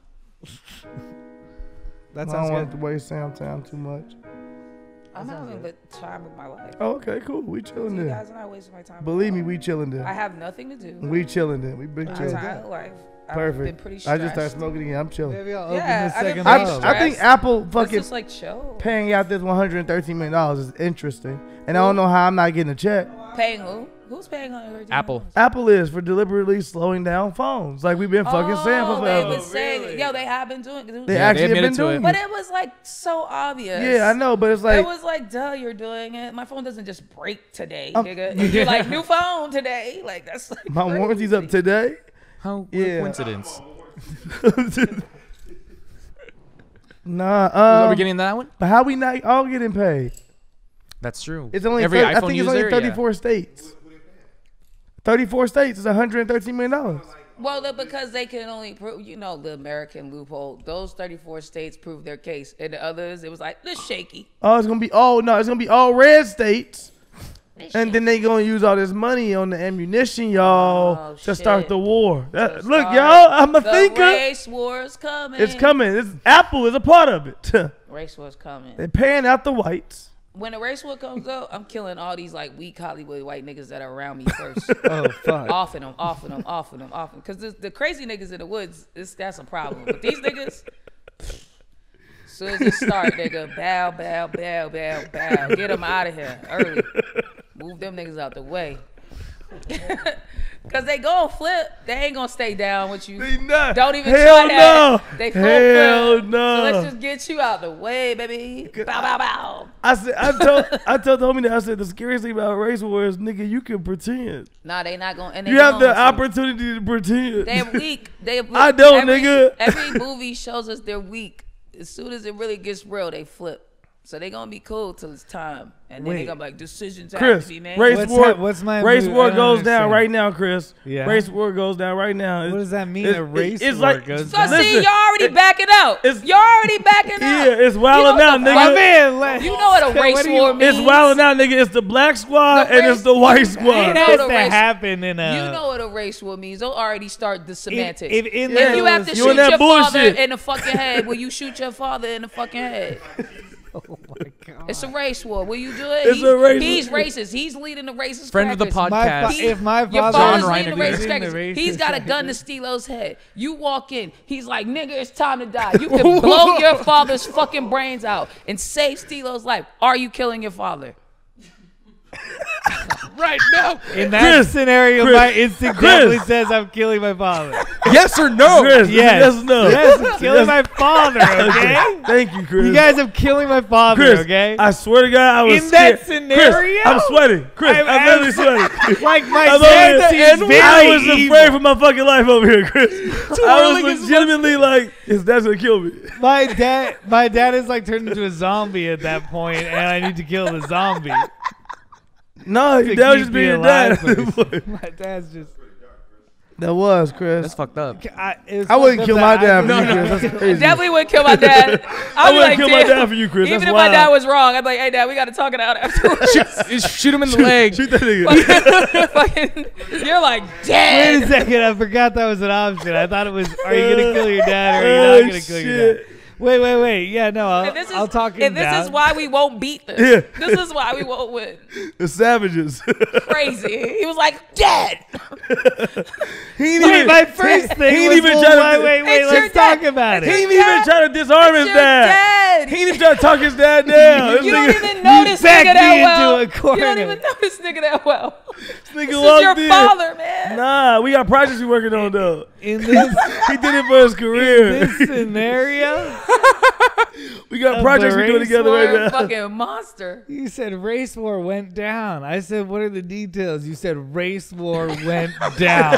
I don't want to waste Sam time too much. I'm having a good time with my life. Oh, okay, cool. We chilling there. You guys are not wasting my time. Believe me, we chilling there. I have nothing to do. We chilling there. We been chilling. Life. Perfect. I've been pretty stressed. I just started smoking again. I'm chilling. Maybe I'll Yeah, open the second I think Apple fucking just like chill. paying out this $113 million is interesting, and I don't know how I'm not getting a check. Paying who? Who's paying $113 Apple. Apple is for deliberately slowing down phones, like we've been fucking saying for they've forever. been saying, yo, they have been doing it. They actually have been admitted to doing it. it. But it was like so obvious. Yeah, I know, but it's like it was like, duh, you're doing it. My phone doesn't just break today, nigga. You're like, new phone today. Like, that's like my crazy. warranty's up today. How what a coincidence. Nah, Are we getting that one? but how we not all getting paid? That's true. It's only every I iPhone think it's user, only 34 states. 34 states is $113 million. Well, because they can only prove, you know, the American loophole. Those 34 states proved their case, and the others, it was like, this shaky. Oh, it's gonna be all red states, and then they gonna use all this money on the ammunition, y'all, to start the war. Look, y'all, I'm a thinker. The race war's coming. It's coming. Apple is a part of it. Race war's coming. They're paying out the whites. When the race war comes up, I'm killing all these like weak Hollywood white niggas that are around me first. Oh, fuck. Offing them. Because the crazy niggas in the woods, that's a problem. But these niggas, as soon as it start, nigga, bow. Get them out of here early. Move them niggas out the way. Because they gon' flip. They ain't gonna stay down with you. They not. Don't even Hell try no. that. They full Hell flip. no. So let's just get you out the way, baby. Bow. I told the homie that I said the scariest thing about race war is, nigga, you can pretend. Nah, they not gonna. And You have the opportunity to pretend. They're weak. I don't, nigga. Every movie shows us they're weak. As soon as it really gets real, they flip. So they gonna be cool till it's time, and then they gonna be like, decisions have Chris, to be made. race war goes down right now, Chris. Yeah. Race war goes down right now. What does that mean? A race war like, goes So down? see, you're already backing out. You're already backing out. Yeah, it's wilding out, nigga. My man, You know what a race war means. It's wilding out, nigga. It's the black squad and it's the white squad. It has to happen in a. You know what a race war means. They'll already start the semantics. If you have to shoot your father in the fucking head, will you shoot your father in the fucking head? Oh my God. It's a race war. Will you do it? It's a race He's war. racist. He's leading the racist Friend of the crackers. podcast. If my Your father father's John leading the Reiner racist is crackers. the He's got a racist gun to Steelo's head. You walk in. He's like, nigga, it's time to die. You can blow your father's fucking brains out and save Steelo's life. Are you killing your father? right now. In that scenario, my instinct definitely says I'm killing my father. Yes or no? Chris, Yes. no. Yes, I'm killing my father, okay? Thank you, Chris. You guys are killing my father, Chris, okay? I swear to God, I was In that scared. scenario? Chris, I'm sweating. Chris, I'm literally sweating. Like my I'm dad over here. seems very I was evil. afraid for my fucking life over here, Chris. I Twirling was his legitimately like, that's gonna kill me. My dad is like turned into a zombie at that point, and I need to kill the zombie. No, your dad was just being your dad. My dad's just. That was Chris. That's fucked up. I wouldn't kill my dad for you, Chris. That's crazy. Definitely wouldn't kill my dad. I wouldn't kill my dad for you, Chris. Even That's if wild. my dad was wrong, I'd be like, hey, Dad, we got to talk it out afterwards. Shoot him in the leg. Shoot that nigga. Fucking, you're like, Wait dead. a second, I forgot that was an option. I thought it was, are you gonna kill your dad or are you not gonna kill your dad? Wait. Yeah, no, I'll talk him And this down. is why we won't beat them. Yeah. This is why we won't win. The savages. Crazy. He was like, dead. He ain't Wait, even, my first thing he ain't was, even well, trying to. wait, It's your let's talk dad. about He it. ain't even trying to disarm his Your dad. dad. He ain't even trying to talk his dad down. This You don't nigga, even know this backed nigga that me well. into a corner. You don't even know this nigga that well. this This nigga is walked your in. father, man. Nah, we got projects we working on though. In this, He did it for his career. this scenario, We got Of projects the we doing race together You're right a now. fucking monster. you said race war went down. I said, what are the details? You said race war went down.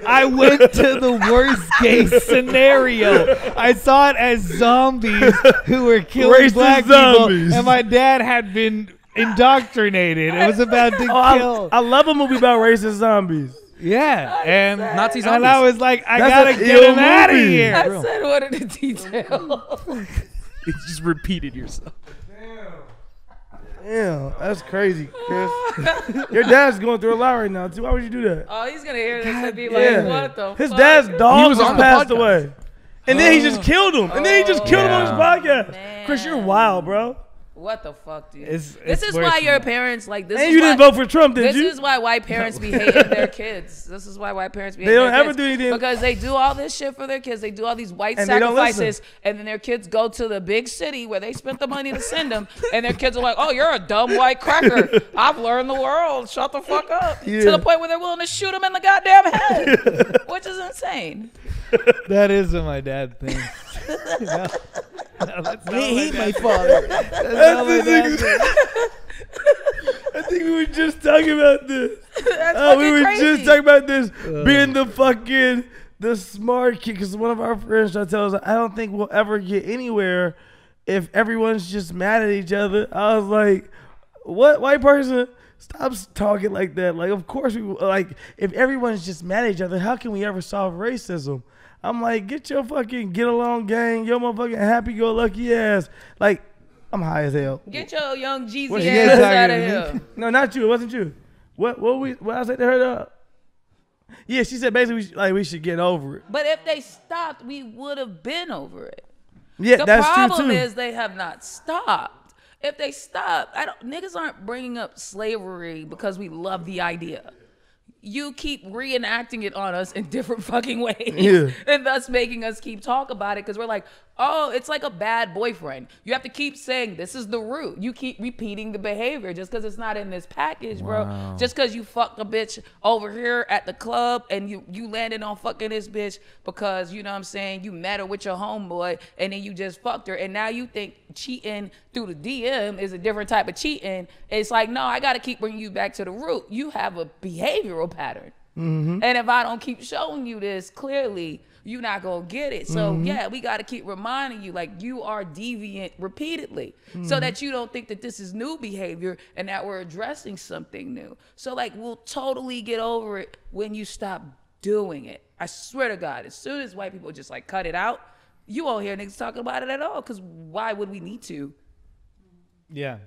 I went to the worst case scenario. I saw it as zombies who were killing Racist black zombies. people, and my dad had been indoctrinated. It was about to kill. I love a movie about racist zombies. Yeah, and Nazi and I zombies. was like, I That's gotta an get ill him out of movie. here. I said, what are the details? You just repeated yourself. Damn, that's crazy, Chris. Your dad's going through a lot right now too. Why would you do that? Oh, he's going to hear this and be Yeah. like, what the His fuck? dad's dog He was just on the passed podcast. away. And then he just killed him. And then he just killed him on his podcast. Man. Chris, you're wild, bro. What the fuck, dude? It's This is worse why than your that. parents, like, this And is you why, didn't vote for Trump, did This you? is why white parents be hating their kids. This is why white parents be They hating don't their ever kids. do anything- Because they do all this shit for their kids. They do all these white And they don't listen. sacrifices. And then their kids go to the big city where they spent the money to send them. And their kids are like, oh, you're a dumb white cracker. I've learned the world. Shut the fuck up. Yeah. To the point where they're willing to shoot him in the goddamn head. Which is insane. That is what my dad thinks. No, that's not He what my dad father. thinks. That's not what my dad thinks. I think we were just talking about this. That's We fucking were crazy. just talking about this being the smart kid. Because one of our friends tried to tell us, I don't think we'll ever get anywhere if everyone's just mad at each other. I was like, what white person? Stop talking like that. Like, of course we like. If everyone's just mad at each other, how can we ever solve racism? I'm like, get your fucking get along gang, your motherfucking happy go lucky ass. Like, I'm high as hell. Get your young Jeezy What, you ass guys out of talking to here. No, not you. It wasn't you. What I said to her? Yeah, she said basically we should get over it. But if they stopped, we would have been over it. Yeah, The that's problem true too. is they have not stopped. If they stop, niggas aren't bringing up slavery because we love the idea. You keep reenacting it on us in different fucking ways. Yeah. And thus making us keep talk about it because we're like, oh, it's like a bad boyfriend. You have to keep saying this is the root. You keep repeating the behavior just because it's not in this package, bro. Just because you fucked a bitch over here at the club and you landed on fucking this bitch because, you know what I'm saying, you met her with your homeboy and then you just fucked her. And now you think cheating through the DM is a different type of cheating. It's like, no, I got to keep bringing you back to the root. You have a behavioral pattern. And if I don't keep showing you this clearly, you're not going to get it. So, yeah, we got to keep reminding you, like, you are deviant repeatedly so that you don't think that this is new behavior and that we're addressing something new. So, like, we'll totally get over it when you stop doing it. I swear to God, as soon as white people just, like, cut it out, you won't hear niggas talking about it at all because why would we need to? Yeah.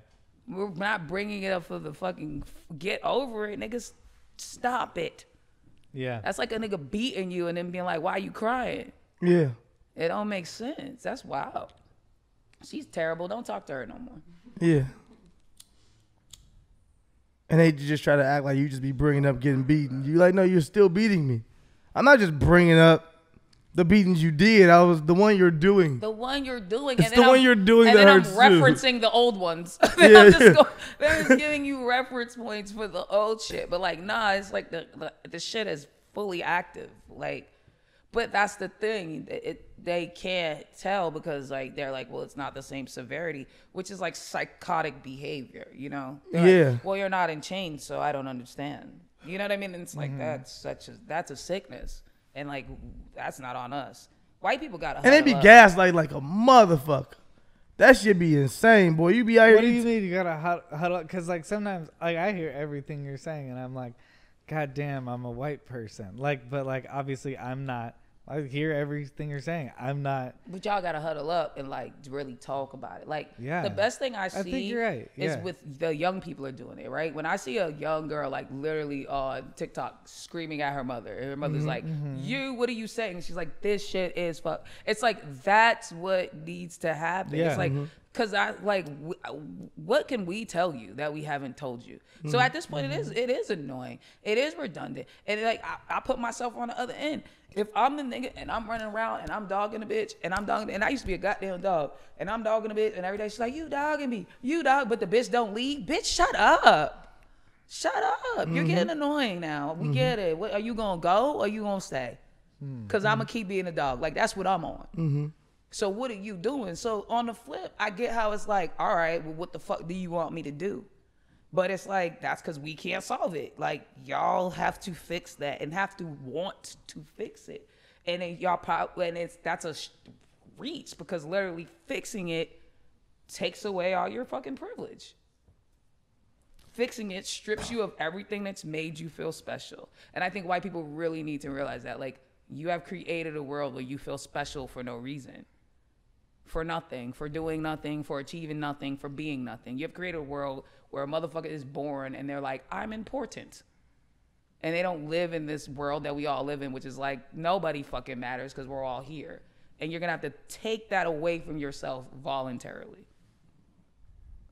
We're not bringing it up for the fucking get over it. Niggas, stop it. Yeah. That's like a nigga beating you and then being like, why you crying? Yeah. It don't make sense. That's wild. She's terrible. Don't talk to her no more. Yeah. And they just try to act like you just be bringing up getting beaten. You like, no, you're still beating me. I'm not just bringing up the beatings you did. I was the one you're doing. The one you're doing. It's the one you're doing and that then hurts I'm too. referencing the old ones. Yeah, I'm just yeah. they're just giving you reference points for the old shit. But like, nah, it's like the shit is fully active. Like, but that's the thing. They can't tell because like they're like, well, it's not the same severity, which is like psychotic behavior, you know? They're Yeah. like, well, you're not in chains, so I don't understand. You know what I mean? And it's like that's a sickness, and like that's not on us. White people gotta. And they be gaslight like a motherfucker. That shit be insane, boy. You be out here. What do you mean you gotta huddle? Because like sometimes like I hear everything you're saying and I'm like, God damn, I'm a white person. Like, but like, obviously I'm not. I hear everything you're saying. I'm not. But y'all gotta huddle up and like really talk about it. Like the best thing I see think you're right. is with the young people are doing it, right? When I see a young girl like literally on TikTok screaming at her mother, and her mother's like, "You, what are you saying?" And she's like, "This shit is fuck." It's like that's what needs to happen. Yeah. It's like because I like what can we tell you that we haven't told you? So at this point, it is annoying. It is redundant, and like I put myself on the other end. If I'm the nigga and I'm running around and I'm dogging a bitch and and I used to be a goddamn dog and I'm dogging a bitch and every day she's like, you dogging me, you dog, but the bitch don't leave. Bitch, shut up. Shut up. You're getting annoying now. We get it. What, are you going to go or are you going to stay? Because I'm going to keep being a dog. Like, that's what I'm on. So what are you doing? So on the flip, I get how it's like, all right, well, what the fuck do you want me to do? But it's like, that's because we can't solve it. Like, y'all have to fix that and have to want to fix it. And then y'all probably, and that's a reach because literally fixing it takes away all your fucking privilege. Fixing it strips you of everything that's made you feel special. And I think white people really need to realize that. Like, you have created a world where you feel special for no reason. For nothing, for doing nothing, for achieving nothing, for being nothing. You have created a world where a motherfucker is born and they're like, I'm important. And they don't live in this world that we all live in, which is like, nobody fucking matters because we're all here. And you're going to have to take that away from yourself voluntarily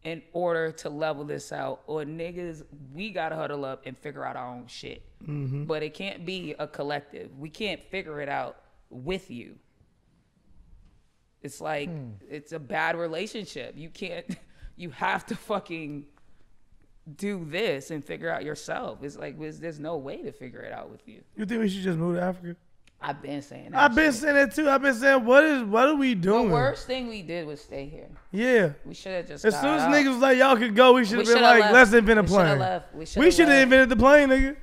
in order to level this out. Or niggas, we got to huddle up and figure out our own shit. But it can't be a collective. We can't figure it out with you. It's like, it's a bad relationship. You can't, you have to fucking do this and figure out yourself. It's like, there's no way to figure it out with you. You think we should just move to Africa? I've been saying that. I've been saying that too. I've been saying, what are we doing? The worst thing we did was stay here. Yeah. We should have just as soon as niggas was like, y'all could go, we should have been like, let's invent a plane. We should have invented the plane, nigga.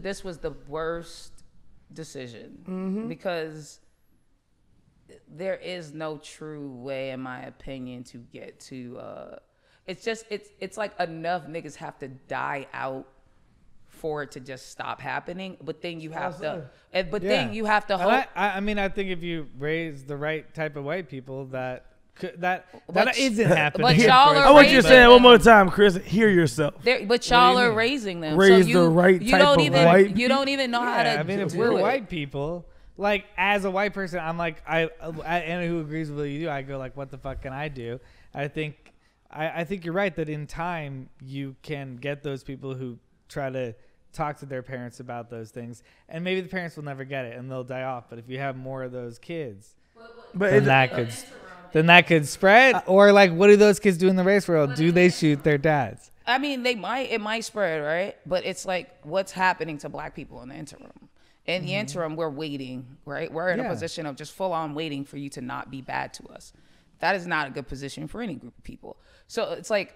This was the worst decision because there is no true way, in my opinion, to get to. It's like enough niggas have to die out for it to just stop happening. But then you have to. Then you have to hope. I mean, I think if you raise the right type of white people, that isn't happening. But y'all are I want you to say it one more time, Chris. Hear yourself. But y'all are raising them. Raise the right type of white people. You don't even know how to. I mean, if we're white people. Like, as a white person, I'm like, and who agrees with what you do, I go like, what the fuck can I do? I think you're right that in time you can get those people who try to talk to their parents about those things, and maybe the parents will never get it and they'll die off. But if you have more of those kids, then that could spread. Or like, what do those kids do in the race world? Do they shoot their dads? I mean, it might spread, right? But it's like, what's happening to black people in the interim? In the interim, we're waiting, right? We're in a position of just full on waiting for you to not be bad to us. That is not a good position for any group of people. So it's like,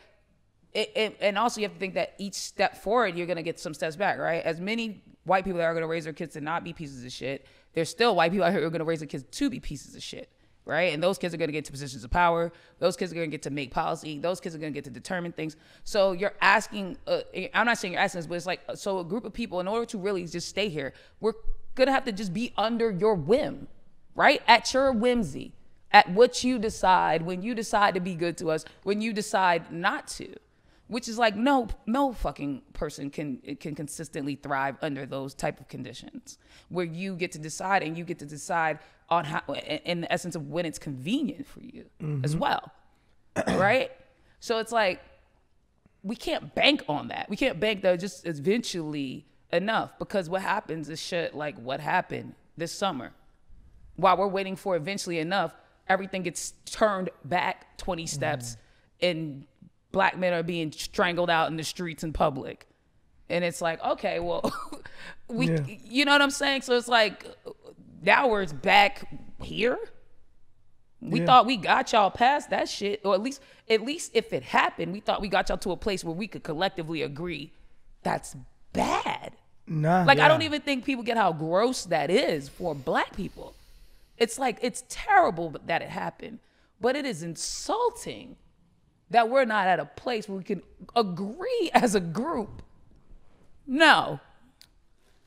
and also you have to think that each step forward, you're going to get some steps back, right? As many white people that are going to raise their kids to not be pieces of shit, there's still white people out here who are going to raise their kids to be pieces of shit, right? And those kids are going to get to positions of power. Those kids are going to get to make policy. Those kids are going to get to determine things. So you're asking, I'm not saying you're asking this, but it's like, so a group of people, in order to really just stay here, we're going to have to just be under your whim, right? At your whimsy, at what you decide, when you decide to be good to us, when you decide not to, which is like, no fucking person can consistently thrive under those type of conditions where you get to decide, and you get to decide on how, in the essence of when it's convenient for you as well, right? So it's like, we can't bank on that. We can't bank that just eventually enough, because what happens is shit like what happened this summer. While we're waiting for eventually enough, everything gets turned back 20 steps and black men are being strangled out in the streets in public. And it's like, okay, well, you know what I'm saying? So it's like, now we're back here. We thought we got y'all past that shit, or at least if it happened, we thought we got y'all to a place where we could collectively agree that's bad. I don't even think people get how gross that is for black people. It's like, it's terrible that it happened, but it is insulting that we're not at a place where we can agree as a group No.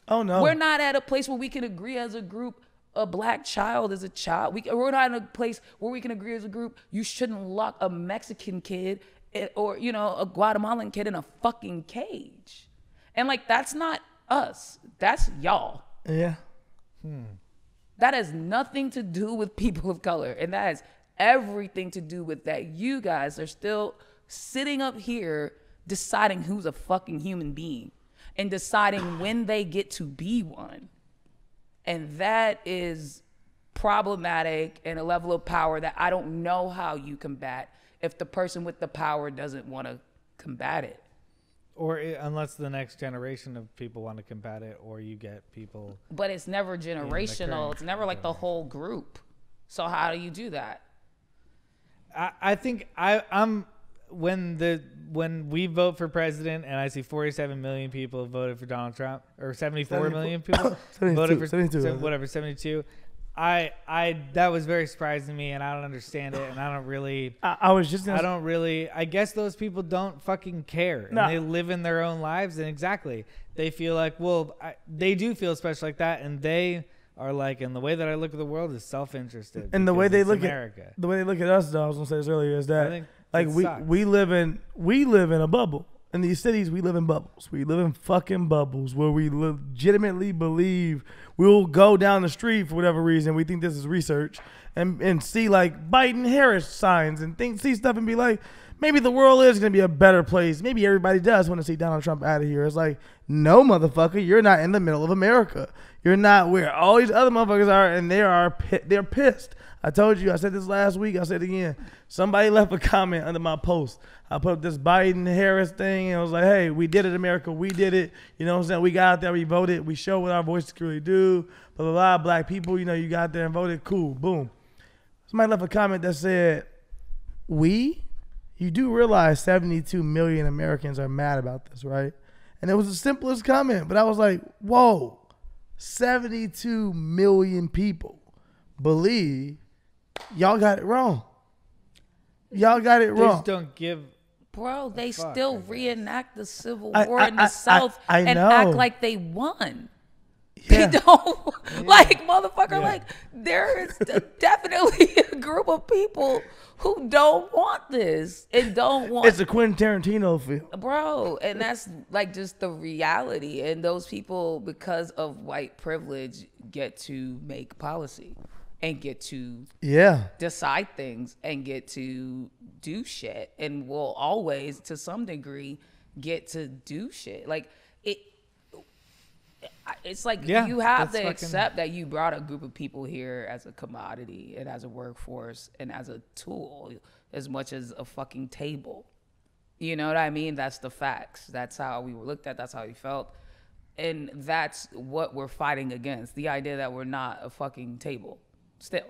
Oh no. We're not at a place where we can agree as a group. A black child is a child. We're not in a place where we can agree as a group. You shouldn't lock a Mexican kid or a Guatemalan kid in a fucking cage. And like that's not us. That's y'all. Yeah. That has nothing to do with people of color, and that has everything to do with that you guys are still sitting up here deciding who's a fucking human being and deciding when they get to be one. And that is problematic and a level of power that I don't know how you combat if the person with the power doesn't want to combat it. Or unless the next generation of people want to combat it, or you get people. But it's never generational. It's never like the whole group. So how do you do that? I think I'm when we vote for president and I see 47 million people voted for Donald Trump, or 74 million people voted for 72. That was very surprising to me, and I don't understand it, and I don't really. I guess those people don't fucking care, and they live in their own lives, and exactly they feel like, they do feel special like that, and they are like, and the way that I look at the world is self-interested. And the way they look America. at us, though, I was gonna say this earlier, is that I think like we live in a bubble. In these cities, we live in bubbles. We live in fucking bubbles where we legitimately believe we'll go down the street for whatever reason. We think this is research and see like Biden-Harris signs and see stuff and be like, maybe the world is going to be a better place. Maybe everybody does want to see Donald Trump out of here. It's like, no, motherfucker, you're not in the middle of America. You're not where all these other motherfuckers are, and they're pissed. I told you, I said this last week, I said it again. Somebody left a comment under my post. I put up this Biden-Harris thing, and I was like, hey, we did it, America. We did it. You know what I'm saying? We got out there, we voted. We showed what our voices can really do. But a lot of black people, you got out there and voted. Cool, boom. Somebody left a comment that said, you do realize 72 million Americans are mad about this, right? And it was the simplest comment, but I was like, whoa, 72 million people believe y'all got it wrong. Y'all got it wrong. Just don't give. Bro, they still reenact the Civil War in the South and act like they won. Yeah. They don't like motherfucker. Like there is definitely a group of people who don't want this and don't want. It's a Quentin Tarantino film, bro, and that's like just the reality. And those people, because of white privilege, get to make policy and get to decide things and get to do shit, and will always, to some degree, get to do shit. Like it's like you have to accept that you brought a group of people here as a commodity and as a workforce and as a tool as much as a fucking table. You know what I mean? That's the facts. That's how we were looked at. That's how we felt. And that's what we're fighting against. The idea that we're not a fucking table still.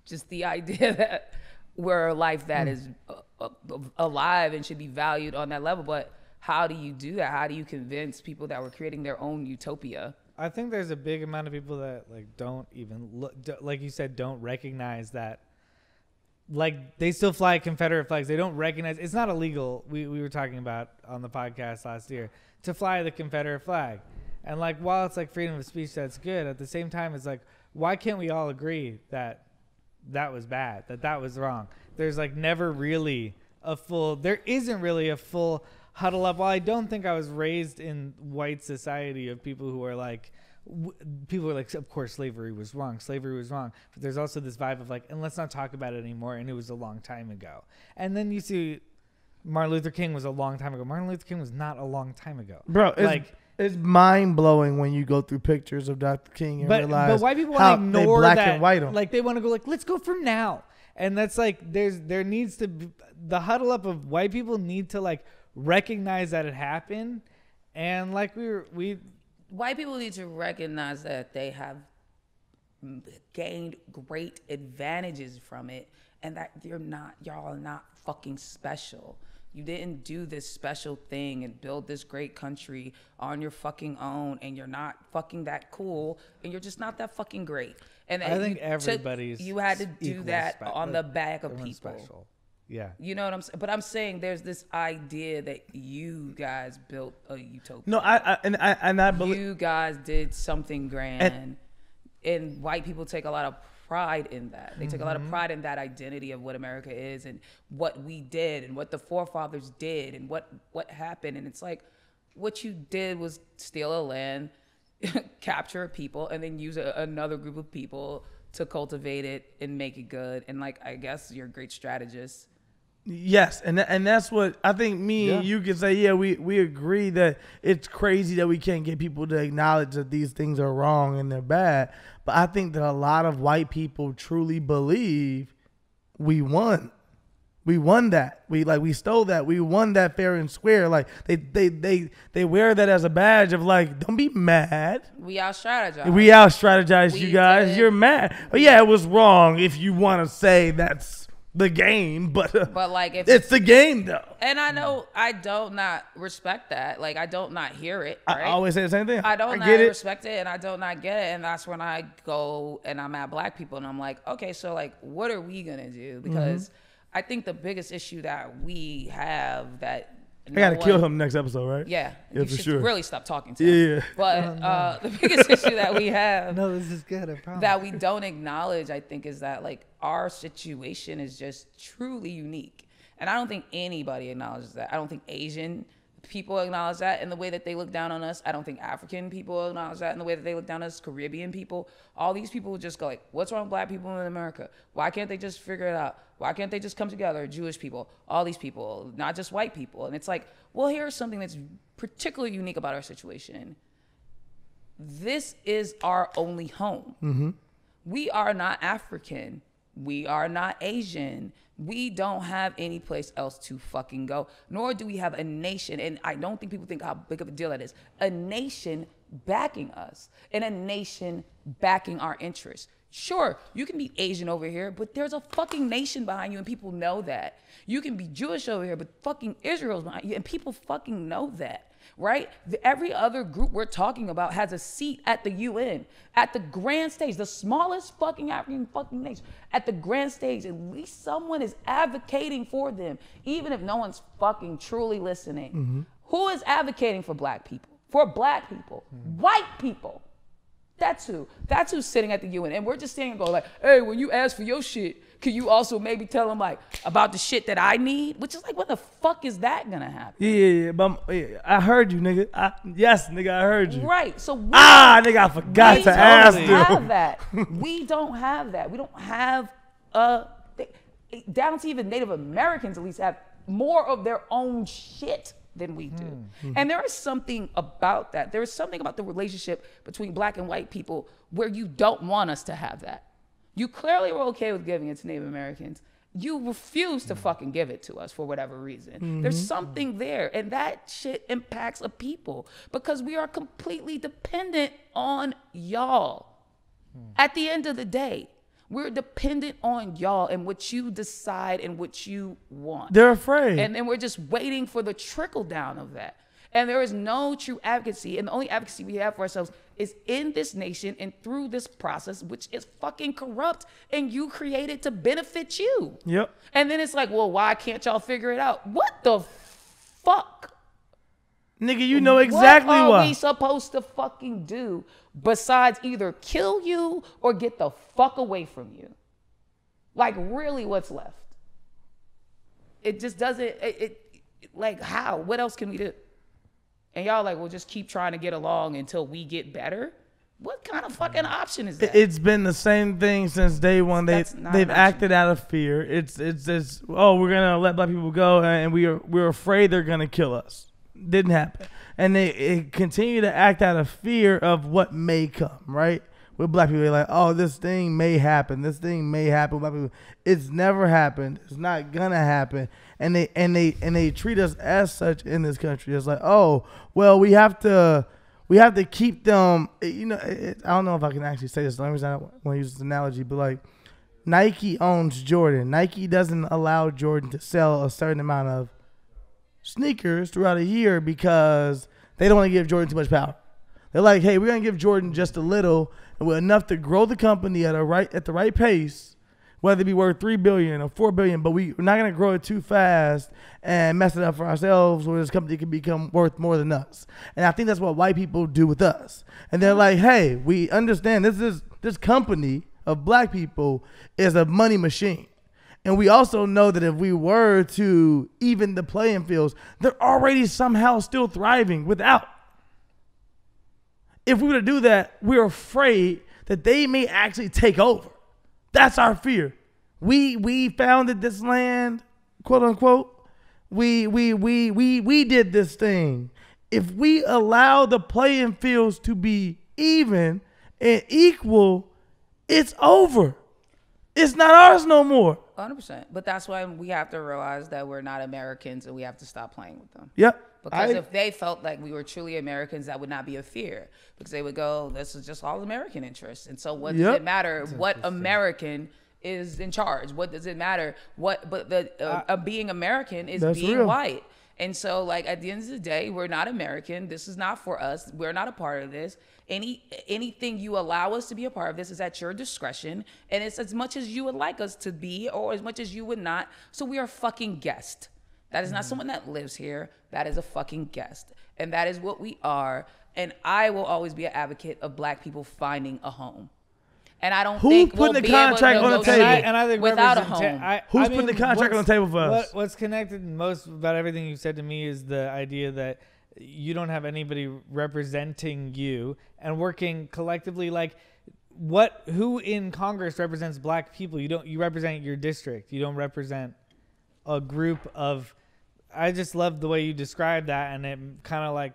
Just the idea that we're a life that is alive and should be valued on that level. But how do you do that? How do you convince people that we're creating their own utopia? I think there's a big amount of people that like don't even look, like you said, don't recognize that. Like they still fly Confederate flags. They don't recognize it's not illegal. We were talking about on the podcast last year to fly the Confederate flag. And like while it's like freedom of speech, that's good. At the same time, it's like, why can't we all agree that that was bad, that was wrong? There's like never really there isn't really a full huddle up. While I don't think I was raised in white society of people who are like, of course slavery was wrong. But there's also this vibe of like, and let's not talk about it anymore. And it was a long time ago. And then you see Martin Luther King was a long time ago. Martin Luther King was not a long time ago. Bro, it's mind blowing when you go through pictures of Dr. King and realize but white people want to ignore black that. And white them. Like they want to go like, let's go from now. And that's like, there needs to be the huddle up of white people need to like recognize that it happened. And like white people need to recognize that they have gained great advantages from it, and that y'all are not fucking special. You didn't do this special thing and build this great country on your fucking own, and you're not fucking that cool, and you're just not that fucking great. And I think everybody's you had to do that on the back of people. Special. Yeah. You know what I'm saying? But I'm saying there's this idea that you guys built a utopia. No, I believe You guys did something grand. And white people take a lot of pride in that. They take a lot of pride in that identity of what America is and what we did and what the forefathers did and what happened. And it's like, what you did was steal a land, capture people, and then use another group of people to cultivate it and make it good. And like, I guess you're a great strategist. Yes, and that's what I think. And you can say, yeah, we agree that it's crazy that we can't get people to acknowledge that these things are wrong and they're bad. But I think that a lot of white people truly believe we won. We won that. We stole that. We won that fair and square. Like they wear that as a badge of like, don't be mad. We out strategized. We out strategized you guys. Did. You're mad. Oh yeah, it was wrong if you want to say that's the game, but like if it's the game though. And I know I don't not respect that. Like I don't not hear it. Right? I always say the same thing. I don't not respect it, and I don't not get it. And that's when I go and I'm at black people, and I'm like, okay, so like, what are we gonna do? Because I think the biggest issue that we have that I gotta kill him next episode, right? Yeah, yeah, you for should sure. really stop talking to him. Yeah. But the biggest issue that we have No, this is good. I promise. that we don't acknowledge, I think, is that like our situation is just truly unique. And I don't think anybody acknowledges that. I don't think Asian people acknowledge that in the way that they look down on us. I don't think African people acknowledge that in the way that they look down on us. Caribbean people, all these people just go like, what's wrong with black people in America? Why can't they just figure it out? Why can't they just come together? Jewish people, all these people, not just white people. And it's like, well, here's something that's particularly unique about our situation. This is our only home. We are not African. We are not Asian. We don't have any place else to fucking go, nor do we have a nation. And I don't think people think how big of a deal that is. A nation backing us and a nation backing our interests. Sure, you can be Asian over here, but there's a fucking nation behind you and people know that. You can be Jewish over here, but fucking Israel's behind you and people fucking know that, right? Every other group we're talking about has a seat at the UN, at the grand stage, the smallest fucking African fucking nation. At the grand stage, at least someone is advocating for them, even if no one's fucking truly listening. Who is advocating for black people? For black people, white people. That's who. That's who's sitting at the UN. And we're just standing and go like, hey, when you ask for your shit, can you also maybe tell them like about the shit that I need? Which is like, what the fuck is that gonna happen? Yeah, but I heard you, nigga. Yes, nigga, I heard you. Right. So nigga, I forgot to ask you. We don't have that. We don't have that. We don't have down to even Native Americans at least have more of their own shit than we do. And there is something about that. There is something about the relationship between black and white people where you don't want us to have that. You clearly were okay with giving it to Native Americans. You refuse to fucking give it to us for whatever reason. There's something there, and that shit impacts a people because we are completely dependent on y'all. At the end of the day, we're dependent on y'all and what you decide and what you want. They're afraid. And then we're just waiting for the trickle down of that. And there is no true advocacy. And the only advocacy we have for ourselves is in this nation and through this process, which is fucking corrupt. And you created to benefit you. Yep. And then it's like, well, why can't y'all figure it out? What the fuck? Nigga, you know exactly what what. are we supposed to fucking do besides either kill you or get the fuck away from you? Like, really, what's left? It just doesn't, like, how? What else can we do? And y'all like, we'll just keep trying to get along until we get better? What kind of fucking option is that? It's been the same thing since day one. They've acted out of fear. It's oh, we're gonna let black people go, and we're afraid they're gonna kill us. Didn't happen, and they continue to act out of fear of what may come. Right, with black people, they're like, oh, this thing may happen. This thing may happen. Black people, it's never happened. It's not gonna happen, and they treat us as such in this country. It's like, oh, well, we have to keep them. You know, I don't know if I can actually say this. The only reason I don't want to use this analogy, but like, Nike owns Jordan. Nike doesn't allow Jordan to sell a certain amount of sneakers throughout a year because they don't want to give Jordan too much power. They're like, hey, we're gonna give Jordan just a little, and we're enough to grow the company at the right pace, whether it be worth $3 billion or $4 billion, but we're not gonna grow it too fast and mess it up for ourselves, or this company can become worth more than us. And I think that's what white people do with us. And they're like, hey, we understand this company of black people is a money machine. And we also know that if we were to even the playing fields, they're already somehow still thriving without. If we were to do that, we're afraid that they may actually take over. That's our fear. We founded this land, quote unquote. We did this thing. If we allow the playing fields to be even and equal, it's over. It's not ours no more. 100%. But that's why we have to realize that we're not Americans and we have to stop playing with them. Yep. Because if they felt like we were truly Americans, that would not be a fear. Because they would go, this is just all American interests. And so what does it matter what American is in charge? What does it matter? Being American is being real. white. And so, like, at the end of the day, we're not American. This is not for us. We're not a part of this. Anything you allow us to be a part of this is at your discretion. And it's as much as you would like us to be or as much as you would not. So we are a fucking guest. That is not someone that lives here. That is a fucking guest. And that is what we are. And I will always be an advocate of black people finding a home. And I don't think we'll putting the be able contract to on the table? And I think without a home. Who's putting the contract on the table for us? What's connected most about everything you said to me is the idea that you don't have anybody representing you and working collectively. Like, who in Congress represents black people? You represent your district. You don't represent a group of. I just love the way you described that, and it kind of like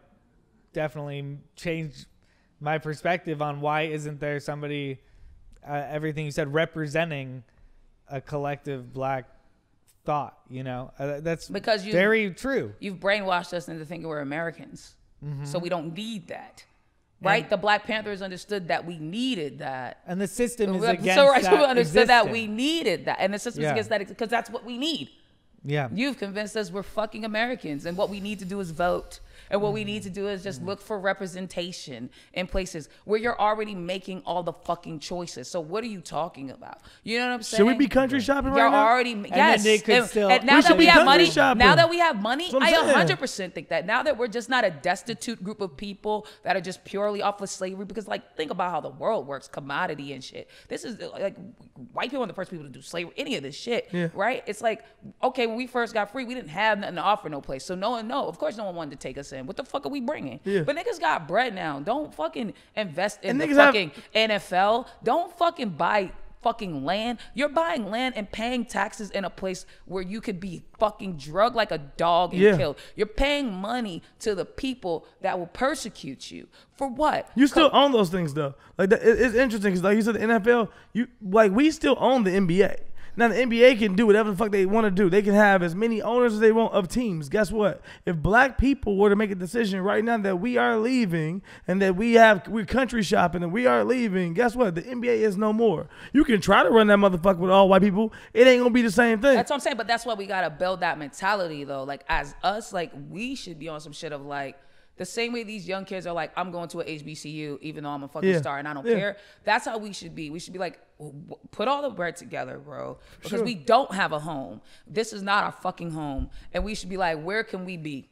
definitely changed my perspective on why isn't there somebody. Everything you said representing a collective black thought, that's because very true. You've brainwashed us into thinking we're Americans. So we don't need that. Right? And the Black Panthers understood that we needed that. And the system is against so that. So we understood that we needed that. And the system is against that because that's what we need. Yeah. You've convinced us we're fucking Americans. And what we need to do is vote. And what we need to do is just look for representation in places where you're already making all the fucking choices. So what are you talking about? You know what I'm saying? Should we be country shopping right now? Already, yes. And now that we have money, shopping. I 100% think that. Now that we're just not a destitute group of people that are just purely off of slavery, because like think about how the world works, commodity and shit. This is like white people are the first people to do slavery, any of this shit, right? It's like, okay, when we first got free, we didn't have nothing to offer no place. So of course no one wanted to take us in. What the fuck are we bringing? But niggas got bread now. Don't fucking invest in the fucking NFL. Don't fucking buy fucking land. You're buying land and paying taxes in a place where you could be fucking drugged like a dog and killed. You're paying money to the people that will persecute you. For what? You still own those things though. Like it's interesting because like you said, the NFL, we still own the NBA. Now, the NBA can do whatever the fuck they want to do. They can have as many owners as they want of teams. Guess what? If black people were to make a decision right now that we are leaving and that we're country shopping and we are leaving, guess what? The NBA is no more. You can try to run that motherfucker with all white people. It ain't going to be the same thing. That's what I'm saying. But that's why we got to build that mentality, though. Like, as us, like, we should be on some shit of, like, the same way these young kids are like, I'm going to a HBCU even though I'm a fucking star and I don't care. That's how we should be. We should be like, put all the bread together, bro. Because we don't have a home. This is not our fucking home. And we should be like, where can we be?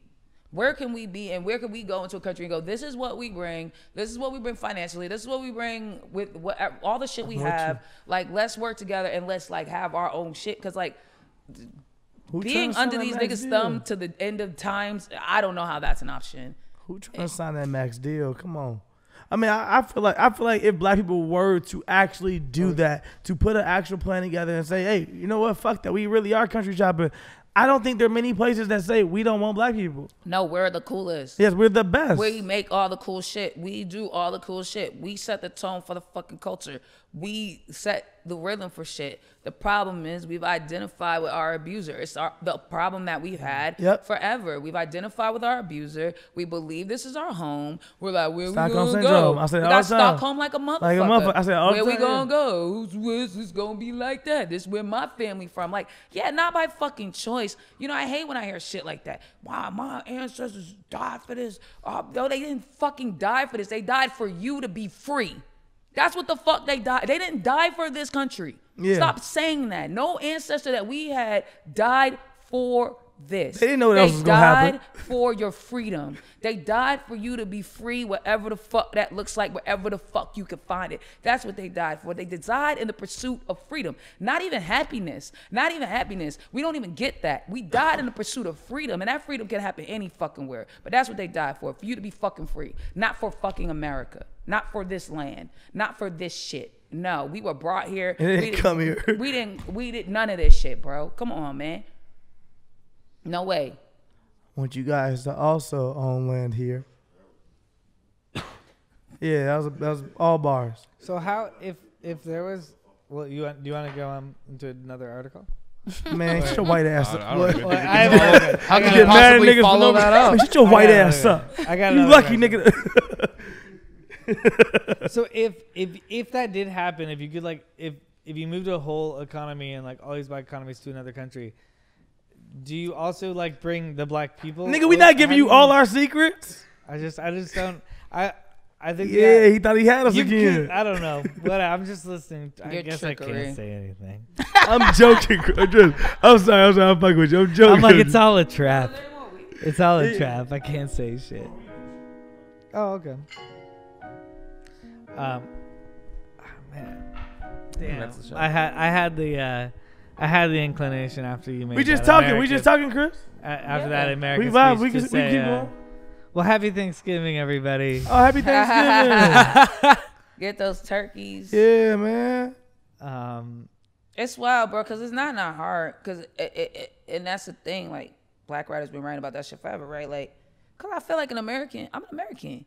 Where can we be and where can we go into a country and go, this is what we bring. This is what we bring financially. This is what we bring with all the shit we have. Like, let's work together and let's like have our own shit. Because like, being under these niggas' thumb to the end of times, I don't know how that's an option. Who trying to sign that max deal? Come on. I mean, I feel like if black people were to actually do that, to put an actual plan together and say, hey, you know what? Fuck that. We really are country shopping. I don't think there are many places that say we don't want black people. No, we're the coolest. Yes, we're the best. We make all the cool shit. We do all the cool shit. We set the tone for the fucking culture. We set the rhythm for shit. The problem is we've identified with our abuser. It's the problem that we've had forever. We've identified with our abuser. We believe this is our home. We're like, where Stockholm we gonna syndrome. go? I said we all got the time. Stockholm like a motherfucker. I said all the where time. we gonna go? Where's this gonna be like that? This is where my family from. Like, yeah, not by fucking choice. You know, I hate when I hear shit like that. Wow, my ancestors died for this. No, they didn't fucking die for this. They died for you to be free. That's what the fuck they died. They didn't die for this country. Yeah. Stop saying that. No ancestor that we had died for this. They didn't know what else was gonna happen. They died for your freedom. They died for you to be free, whatever the fuck that looks like, wherever the fuck you can find it. That's what they died for. They died in the pursuit of freedom. Not even happiness. Not even happiness. We don't even get that. We died in the pursuit of freedom, and that freedom can happen any fucking where. But that's what they died for you to be fucking free. Not for fucking America. Not for this land. Not for this shit. No, we were brought here. They didn't come here. We did none of this shit, bro. Come on, man. No way. I want you guys to also own land here. Yeah, that was all bars. So how if there was do you want to go into another article? Man, shut your white ass up. How can you mad at possibly niggas follow that up? Man, shut your white ass up. I got You lucky nigga. So if that did happen, if you could like if you moved a whole economy and like all these black economies to another country, do you also like bring the black people? Nigga, we not giving you all our secrets. I just don't. I think. Yeah, he thought he had us you again. could, I don't know. But I'm just listening. I guess trickery. I can't say anything. I'm joking. I'm sorry. I'm fucking with you. I'm joking. I'm like, it's all a trap. It's all a trap. I can't say shit. Oh, okay. Man. Damn. That's the show. I had the inclination after you made. We just that talking. America, We just talking, Chris. After that American We vibe. speech We to can say, keep going. well, happy Thanksgiving, everybody. Oh, happy Thanksgiving. Get those turkeys. Yeah, man. It's wild, bro, because it's not hard. Because and that's the thing. Like, black writers been writing about that shit forever, right? Like, because I feel like I'm an American.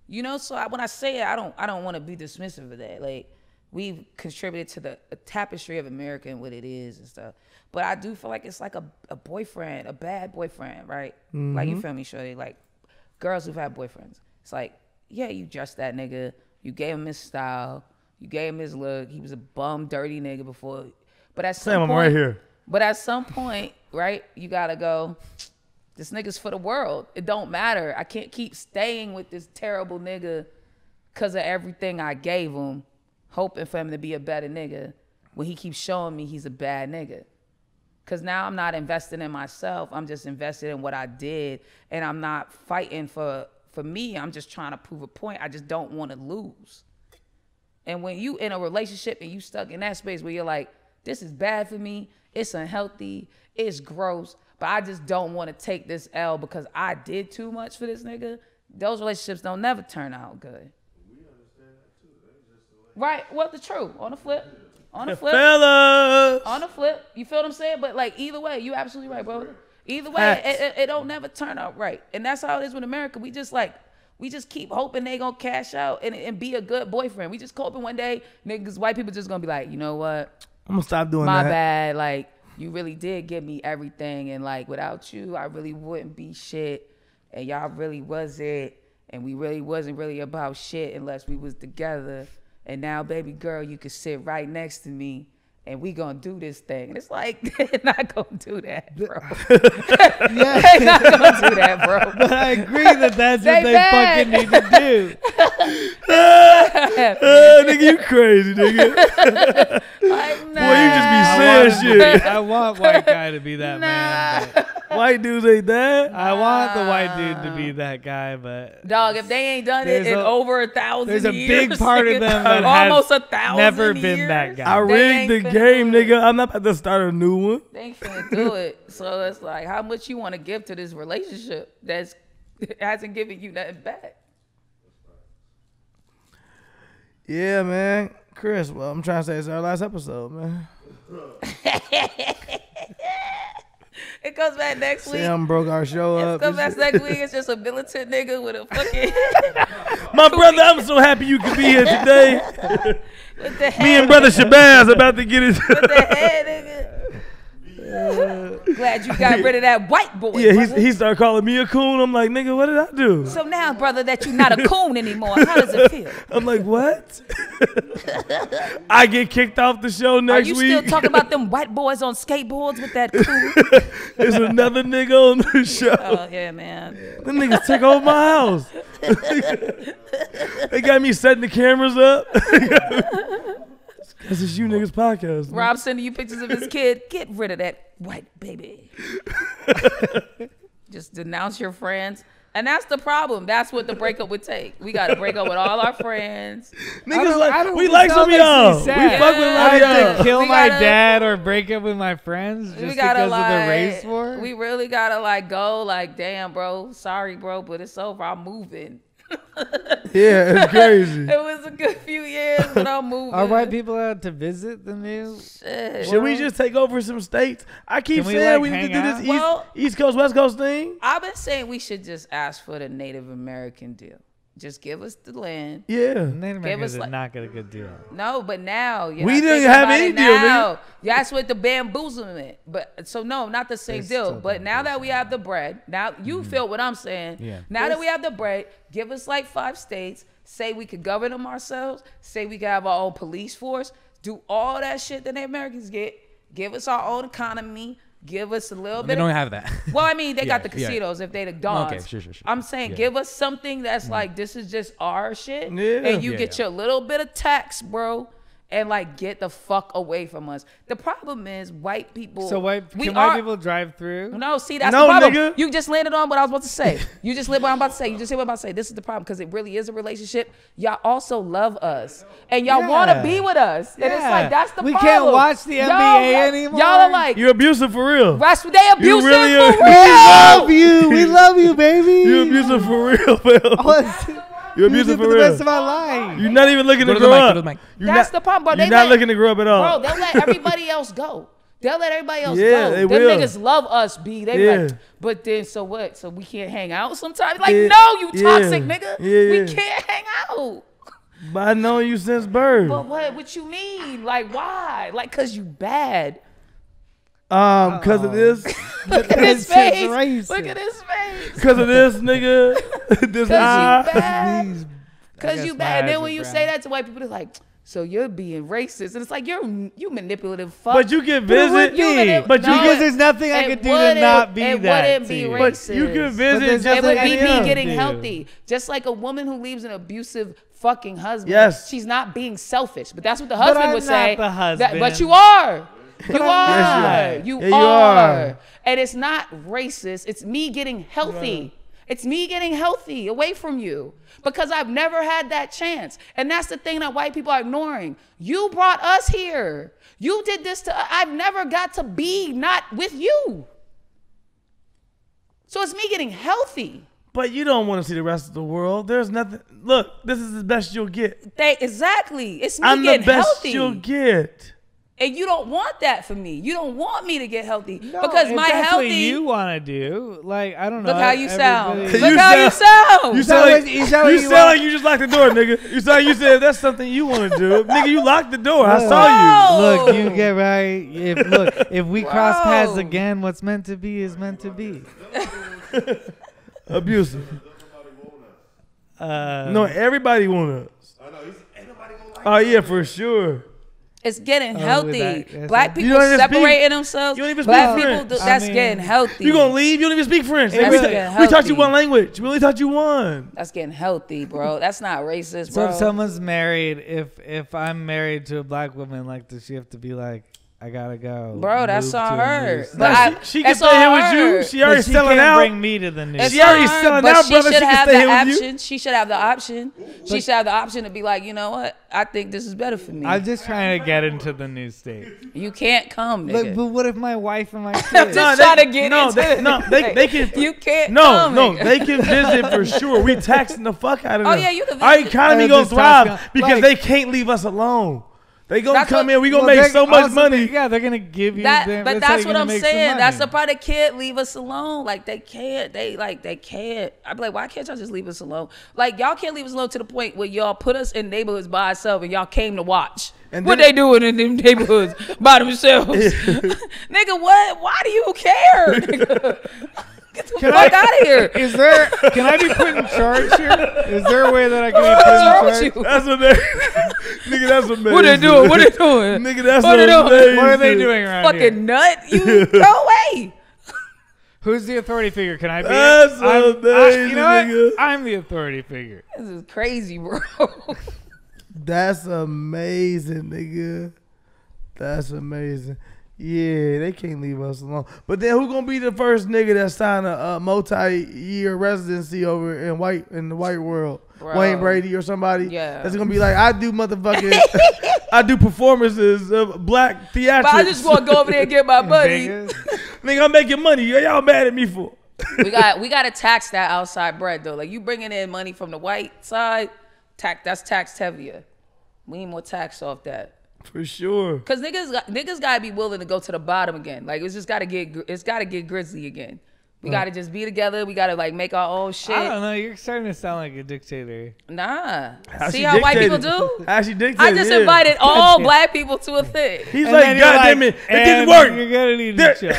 You know, so when I say it, I don't want to be dismissive of that. Like, we've contributed to the tapestry of America and what it is and stuff. But I do feel like it's like a boyfriend, a bad boyfriend, right? Mm-hmm. Like, you feel me, shorty? Like, girls who've had boyfriends. It's like, yeah, you dressed that nigga. You gave him his style. You gave him his look. He was a bum, dirty nigga before. But at some Sam, I'm point, right here. But at some point, right, you gotta go, this nigga's for the world. It don't matter. I can't keep staying with this terrible nigga because of everything I gave him, hoping for him to be a better nigga when he keeps showing me he's a bad nigga. Because now I'm not investing in myself. I'm just invested in what I did. And I'm not fighting for me. I'm just trying to prove a point. I just don't want to lose. And when you in a relationship and you stuck in that space where you're like, this is bad for me, it's unhealthy, it's gross, but I just don't want to take this L because I did too much for this nigga, those relationships don't never turn out good. We understand that too. Right, well, the truth. On the flip. Fellas. On the flip. You feel what I'm saying? But like, either way, you absolutely right, bro. Either way, it don't never turn out right. And that's how it is with America. We just keep hoping they gonna cash out and be a good boyfriend. We just hoping one day niggas, white people just gonna be like, you know what? I'm gonna stop doing My that. bad. Like, you really did give me everything. And like, without you, I really wouldn't be shit. And y'all really was it. And we really wasn't really about shit unless we was together. And now, baby girl, you can sit right next to me. And we gonna do this thing. And it's like, they're not gonna do that, bro. They're not gonna do that, bro. But I agree that that's what they fucking need to do. Nigga, you crazy, nigga. Like, nah. Boy, you just be saying shit. I want white guy to be that man. But White dudes ain't that. I want the white dude to be that guy, but Dog, if they ain't done it in over 1,000 years. there's a big part of them that almost has 1,000 never years. been that guy. I rigged the ain't finna game, do it. nigga. I'm not about to start a new one. They ain't finna do it. So it's like, how much you want to give to this relationship that hasn't given you nothing back? Yeah, man. Chris, well, I'm trying to say it's our last episode, man. It comes back next week. Sam broke our show It up. comes back next week. It's just a militant nigga with a fucking My brother, I'm so happy you could be here today. with the head. Me and brother Shabazz about to get it. with the head, nigga. Glad you got rid of that white boy. Yeah, brother. he started calling me a coon. I'm like, nigga, what did I do? So now, brother, that you're not a coon anymore, how does it feel? I'm like, what? I get kicked off the show Are next you week. still talking about them white boys on skateboards with that coon? There's another nigga on the show. Oh, yeah, man. Them niggas took over my house. They got me setting the cameras up. This is you niggas podcast. Man. Rob sending you pictures of his kid. Get rid of that white baby. Just denounce your friends. And that's the problem. That's what the breakup would take. We got to break up with all our friends. Niggas like, we like some of y'all. We fuck with a lot I of have y'all. to kill We my gotta- dad or break up with my friends just We gotta because of the race war. We really gotta like go like, damn, bro. Sorry, bro, but it's over. I'm moving. Yeah, it's crazy. It was a good few years, but I'm moving. Are white people out to visit the new? Shit. Should we just take over some states? I keep Can we, saying like, we need to hang do out? this Well- East Coast, West Coast thing. I've been saying we should just ask for the Native American deal. Just give us the land. Yeah. Native Americans us, did like- not get a good deal. No, but now We didn't have any deal, now. That's what the bamboozlement. But so no, not the same They deal. still But now that we have the bread, now you feel what I'm saying. Yeah. Now that we have the bread, give us like 5 states. Say we could govern them ourselves. Say we could have our own police force. Do all that shit that the Americans get. Give us our own economy. Give us a little They bit. don't have that. Well, I mean, they got the Yeah, yeah. casinos if they the dogs. Okay, sure. I'm saying Yeah. give us something that's like, this is just our shit. Yeah. And you Yeah, get yeah. your little bit of tax, bro, and like get the fuck away from us. The problem is white people. So white we can are- white people drive through? No, see, that's No, the problem. nigga. You just landed on what I was about to say. You just said what I'm about to say. You just said what I'm about to say. This is the problem because it really is a relationship. Y'all also love us. And y'all want to Yeah. be with us. And it's Yeah. like, that's the We problem. can't watch the Y'all NBA like- anymore. Y'all are like, You're abusive for real. they abusive really are- for We real. you. We love you, baby. You're abusive for real, Phil. You're abusive for for the real. rest of our life. You're not even looking Go to to the grow mic, go up. to the mic. You're That's not, the problem, bro. You're They not let- looking to grow up at all. Bro, they'll let everybody else go. They'll let everybody else Yeah, go. they Them will. niggas love us, B. They Yeah. like, but then so what? So we can't hang out sometimes? Like, Yeah. no, you Yeah. toxic nigga. Yeah. We can't hang out. But I know you since birth. But what you mean? Like, why? Like, cause you bad. Because of this. Look at his It's just face. racist. Look at his face. Because of this, nigga. This Cause you eye. bad. Please. Cause guess you my bad. And eyes then are when you brown. say that to white people, it's like, so you're being racist. And it's like, you manipulative fuck. But you can But it would visit. be. But you No, because can. there's nothing I it could do to wouldn't- not be it that. wouldn't to be you. racist. But you can there's visit just It would like be any me other. getting do. healthy. Just like a woman who leaves an abusive fucking husband. Yes. She's not being selfish. But that's what the husband I'm would say. not the husband. But you are. You Yes, are. you You are. Yeah, you are. are. And it's not racist. It's me getting healthy. It's me getting healthy away from you. Because I've never had that chance. And that's the thing that white people are ignoring. You brought us here. You did this to us. I've never got to be not with you. So it's me getting healthy. But you don't want to see the rest of the world. There's nothing. Look, this is the best you'll get. Exactly. It's me I'm the getting best healthy. you'll get. And you don't want that for me. You don't want me to get healthy. No, because if my that's healthy. what you want to do. Like, I don't know. Look how you sound. everybody- Look how you sound. You that sound like what- is that what you you sound want? like you just locked the door, nigga. You sound like you said that's something you want to do, nigga. You locked the door. I saw Look, Bro. you get right. If we cross paths Bro. again, what's meant to be is meant to be. you. Abusive. Uh, No, everybody want us. Oh yeah, for sure. It's getting with healthy. that, yes, Black sir. people You don't even speak- separating themselves. you don't even Black speak people, French. that's I mean, getting healthy. You gonna leave? You don't even speak French. It's we, getting we taught you healthy. one language. We only taught you one. That's getting healthy, bro. That's not racist, So bro. if someone's married, if I'm married to a black woman, like, does she have to be like, I gotta go? Bro, that's move on to a her. new But No, state? I- she can that's stay here on with you. her. She But already she selling can't out. bring me to the new It's She state. already on her, selling but out, she brother. should She can have stay the here with you. option. She should have the option. She should have the option to be like, you know what? I think this is better for me. I'm just trying to get into the new state. You can't come, nigga. Like, but what if my wife and my I'm kids? just No, trying they- to get no, into they- it. no, they can- You can't No, come, no, nigga. they can visit for sure. We taxing the fuck out of Oh, them. yeah, you can Our visit. economy Just gonna thrive talking- because like- they can't leave us alone. They gonna That's come what- in. We gonna Well, make they're so much also- money. Yeah, they're gonna give you. That, their, but that's how that's you're what gonna I'm make some saying. That's the money. part they can't leave us alone. Like they can't. They can't. I'd be like, why can't y'all just leave us alone? Like y'all can't leave us alone to the point where y'all put us in neighborhoods by ourselves and y'all came to watch. And What then- they doing in them neighborhoods by themselves? Nigga, what? Why do you care? Nigga? Get the fuck out of here. Is there? Can I be put in charge here? Is there a way that I can What's wrong be with put in charge? you? That's amazing. Nigga, that's amazing. What they doing? What they doing? Nigga, that's What they doing? amazing. What are they doing around here? Fucking nut. You go away. Who's the authority figure? Can I be? That's it? I'm- amazing, you know what? nigga. I'm the authority figure. This is crazy, bro. That's amazing, nigga. That's amazing. Yeah, they can't leave us alone. But then who gonna be the first nigga that signed a multi-year residency over in the white world? Bro. Wayne Brady or somebody? Yeah. That's gonna be like, I do motherfucking, I do performances of black theatrics. But I just want to go over there and get my money. Vegas? Nigga, I'm making money. Y'all mad at me for? we got to tax that outside bread though. Like you bringing in money from the white side, that's taxed heavier. We need more tax off that. For sure. Cause niggas gotta be willing to go to the bottom again. Like it's gotta get grisly again. We gotta just be together. We gotta like make our own shit. I don't know. You're starting to sound like a dictator. Nah. How See she how white people dictated. do? How she dictated, I just yeah. invited all black people to a thing. He's And like, then you're God like, damn it, it didn't and work. You're gonna need to chill.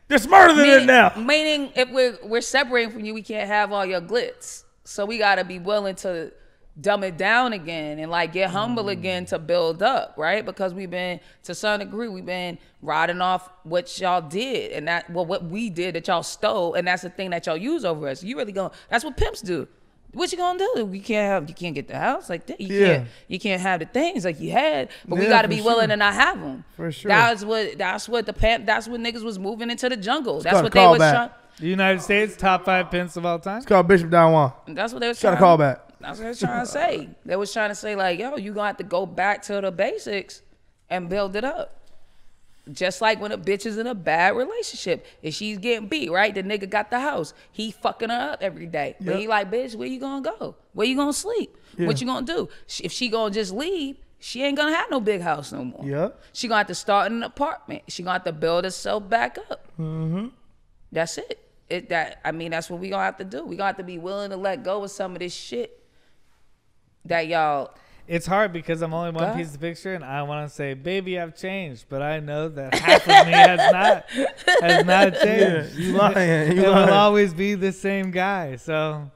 They're smarter than it now. Meaning, if we're separating from you, we can't have all your glitz. So we gotta be willing to dumb it down again and like get humble again to build up, right? Because we've been, to some degree, we've been riding off what y'all did and what we did that y'all stole, and that's the thing that y'all use over us. You really that's what pimps do. What you gonna do? You can't get the house like that. You can't have the things like you had, but we Yeah, gotta for be willing sure. to not have them. For sure. That's what niggas was moving into the jungle. That's called what a they was callback. trying. The United States top 5 pimps of all time. It's called Bishop Don Juan. That's what they was Got trying a call back. That's what they was trying to say. They was trying to say like, yo, you gonna have to go back to the basics and build it up. Just like when a bitch is in a bad relationship, if she's getting beat, right? The nigga got the house. He fucking her up every day. But Yep. he like, bitch, where you gonna go? Where you gonna sleep? Yeah. What you gonna do? If she gonna just leave, she ain't gonna have no big house no more. Yep. She gonna have to start in an apartment. She gonna have to build herself back up. Mm-hmm. That's it. That's what we gonna have to do. We gonna have to be willing to let go of some of this shit that y'all. It's hard because I'm only one God. piece of picture, and I want to say, "Baby, I've changed," but I know that half of me has not changed. You lying. You It will lying. always be the same guy. So,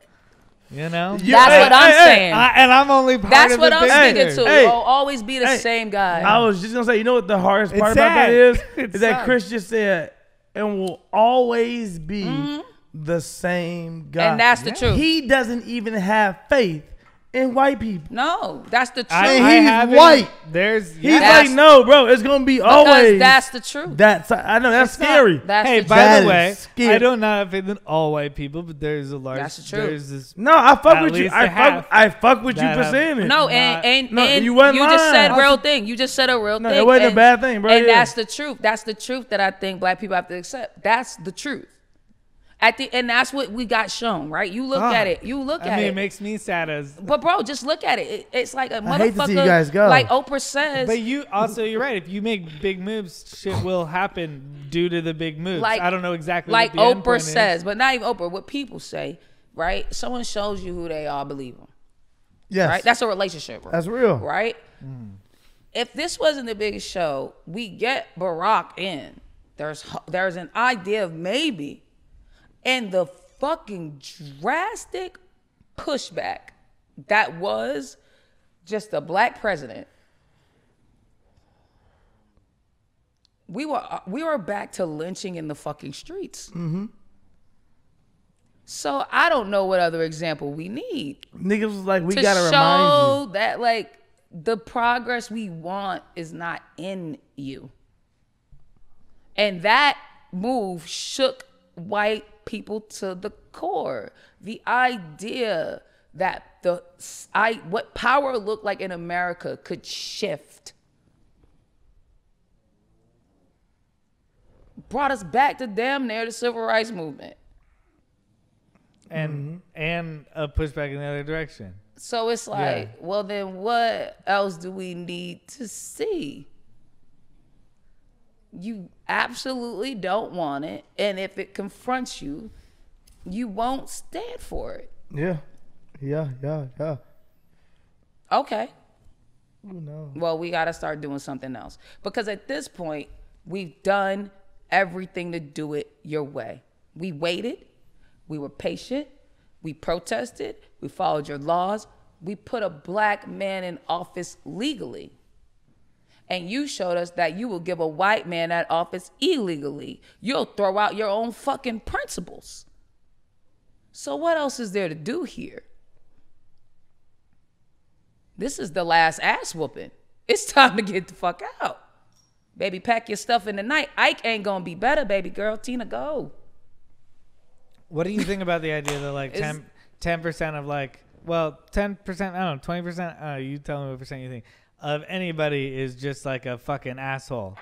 you know. You- That's hey, what I'm hey, saying. And I'm only part That's of what the I'm picture. speaking to. Hey, It'll always be the hey, same guy. I was just gonna say, you know what the hardest It's part about that sad. is? It Is that sucks. Chris just said, and will always be the same guy. And that's the truth. He doesn't even have faith in white people. No, that's the truth. And he's haven't- white. There's He's That's- like, no, bro, it's gonna be because always. that's the truth. I know that's It's not- scary. That's hey, the by That the is way, scary. I don't not have faith in all white people, but there's a large. That's the truth. There's this. No, I fuck At with you. least a half I fuck with you that for have- saying it. No, Not- and No, and you wasn't just said lying. real thing. You just said a real No, thing. it wasn't a and- bad thing, bro. And Yeah. that's the truth. That's the truth that I think black people have to accept. That's the truth. And that's what we got shown, right? You look at it. You look I at mean, it. it makes me sad as. But bro, just look at it. It's like a motherfucker. I hate to see you guys go. Like Oprah says. But you're right. If you make big moves, shit will happen due to the big moves. Like- I don't know exactly. like what the end Oprah point says, is. but not even Oprah. What people say, right? Someone shows you who they are, believe them. Yes. Right? That's a relationship, bro. That's real. Right? If this wasn't the biggest show, we get Barack in. There's an idea of maybe, and the fucking drastic pushback that was just a black president. We were back to lynching in the fucking streets. Mm-hmm. So I don't know what other example we need Niggas was like, we to gotta remind show you. that like the progress we want is not in you. And that move shook white people to the core. The idea that what power looked like in America could shift brought us back to damn near the civil rights movement. and a pushback in the other direction. So it's like, well, then what else do we need to see? You absolutely don't want it. And if it confronts you, you won't stand for it. Yeah. Okay. No. Well, we got to start doing something else. Because at this point, we've done everything to do it your way. We waited. We were patient. We protested. We followed your laws. We put a black man in office legally. And you showed us that you will give a white man that office illegally. You'll throw out your own fucking principles. So what else is there to do here? This is the last ass whooping. It's time to get the fuck out. Baby, pack your stuff in the night. Ike ain't gonna be better, baby girl. Tina, go. What do you think about the idea that like 10% of like, well, 10%, I don't know, 20%, you tell me what percent you think, of anybody is just like a fucking asshole.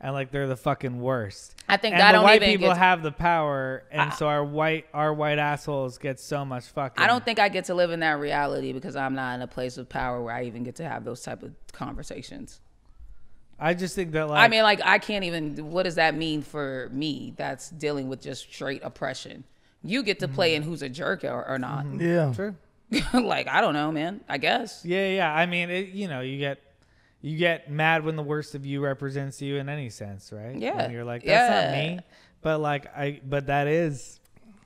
And like they're the fucking worst. I think and that the don't white even people get have the power, and so our white assholes get so much fucking. I don't think I get to live in that reality because I'm not in a place of power where I even get to have those type of conversations. I just think that like I mean, like I can't even. What does that mean for me? That's dealing with just straight oppression. You get to play in who's a jerk or not. Yeah. Sure. Like I don't know, man. I guess. Yeah. I mean, you get mad when the worst of you represents you in any sense, right? Yeah. When you're like, that's not me. But that is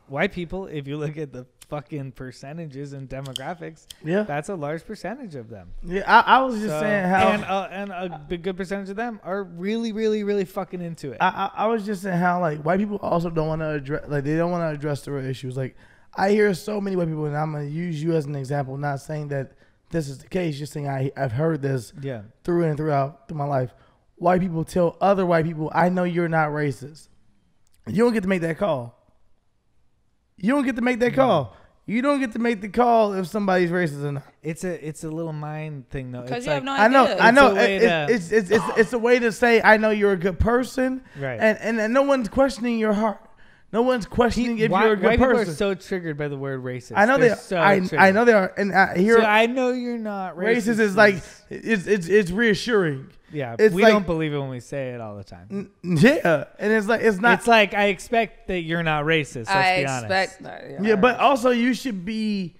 white people. If you look at the fucking percentages and demographics, that's a large percentage of them. Yeah, I was just saying how, and a good percentage of them are really, really, really fucking into it. I was just saying how like white people also don't want to address, like they don't want to address the real issues. Like I hear so many white people, and I'm gonna use you as an example, not saying that this is the case, just saying I've heard this through and through my life. White people tell other white people, I know you're not racist. You don't get to make that call. You don't get to make that call. You don't get to make the call if somebody's racist or not. It's a little mind thing though. Because it's you like, have no idea. I know. It's a way to say I know you're a good person, right? And no one's questioning your heart. No one's questioning if you're a good white person. People are so triggered by the word racist. I know they are. So I know they are. And I know you're not racist. Racist is like it's reassuring. Yeah, it's we like, don't believe it when we say it all the time. Yeah, and it's like it's not. It's like I expect that you're not racist. Let's be honest. That. Yeah, but also you should be.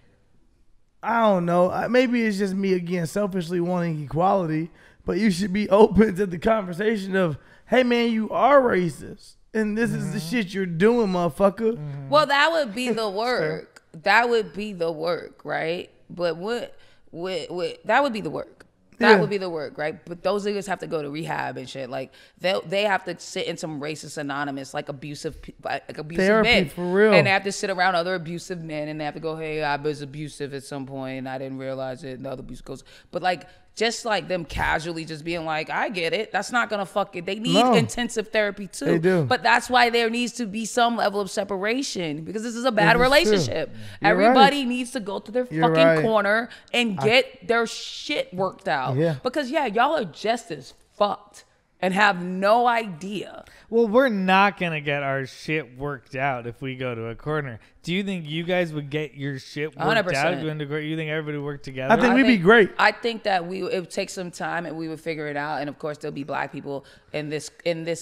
I don't know. Maybe it's just me again, selfishly wanting equality. But you should be open to the conversation of, hey man, you are racist. And this is the shit you're doing, motherfucker. Well, that would be the work. That would be the work, right? But what that would be the work. That would be the work, right? But those niggas have to go to rehab and shit. Like they have to sit in some racist anonymous, like abusive Therapy, men, for real. And they have to sit around other abusive men, and they have to go, "Hey, I was abusive at some point, and I didn't realize it." And the other abuse goes, but like just like them casually just being like, "I get it." That's not gonna fuck it. They need intensive therapy too. They do. But that's why there needs to be some level of separation because this is a bad relationship. You're Everybody right. needs to go to their You're fucking right. corner and get their shit worked out. Yeah. Because y'all are just as fucked and have no idea. Well, we're not gonna get our shit worked out if we go to a corner. Do you think you guys would get your shit worked 100%. out? You think everybody would work together? I think we'd be great. I think that it would take some time and we would figure it out. And of course, there'll be black people in this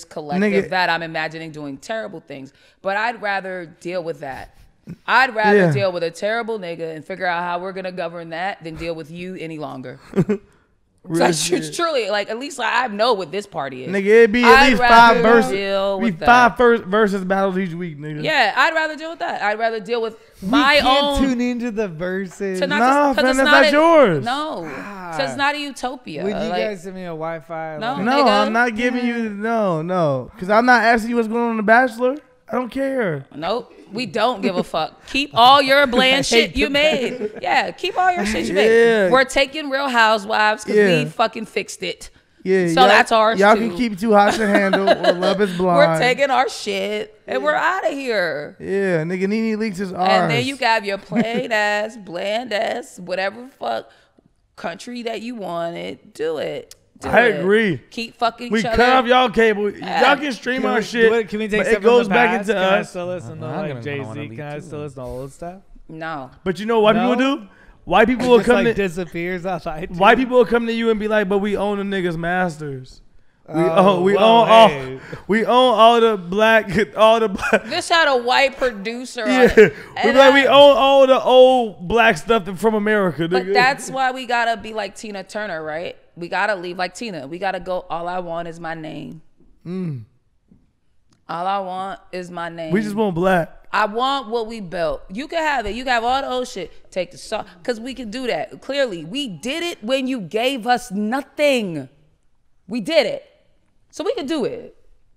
collective that I'm imagining doing terrible things. But I'd rather deal with that. I'd rather deal with a terrible nigga and figure out how we're gonna govern that than deal with you any longer. It's truly like at least I know what this party is. Nigga, it'd be at least five versus battles each week, nigga. Yeah, I'd rather deal with that. I'd rather deal with my own. Tune into the verses. No, that's not yours. No, so it's not a utopia. Would you guys send me a Wi-Fi? No, no, nigga. I'm not giving you no, because I'm not asking you what's going on in The Bachelor. I don't care. Nope. We don't give a fuck. Keep all your bland shit you made. Yeah, keep all your shit you made. We're taking Real Housewives because we fucking fixed it. Yeah, so that's ours y'all too. Can keep Too Hot to Handle or Love is Blind. We're taking our shit and we're out of here. Yeah, nigga, Nene Leakes is ours. And then you got your plain ass, bland ass, whatever fuck country that you wanted. Do it. I agree. Keep fucking we each other. cut off y'all cable. Y'all can stream our shit. Can we take but stuff it goes from the back past? into Can I us. still listen to like Jay-Z? Can I still listen to old stuff? No. But you know what white people do? white people will Just come like to disappears off iTunes. white people will come to you and be like, but we own the niggas' masters. We own we own all the black. This had a white producer on Yeah, it. we be like, we own all the old black stuff from America. But Nigga. that's why we gotta be like Tina Turner, right? We gotta leave like Tina. We gotta go. All I want is my name. All I want is my name. We just want black. I want what we built. You can have it. You can have all the old shit. Take the song, because we can do that. Clearly, we did it when you gave us nothing. We did it. So we can do it.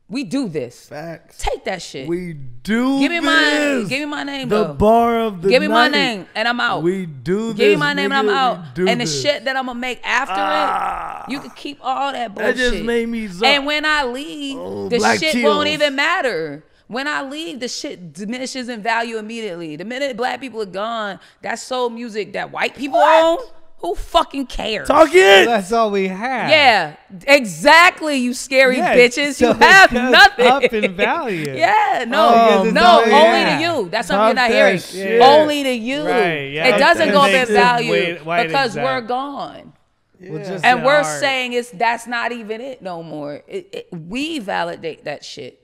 We do this. Facts. Take that shit. We do give me this. give me my name, The though. bar of the Give me my night. name, and I'm out. We do this. Give me my name, and I'm nigga. out. We do And the this. shit that I'm gonna make after it, you can keep all that bullshit. That just made me zop. And when I leave, the black shit chills. won't even matter. When I leave, the shit diminishes in value immediately. The minute black people are gone, that's soul music that white people own. Who fucking cares? Talk it. That's all we have. Yeah, exactly, you scary Yeah, bitches. so You have it goes nothing. up in value. Yeah, no, Oh, no, no, only yeah. to you. That's something you're Talk not that hearing. shit. Only to you. Right, yeah. It doesn't That go up in makes it value white because we're exempt. gone. Well, just And in we're art. saying that's not even it no more. We validate that shit.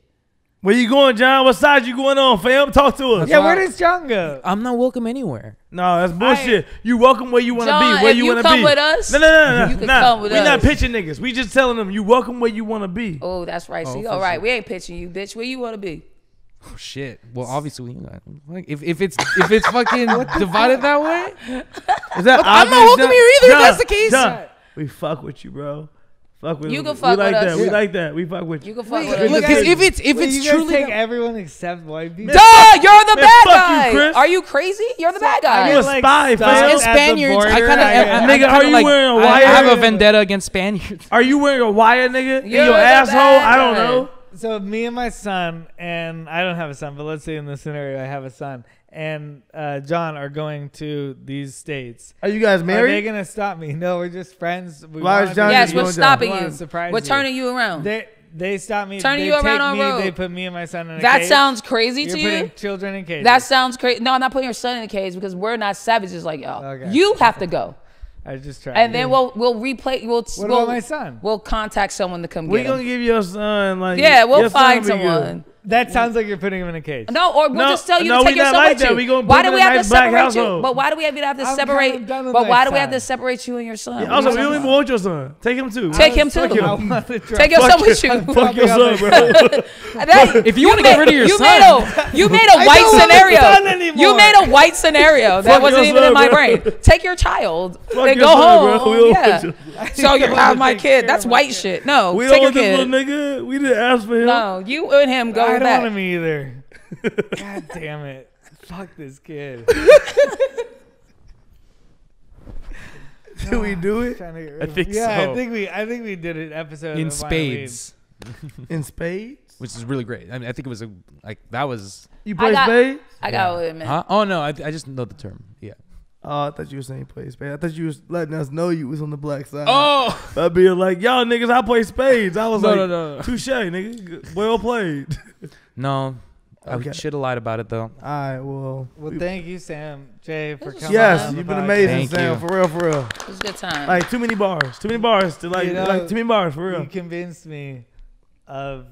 Where you going, John? What side you going on, fam? Talk to us. Yeah, where does John go? I'm not welcome anywhere. No, that's bullshit. You welcome where you want to John, be. Where if you you want to come be. with us, No. you can come with we not us. pitching niggas. We just telling them you welcome where you want to be. Oh, that's right. See, for all right. sure. We ain't pitching you, bitch. Where you want to be? Oh shit. Well, obviously, if it's fucking divided that way, Is that I'm not obvious, welcome John? here either, if John, that's the case. John, we fuck with you, bro. Fuck with You us. can fuck we like with that. us. We Yeah. like that. We fuck with You you. can fuck with Look, us. look, because if it's Wait, you guys truly take that- everyone except white people. Duh, you're the Man, bad fuck you, guy. Chris. Are you crazy? You're the bad guy. You a spy, fam. and at the Spaniards, I border, kind of, Nigga, are you wearing a I wire? have a vendetta against Spaniards. Are you wearing a wire, nigga? In You're your the asshole? bad I don't guy. know. So me and my son, and I don't have a son, but let's say in this scenario I have a son, and John are going to these states. Are you guys Are they married? gonna stop me? No, we're just friends. We Why is wanted John to- Yes, you we're going stopping down. you. Wanna surprise We're you. turning you around. They stop me. Turning they you around take on me, road. They put me and my son in a That cage. sounds crazy You're to putting you? children in cages. That sounds crazy. No, I'm not putting your son in a cage because we're not savages like y'all. Okay. You have to go. I just tried. And then we'll replay. What about my son? We'll contact someone to come We get gonna him. give your son like. Yeah, we'll your son find will be good. someone. That sounds like you're putting him in a cage. No, or we'll No, just tell you no, to we take your not son like with that. you. We gonna Why put do him we in a have to nice black separate you? household. But why do we have to I'm separate? kinda done with But my why do we have son. to separate you and your son? Yeah, also, we What are don't you even want your son. Take him too. Take him too. Fuck I him. want to drop Take your son with you. Fuck your son, bro. If you wanna get rid of your you son. You made a white don't want a scenario. son anymore. You made a white scenario that Fuck wasn't your even son, in my bro. brain. Take your child Fuck and your go son, home. bro. We don't Yeah. want your- So you want have to my take kid. care That's of my white kid. shit. No, We take don't your want this little kid. nigga. We didn't ask for him. No, you and him go I don't back. want him either. God damn it. Fuck this kid. Did we do it Trying to get rid I of him. think yeah, so. I think we did an episode In of Violin. spades, in spades? which is really great. I mean, I think it was that was. You play got- spades? I got with him. Huh? Oh no, I just know the term. Yeah. Oh, I thought you were saying play spades. I thought you was letting us know you was on the black side. Oh I'd be like, y'all niggas, I play spades. I was no, like, no, no, no. touche, nigga. Well played. No, Okay. I should have lied about it though. All right, well. Well, thank you, Sam J, for This was coming. Yes, on the you've been podcast. amazing, Thank Sam. you. For real, for real. It was a good time. Like, too many bars. Too many bars. To like, You know, like too many bars, for real. You convinced me of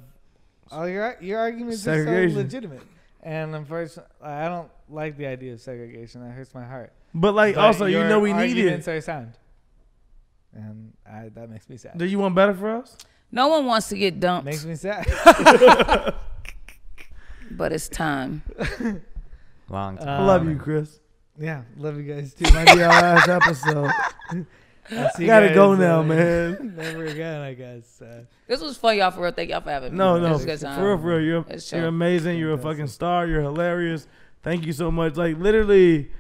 all your arguments are so Segregation. legitimate. And unfortunately, I don't like the idea of segregation. That hurts my heart. But, like, But also, you your know we need arguments it. are sound. And that makes me sad. Do you want better for us? No one wants to get dumped, Makes me sad. but it's time. Long time. I love you, Chris. Yeah, love you guys too. Might be our last episode. I'll see You you gotta guys, go now, man. Never again, I guess. This was fun, y'all. For real, thank y'all for having me. No, It no, was a good time. for real, you're It's chill. you're amazing. You're a fucking star. You're hilarious. Thank you so much. Like literally,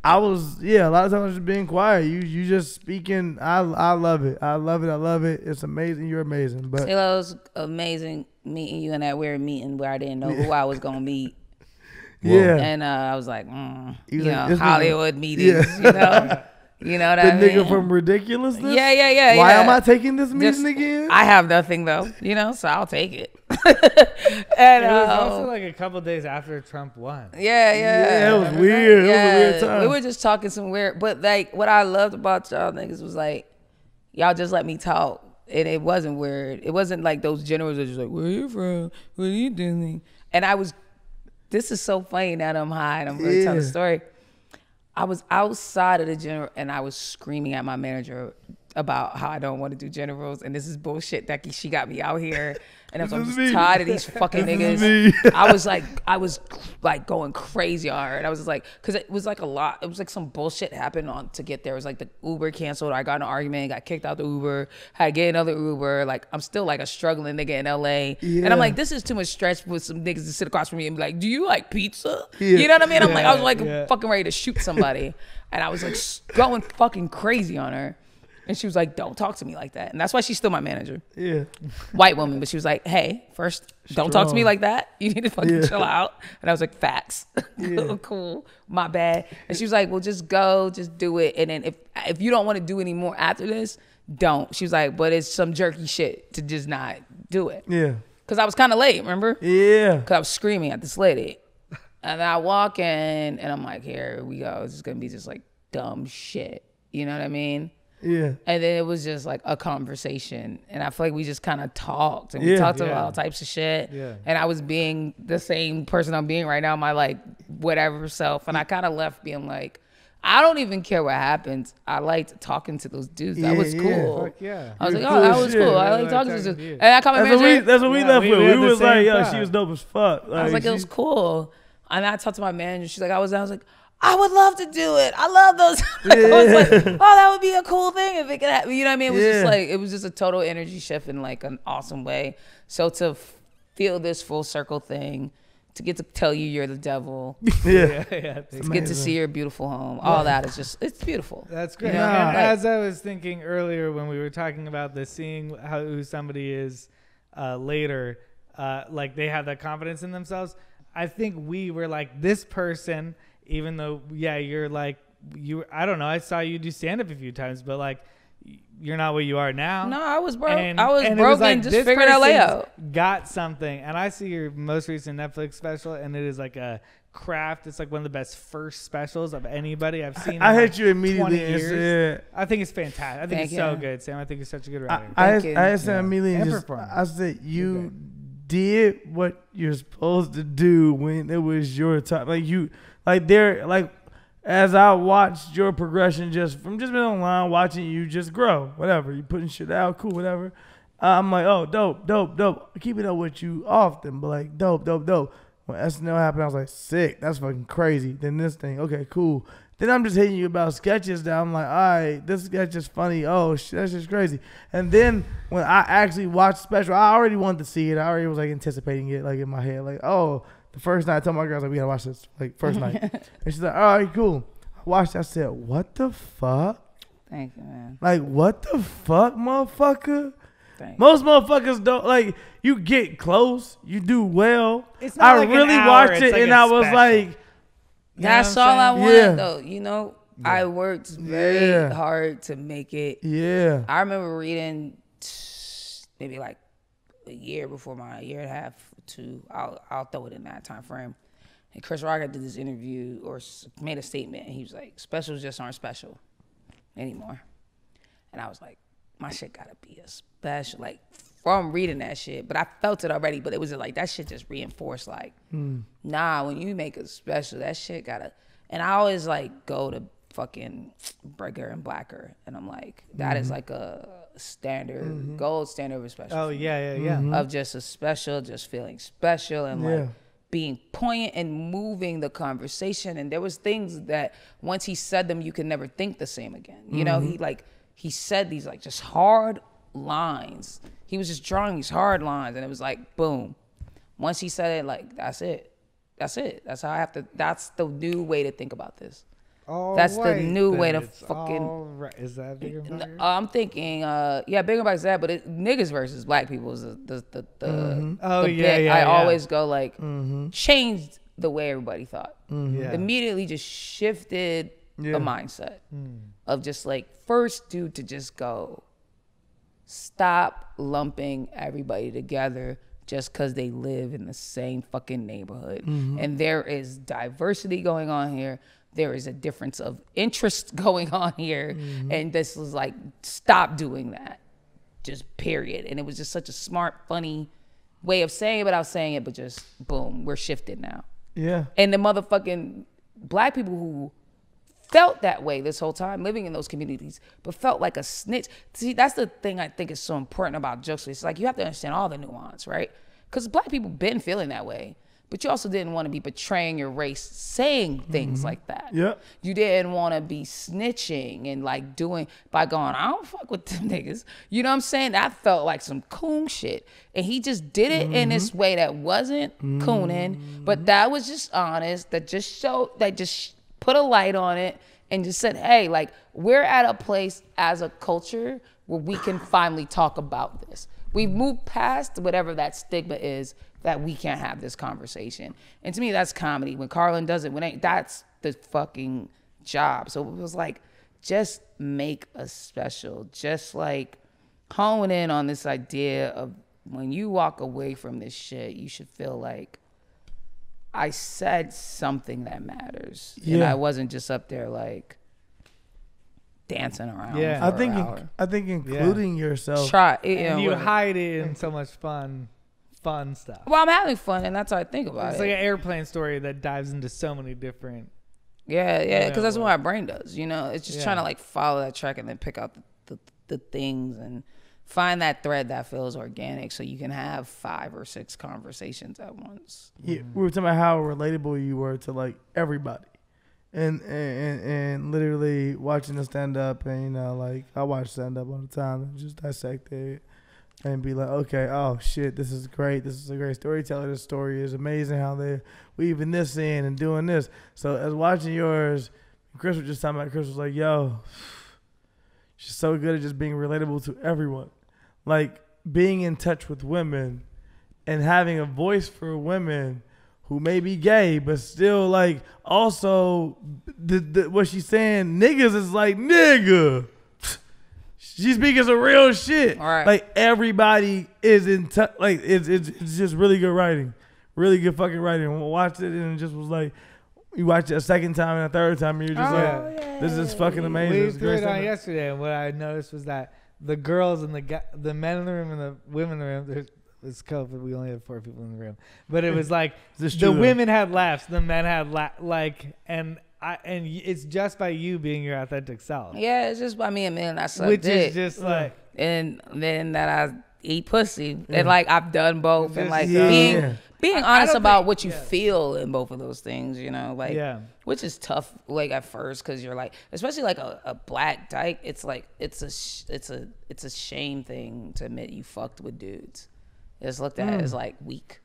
I was a lot of times I was just being quiet. You just speaking. I love it. I love it. I love it. It's amazing. You're amazing. But It was amazing meeting you in that weird meeting where I didn't know who I was gonna meet. yeah, And I was like, He you was like, know, this nigga- Hollywood meetings, you know? You know what the I mean? nigga from Ridiculousness. Yeah. Why yeah. am I taking this meeting Just- again? I have nothing though, you know, so I'll take it. And It was also like a couple days after Trump won. yeah, it was weird. It was a weird time. We were just talking some weird, but like what I loved about y'all niggas was like, y'all just let me talk. And it wasn't weird. It wasn't like those generals that just like, where you from? What are you doing? And this is so funny now that I'm high and I'm going to tell the story. I was outside of the general and I was screaming at my manager about how I don't want to do generals and this is bullshit that she got me out here and I'm just tired of these fucking niggas. I was like going crazy on her and I was just like, cause it was like a lot. It was like some bullshit happened to get there. It was like the Uber canceled. I got in an argument, got kicked out the Uber, had to get another Uber. Like I'm still like a struggling nigga in LA. And I'm like, this is too much stress with some niggas to sit across from me and be like, do you like pizza? You know what I mean? I'm like, I was like fucking ready to shoot somebody. And I was like going fucking crazy on her. And she was like, don't talk to me like that. And that's why she's still my manager. Yeah. White woman. But she was like, hey, first, don't talk to me like that. You need to fucking chill out. And I was like, facts. Cool. My bad. And she was like, well, just go. Just do it. And then if you don't want to do any more after this, don't. She was like, but it's some jerky shit to just not do it. Yeah. Because I was kind of late, remember? Yeah. Because I was screaming at this lady. And I walk in and I'm like, here we go. It's just going to be just like dumb shit. You know what I mean? Yeah. And then it was just like a conversation. And I feel like we just kind of talked. And we talked about all types of shit. Yeah. And I was being the same person I'm being right now, my like whatever self. And I kind of left being like, I don't even care what happens. I liked talking to those dudes. That was cool. Yeah. I was like, oh, that was cool. I like talking to those dudes. And I called my manager. That's what we left with. We was like, yo, she was dope as fuck. I was like, it was cool. And I talked to my manager. She's like, I was like, I would love to do it. I love those. I was like, oh, that would be a cool thing if it could happen. You know what I mean? It was just like, it was just a total energy shift in like an awesome way. So to feel this full circle thing, to get to tell you you're the devil, to get to see your beautiful home, all that is just, it's beautiful. That's great. You know? And as I was thinking earlier when we were talking about this, seeing who somebody is later, like they have that confidence in themselves. I think we were like this person. Even though, you're like, I don't know, I saw you do stand-up a few times, but like, you're not what you are now. No, I was broke. I was broke and just figured LA out. Got something. And I see your most recent Netflix special, and it is like a craft. It's like one of the best first specials of anybody I've seen. I hit you immediately and said, I think it's fantastic. I think it's so good, Sam. I think you're such a good writer. I said immediately, I said, you did what you're supposed to do when it was your time. As I watched your progression just being online, watching you just grow, whatever. You putting shit out, cool, whatever. I'm like, oh, dope. I keep it up with you often, but like, dope. When SNL happened, I was like, sick. That's fucking crazy. Then this thing, okay, cool. Then I'm just hitting you about sketches that I'm like, all right, this sketch is funny. Oh, shit, that's just crazy. And then when I actually watched special, I already wanted to see it. I already was like anticipating it, like in my head, like, oh. The first night I told my girls, like, we gotta watch this, like, first night. And she's like, all right, cool. I watched it. I said, what the fuck? Thank you, man. Like, what the fuck, motherfucker? Most motherfuckers don't, like, you get close, you do well. It's not like really watched it, like and I was like, that's all I wanted, though. You know, I worked very hard to make it. Yeah. I remember reading maybe like a year before my year and a half. I'll throw it in that time frame. And Chris Rock did this interview or made a statement, and he was like, "Specials just aren't special anymore." And I was like, "My shit gotta be a special." Like from reading that shit, but I felt it already. But it was like that shit just reinforced. Like, nah, when you make a special, that shit gotta. And I always like go to fucking Bigger and Blacker, and I'm like, that is like a standard, gold standard of a special. Oh yeah. Of just a special, just feeling special and like being poignant and moving the conversation. And there was things that once he said them, you could never think the same again. You know, he said these like just hard lines. He was just drawing these hard lines, and it was like boom. Once he said it, like that's it. That's how I have to. That's the new way to think about this. That's the new way to fucking. Is that Bigger and Blacker? I'm thinking, Bigger and Blacker is that, but niggas versus black people is the bit. I always go like, changed the way everybody thought. Immediately just shifted the mindset of just like first dude to just go, stop lumping everybody together just because they live in the same fucking neighborhood. And there is diversity going on here. There is a difference of interest going on here. And this was like, stop doing that. Just period. And it was just such a smart, funny way of saying it, but I was saying it, but just boom, we're shifted now. Yeah. And the motherfucking black people who felt that way this whole time, living in those communities, but felt like a snitch. See, that's the thing I think is so important about jokes. It's like you have to understand all the nuance, right? Because black people been feeling that way, but you also didn't want to be betraying your race, saying things like that. Yeah. You didn't want to be snitching and like doing, by going, I don't fuck with them niggas. You know what I'm saying? That felt like some coon shit. And he just did it in this way that wasn't cooning, but that was just honest, that just showed, that just put a light on it and just said, hey, like, we're at a place as a culture where we can finally talk about this. We've moved past whatever that stigma is that we can't have this conversation. And to me, that's comedy. When Carlin does it, that's the fucking job. So it was like, just make a special. Just like hone in on this idea of when you walk away from this shit, you should feel like, I said something that matters. Yeah. And I wasn't just up there like dancing around. Yeah. For an hour. I think including yourself. Try it. And you whatever. hide it in so much fun stuff. Well, I'm having fun, and that's how I think about It's it. like an airplane story that dives into so many different. Yeah, because that's what my brain does. You know, it's just Yeah. trying to like follow that track and then pick out the things and find that thread that feels organic, so you can have 5 or 6 conversations at once. Yeah, we were talking about how relatable you were to like everybody, and literally watching the stand up, and you know, like I watch stand up all the time and just dissect it and be like, okay, oh shit, this is great. This is a great storyteller. This story is amazing. How they're weaving this in and doing this. So as watching yours, Chris was just talking about. Chris was like, yo, she's so good at just being relatable to everyone, like being in touch with women and having a voice for women who may be gay, but still like also what she's saying, niggas is like, nigga. She's speaking some real shit. All right. Like everybody is in touch. Like it's just really good writing, really good fucking writing. I watched it and it just was like, you watch it a second time and a third time and you're just this is fucking amazing. We It's threw great it on stuff. yesterday, and what I noticed was that the girls and the men in the room and the women in the room. It's COVID. We only had 4 people in the room, but it was like This the true, though. women had laughs, the men had and it's just by you being your authentic self, Yeah, it's just by me and men. I suck which dick. is just like and then that I eat pussy. And like I've done both, and like Yeah. being I honest don't about think- what you yeah. feel in both of those things, you know, like Yeah. which is tough like at first, because you're like, especially like a black dyke, it's like it's a shame thing to admit you fucked with dudes. It's looked at as like weak.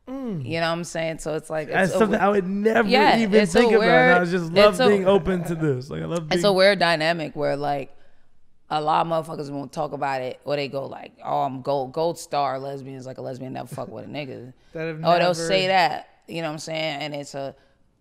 You know what I'm saying? So it's like That's it's something I would never Yeah, even it's a think about. And I weird- just love it's a- being open to this. Like I love being It's a weird dynamic where like a lot of motherfuckers won't talk about it, or they go like, "Oh, I'm gold star lesbians." Like a lesbian never fuck with a nigga. That have Oh, they'll never- say that. You know what I'm saying? And it's a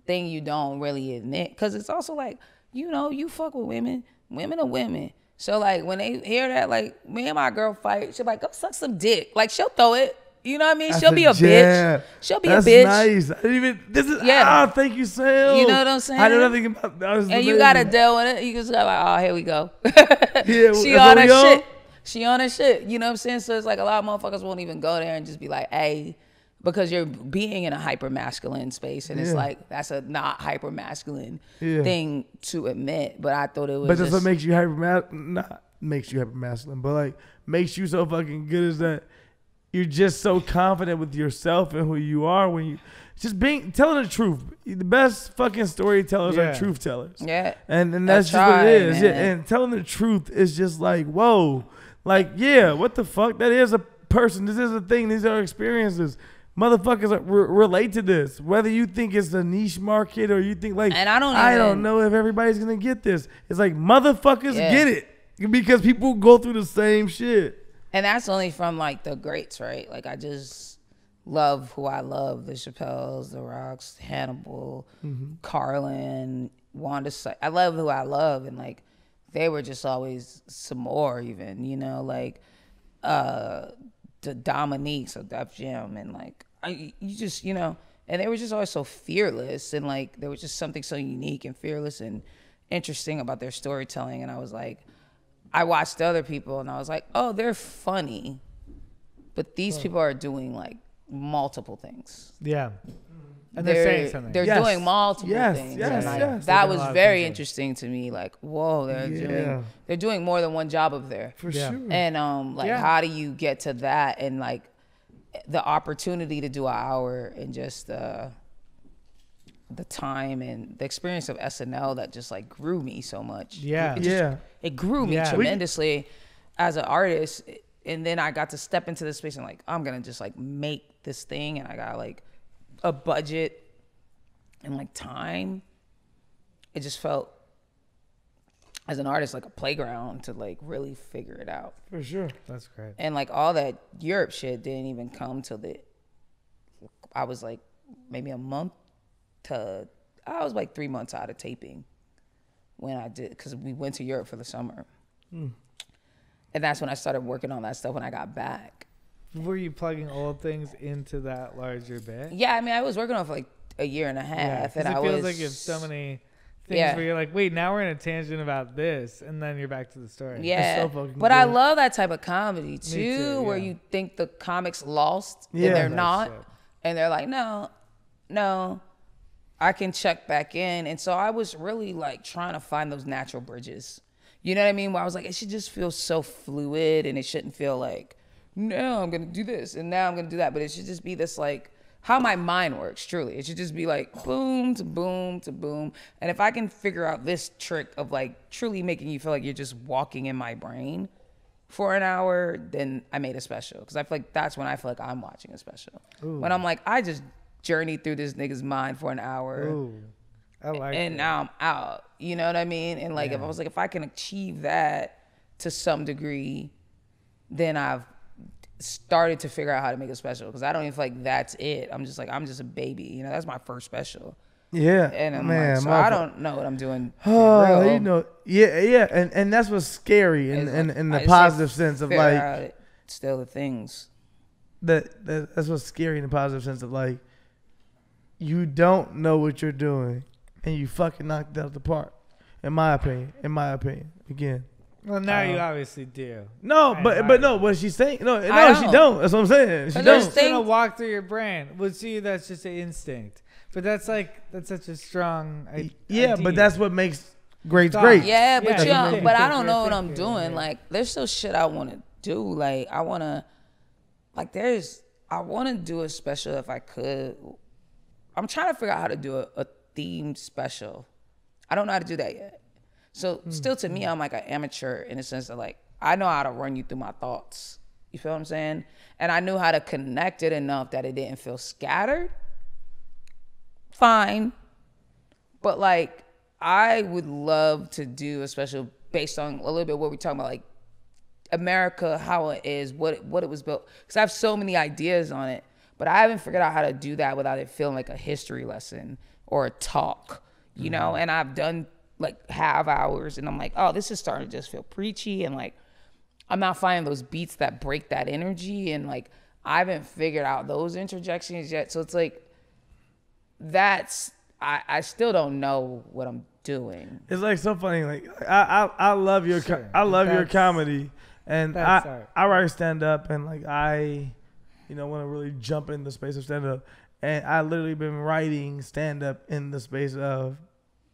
thing you don't really admit, because it's also like, you know, you fuck with women. Women are women. So like when they hear that, like me and my girl fight, she'll be like, "Go suck some dick." Like she'll throw it. You know what I mean? She'll be a bitch. She'll be That's a bitch. nice. I didn't even. This is Yeah. thank you, Sam. You know what I'm saying? I know nothing about that. Was And you amazing. gotta deal with it. You just got like, oh, here we go. Yeah, She that's on what her we on? shit. She on her shit. You know what I'm saying? So it's like a lot of motherfuckers won't even go there and just be like, hey, because you're being in a hyper masculine space, and it's Yeah. like that's a not hyper masculine Yeah. thing to admit. But I thought it was. But that's just, what makes you not makes you hyper masculine, but like makes you so fucking good is that you're just so confident with yourself and who you are when you just telling the truth. The best fucking storytellers Yeah. are truth tellers. Yeah. And I that's just what try, it is. Yeah. man. And telling the truth is just like, whoa. Like, yeah, what the fuck? That is a person. This is a thing. These are experiences. Motherfuckers relate to this. Whether you think it's a niche market or you think like, And I don't I don't even- know if everybody's going to get this. It's like, motherfuckers Yeah. get it. Because people go through the same shit. And that's only from like the greats, right? Like I just love who I love: the Chappelles, the Rocks, Hannibal, Carlin, Wanda. I love who I love, and like they were just always some more, even, you know, like the the Dominiques of Def Jam, and like you just, you know, and they were just always so fearless, and like there was just something so unique and fearless and interesting about their storytelling. And I was like, I watched other people and I was like, oh, they're funny, but these people are doing like multiple things. Yeah. And they're saying something. They're Yes. doing multiple Yes, things. yes, And like, yes. that They're doing was a lot of very things. interesting to me. Like, whoa, Yeah. they're doing more than one job up there. For Yeah. sure. And like, Yeah. how do you get to that? And like the opportunity to do an hour and just the time and the experience of SNL that just like grew me so much. Yeah. It grew me Yeah. tremendously as an artist. And then I got to step into this space and like, I'm gonna just like make this thing, and I got like a budget and like time. It just felt as an artist like a playground to like really figure it out. For sure. That's great. And like all that Europe shit didn't even come till I was like maybe I was like 3 months out of taping when I did, because we went to Europe for the summer. And that's when I started working on that stuff when I got back. Were you plugging old things into that larger bit? Yeah, I mean, I was working on it for like a year and a half. 'cause And it I feels was like you have so many things Yeah. where you're like, wait, now we're in a tangent about this, and then you're back to the story. Yeah, so fucking but I good. love that type of comedy too, too, where yeah. you think the comics lost Yeah. and they're That not, shit. and they're like, no, I can check back in. And so I was really like trying to find those natural bridges. You know what I mean? Where I was like, it should just feel so fluid, and it shouldn't feel like, no, I'm gonna do this and now I'm gonna do that, but it should just be this like how my mind works. Truly, it should just be like boom to boom to boom. And if I can figure out this trick of like truly making you feel like you're just walking in my brain for an hour, then I made a special. Because I feel like that's when I feel like I'm watching a special. When I'm like, I just journeyed through this nigga's mind for an hour. Ooh, I like And that. now I'm out. You know what I mean? And like, if I was like, if I can achieve that to some degree, then I've started to figure out how to make a special. Because I don't even feel like that's it. I'm just like, I'm just a baby. You know, that's my first special. Yeah. And I'm man, like, so my I don't know what I'm doing. Oh, real. you know, yeah, and that's what's scary in It's like, in I the just positive can't sense of figure like out it. Still the things. that's what's scary in the positive sense of like you don't know what you're doing and you fucking knocked it out the park. In my opinion, again. Well, now you obviously do. No, I but admire no, you. what she's saying, no, I she don't. don't. That's what I'm saying. She But there's don't. It's gonna things- walk through your brain. Well, see, that's just an instinct. But that's such a strong Yeah, idea. but that's what makes greats Stop. great. Yeah, but Yeah, yeah, you but I think don't you're know what I'm thinking, doing. yeah. Like, there's still shit I want to do. Like, I want to do a special if I could. I'm trying to figure out how to do a themed special. I don't know how to do that yet. So still to me, I'm like an amateur in the sense that like, I know how to run you through my thoughts. You feel what I'm saying? And I knew how to connect it enough that it didn't feel scattered. Fine. But like, I would love to do a special based on a little bit what we're talking about, like America, how it is, what it was built. Because I have so many ideas on it, but I haven't figured out how to do that without it feeling like a history lesson or a talk, you know? And I've done like half hours and I'm like, oh, this is starting to just feel preachy, and like, I'm not finding those beats that break that energy, and like, I haven't figured out those interjections yet. So it's like, I still don't know what I'm doing. It's like so funny. Like I love your Sure, I love your that's- comedy, and that's art. I write stand up, and like I want to really jump in the space of stand up, and I literally been writing stand up in the space of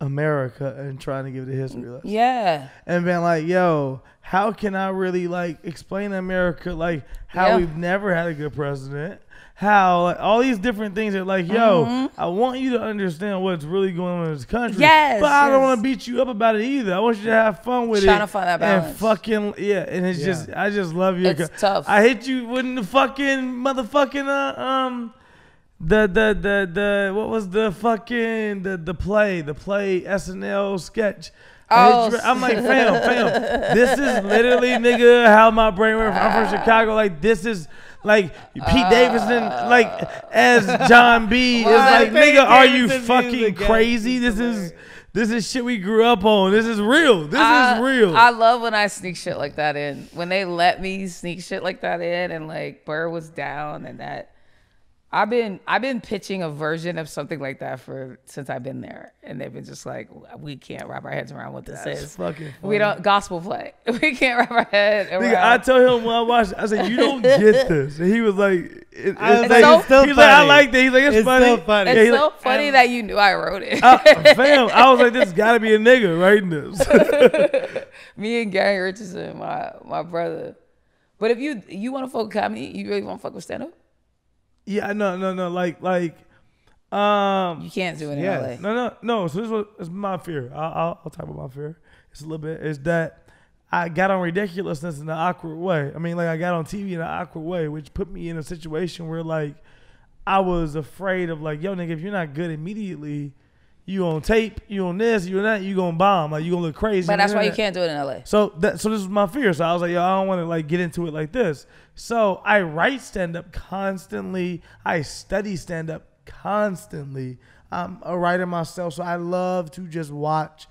America and trying to give it a history lesson. Yeah. And been like, yo, how can I really like explain America, like how Yeah. we've never had a good president, how like, all these different things are like, yo, I want you to understand what's really going on in this country. Yes, But I don't yes. want to beat you up about it either. I want you to have fun with it. Trying to find that balance. And fucking, yeah. And it's Yeah. just, I just love your It's tough. I hit you with the fucking motherfucking, the what was the fucking the play SNL sketch. Oh, I'm like, fam, this is literally, nigga, how my brain works. I'm from Chicago. Like, this is like Pete Davidson, like as John B. is like, Pete nigga, are you Davidson fucking music, yeah. crazy? This is This is shit we grew up on. This is real. This is real. I love when I sneak shit like that in. When they let me sneak shit like that in, and like Burr was down, and that I've been pitching a version of something like that since I've been there, and they've been just like, we can't wrap our heads around what this is. Fucking funny. We don't gospel play. We can't wrap our head around. Nigga, I told him when I watched it, I said, you don't get this. And he was like, He's like, I like that. He's like, it's funny. Still funny. It's Yeah, so funny that you knew I wrote it. Fam, I was like, this gotta be a nigga writing this. Me and Gary Richardson, my brother. But if you want to fuck with comedy, you really want to fuck with stand up? Yeah, no. Like, You can't do it in LA. No. So this is my fear. I'll talk about my fear. It's a little bit. Is that I got on ridiculousness in an awkward way. I mean, like I got on TV in an awkward way, which put me in a situation where like I was afraid of like, yo, nigga, if you're not good immediately, you on tape, you on this, you on that, you gonna bomb, like you gonna look crazy. But that's why you can't do it in LA. So this was my fear. So I was like, yo, I don't want to like get into it like this. So I write stand up constantly. I study stand up constantly. I'm a writer myself, so I love to just watch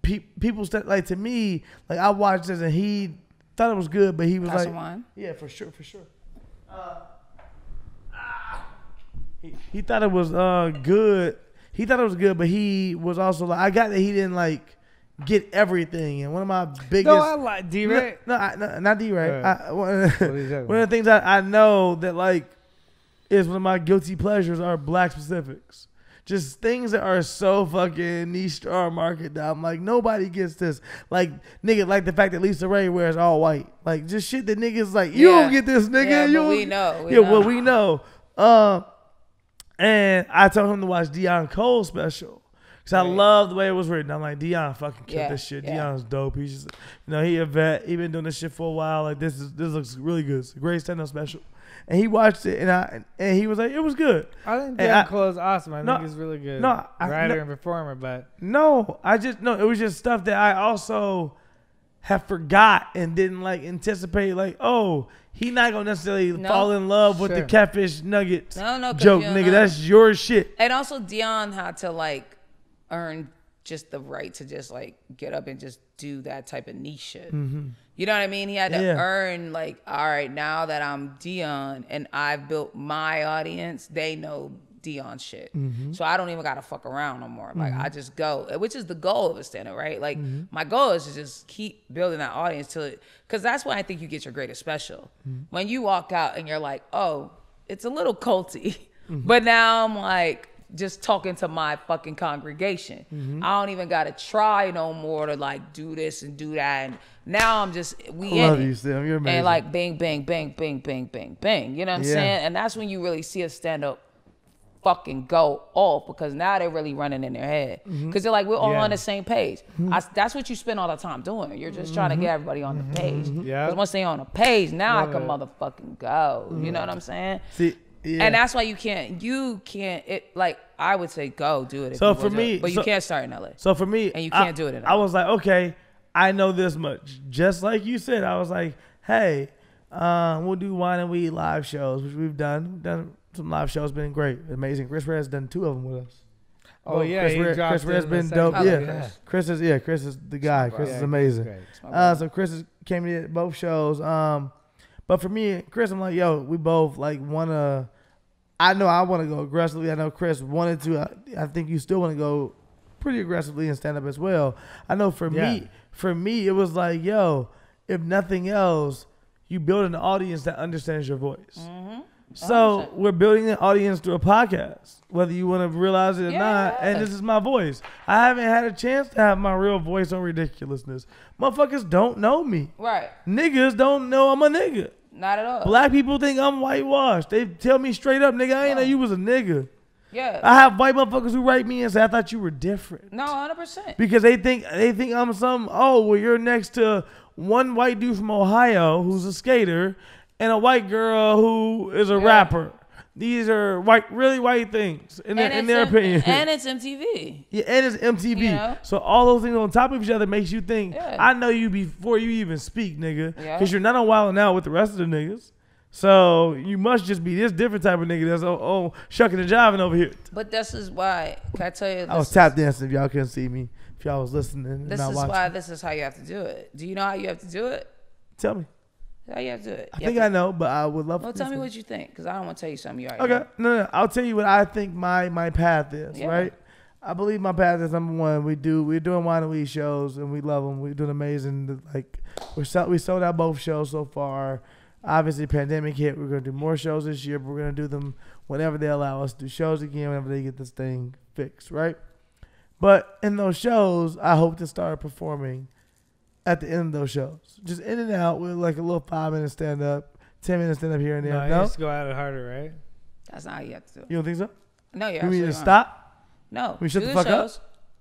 people like to me. Like I watched this and he thought it was good, but he was Pass like, some wine? yeah, for sure. He thought it was good. He thought it was good, but he was also like, I got that he didn't like get everything. And one of my biggest, No, I like D-Ray. no, not D-Ray. Right. One of the things I know that like is one of my guilty pleasures are black specifics. Just things that are so fucking niche star market that I'm like, nobody gets this. Like, nigga, like the fact that Lisa Ray wears all white. Like, just shit that niggas like, you don't get this, nigga. Yeah, you but we know. well, we know. And I told him to watch Deion Cole's special. Because I love the way it was written. I'm like, Deion fucking killed this shit. Deion's dope. He's just, he a vet. He been doing this shit for a while. Like, this looks really good. It's a great stand-up special. And he watched it, and he was like, it was good. I think Deion Cole is awesome. I think he's really good writer and performer. But it was just stuff that I also have forgot and didn't like anticipate. Like, oh, he not gonna necessarily fall in love with the catfish nuggets joke, nigga. That's your shit. And also, Deion had to like earn just the right to just like get up and just do that type of niche shit. Mm-hmm. You know what I mean? He had to earn like, all right, now that I'm Deion and I've built my audience, they know Deion shit. Mm-hmm. So I don't even gotta fuck around no more. Like I just go, which is the goal of a stand-up, right? Like my goal is to just keep building that audience till it, because that's when I think you get your greatest special. When you walk out and you're like, oh, it's a little culty, but now I'm like just talking to my fucking congregation. I don't even gotta try no more to like do this and do that. And now I'm just I love you, Sam. You're amazing. And like bang, bang, bang, bang, bang, bang, bang. You know what I'm saying? And that's when you really see a stand-up fucking go off, because now they're really running in their head. Because they're like, we're all on the same page. That's what you spend all the time doing. You're just trying to get everybody on the page. Because once they're on the page, now I can motherfucking go. You know what I'm saying? See, and that's why you can't, like, I would say go do it. So for me, but you can't start in LA. So for me, and you can't do it in LA. I was like, okay, I know this much. Just like you said, I was like, hey, we'll do Wine and Weed live shows, which we've done. We've done some live shows, been great, amazing. Chris Red's done 2 of them with us. Oh yeah, Chris Red's been dope. Chris is the guy. Chris is amazing. So Chris came to both shows. But for me and Chris, I'm like, yo, we both like wanna. I know I want to go aggressively. I know Chris wanted to. I think you still want to go pretty aggressively and stand up as well. I know for me, it was like, yo, if nothing else, you build an audience that understands your voice. So we're building an audience through a podcast, whether you want to realize it or not. And this is my voice. I haven't had a chance to have my real voice on ridiculousness. Motherfuckers don't know me. Right. Niggas don't know I'm a nigga. Not at all. Black people think I'm whitewashed. They tell me straight up, nigga, I ain't know you was a nigga. Yeah. I have white motherfuckers who write me and say, I thought you were different. No, 100%. Because they think I'm some, you're next to one white dude from Ohio who's a skater and a white girl who is a rapper. These are really white things in their opinion. And it's MTV. Yeah, and it's MTV. You know? So all those things on top of each other makes you think, I know you before you even speak, nigga. Because you're not on Wild 'N Out with the rest of the niggas. So you must just be this different type of nigga that's shucking and jiving over here. But this is why. Can I tell you? I was tap dancing if y'all couldn't see me. If y'all was listening and This not is watching. why. This is how you have to do it. Do you know how you have to do it? Tell me. How you have to do it? I think I know, but I would love Well, to. tell me what you think, because I don't want to tell you something you already Okay, no. I'll tell you what I think my path is, Yeah. right? I believe my path is number one. We're doing wine and weed shows, and we love them. We're doing amazing. Like we sold out both shows so far. Obviously, pandemic hit. We're gonna do more shows this year, but we're gonna do them whenever they allow us to do shows again, whenever they get this thing fixed, right? But in those shows, I hope to start performing at the end of those shows, just in and out with like a little 5-minute stand up, 10-minute stand up here and there. No, you No, just go at it harder, right? That's not how you have to do it. you don't think so? No, you're You mean to absolutely wrong. stop? No, We shut do the fuck up? shows.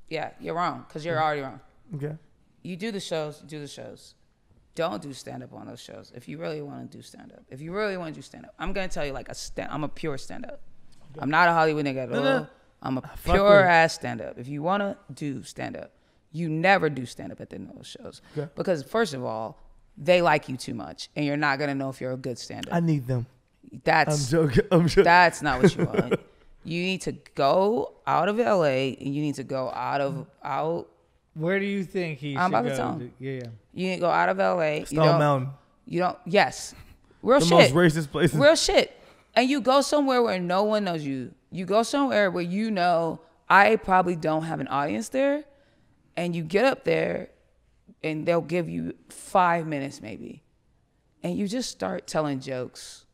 Yeah, you're wrong, because you're already wrong. Okay. You do the shows, do the shows. Don't do stand up on those shows. If you really want to do stand up, I'm gonna tell you like I'm a pure stand up. Okay. I'm not a Hollywood nigga at all. No. I'm a pure ass stand up. If you wanna do stand up, you never do stand up at the end of those shows, Okay. because first of all, they like you too much, and you're not gonna know if you're a good stand up. I need them. That's I'm joking. I'm joking. That's not what you want. You need to go out of LA, and you need to go out. Where do you think he I'm should about to go? tell him. Yeah. You need to go out of LA. Stone Mountain. You don't. Yes. Real The shit. most racist places. Real shit. And you go somewhere where no one knows you. You go somewhere where you know I probably don't have an audience there, and you get up there, and they'll give you 5 minutes maybe, and you just start telling jokes,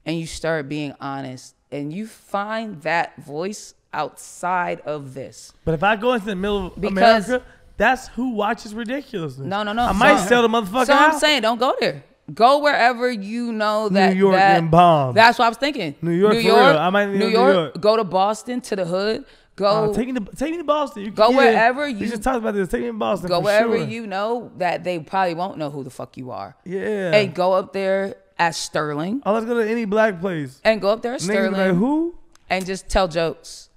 and you start being honest, and you find that voice outside of this. But if I go into the middle of Because- America, that's who watches ridiculousness. No. I might sell the motherfucker So out. I'm saying, don't go there. Go wherever you know that New York and bomb. That's what I was thinking. New York for real. I might need New New York. York. Go to Boston, to the hood. Go Take me to Boston. You Go can- wherever We you- just talked about this. Take me to Boston. go for wherever sure. you know that they probably won't know who the fuck you are. Yeah. And go up there as Sterling. Oh, let's go to any black place. And go up there as Niggas be Sterling. like, who? And just tell jokes.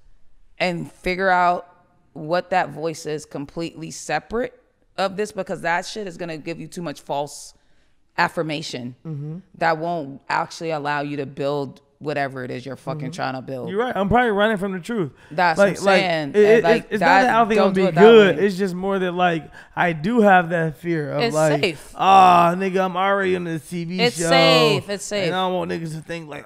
And figure out what that voice is completely separate of this, because that shit is gonna give you too much false affirmation that won't actually allow you to build whatever it is you're fucking trying to build. You're right. I'm probably running from the truth. That's what I'm saying. It's not that I don't think don't I'm do gonna it be that good. way. It's just more that like I do have that fear of It's like, safe. nigga, I'm already on the TV It's show. safe. It's safe. And I don't want niggas to think like,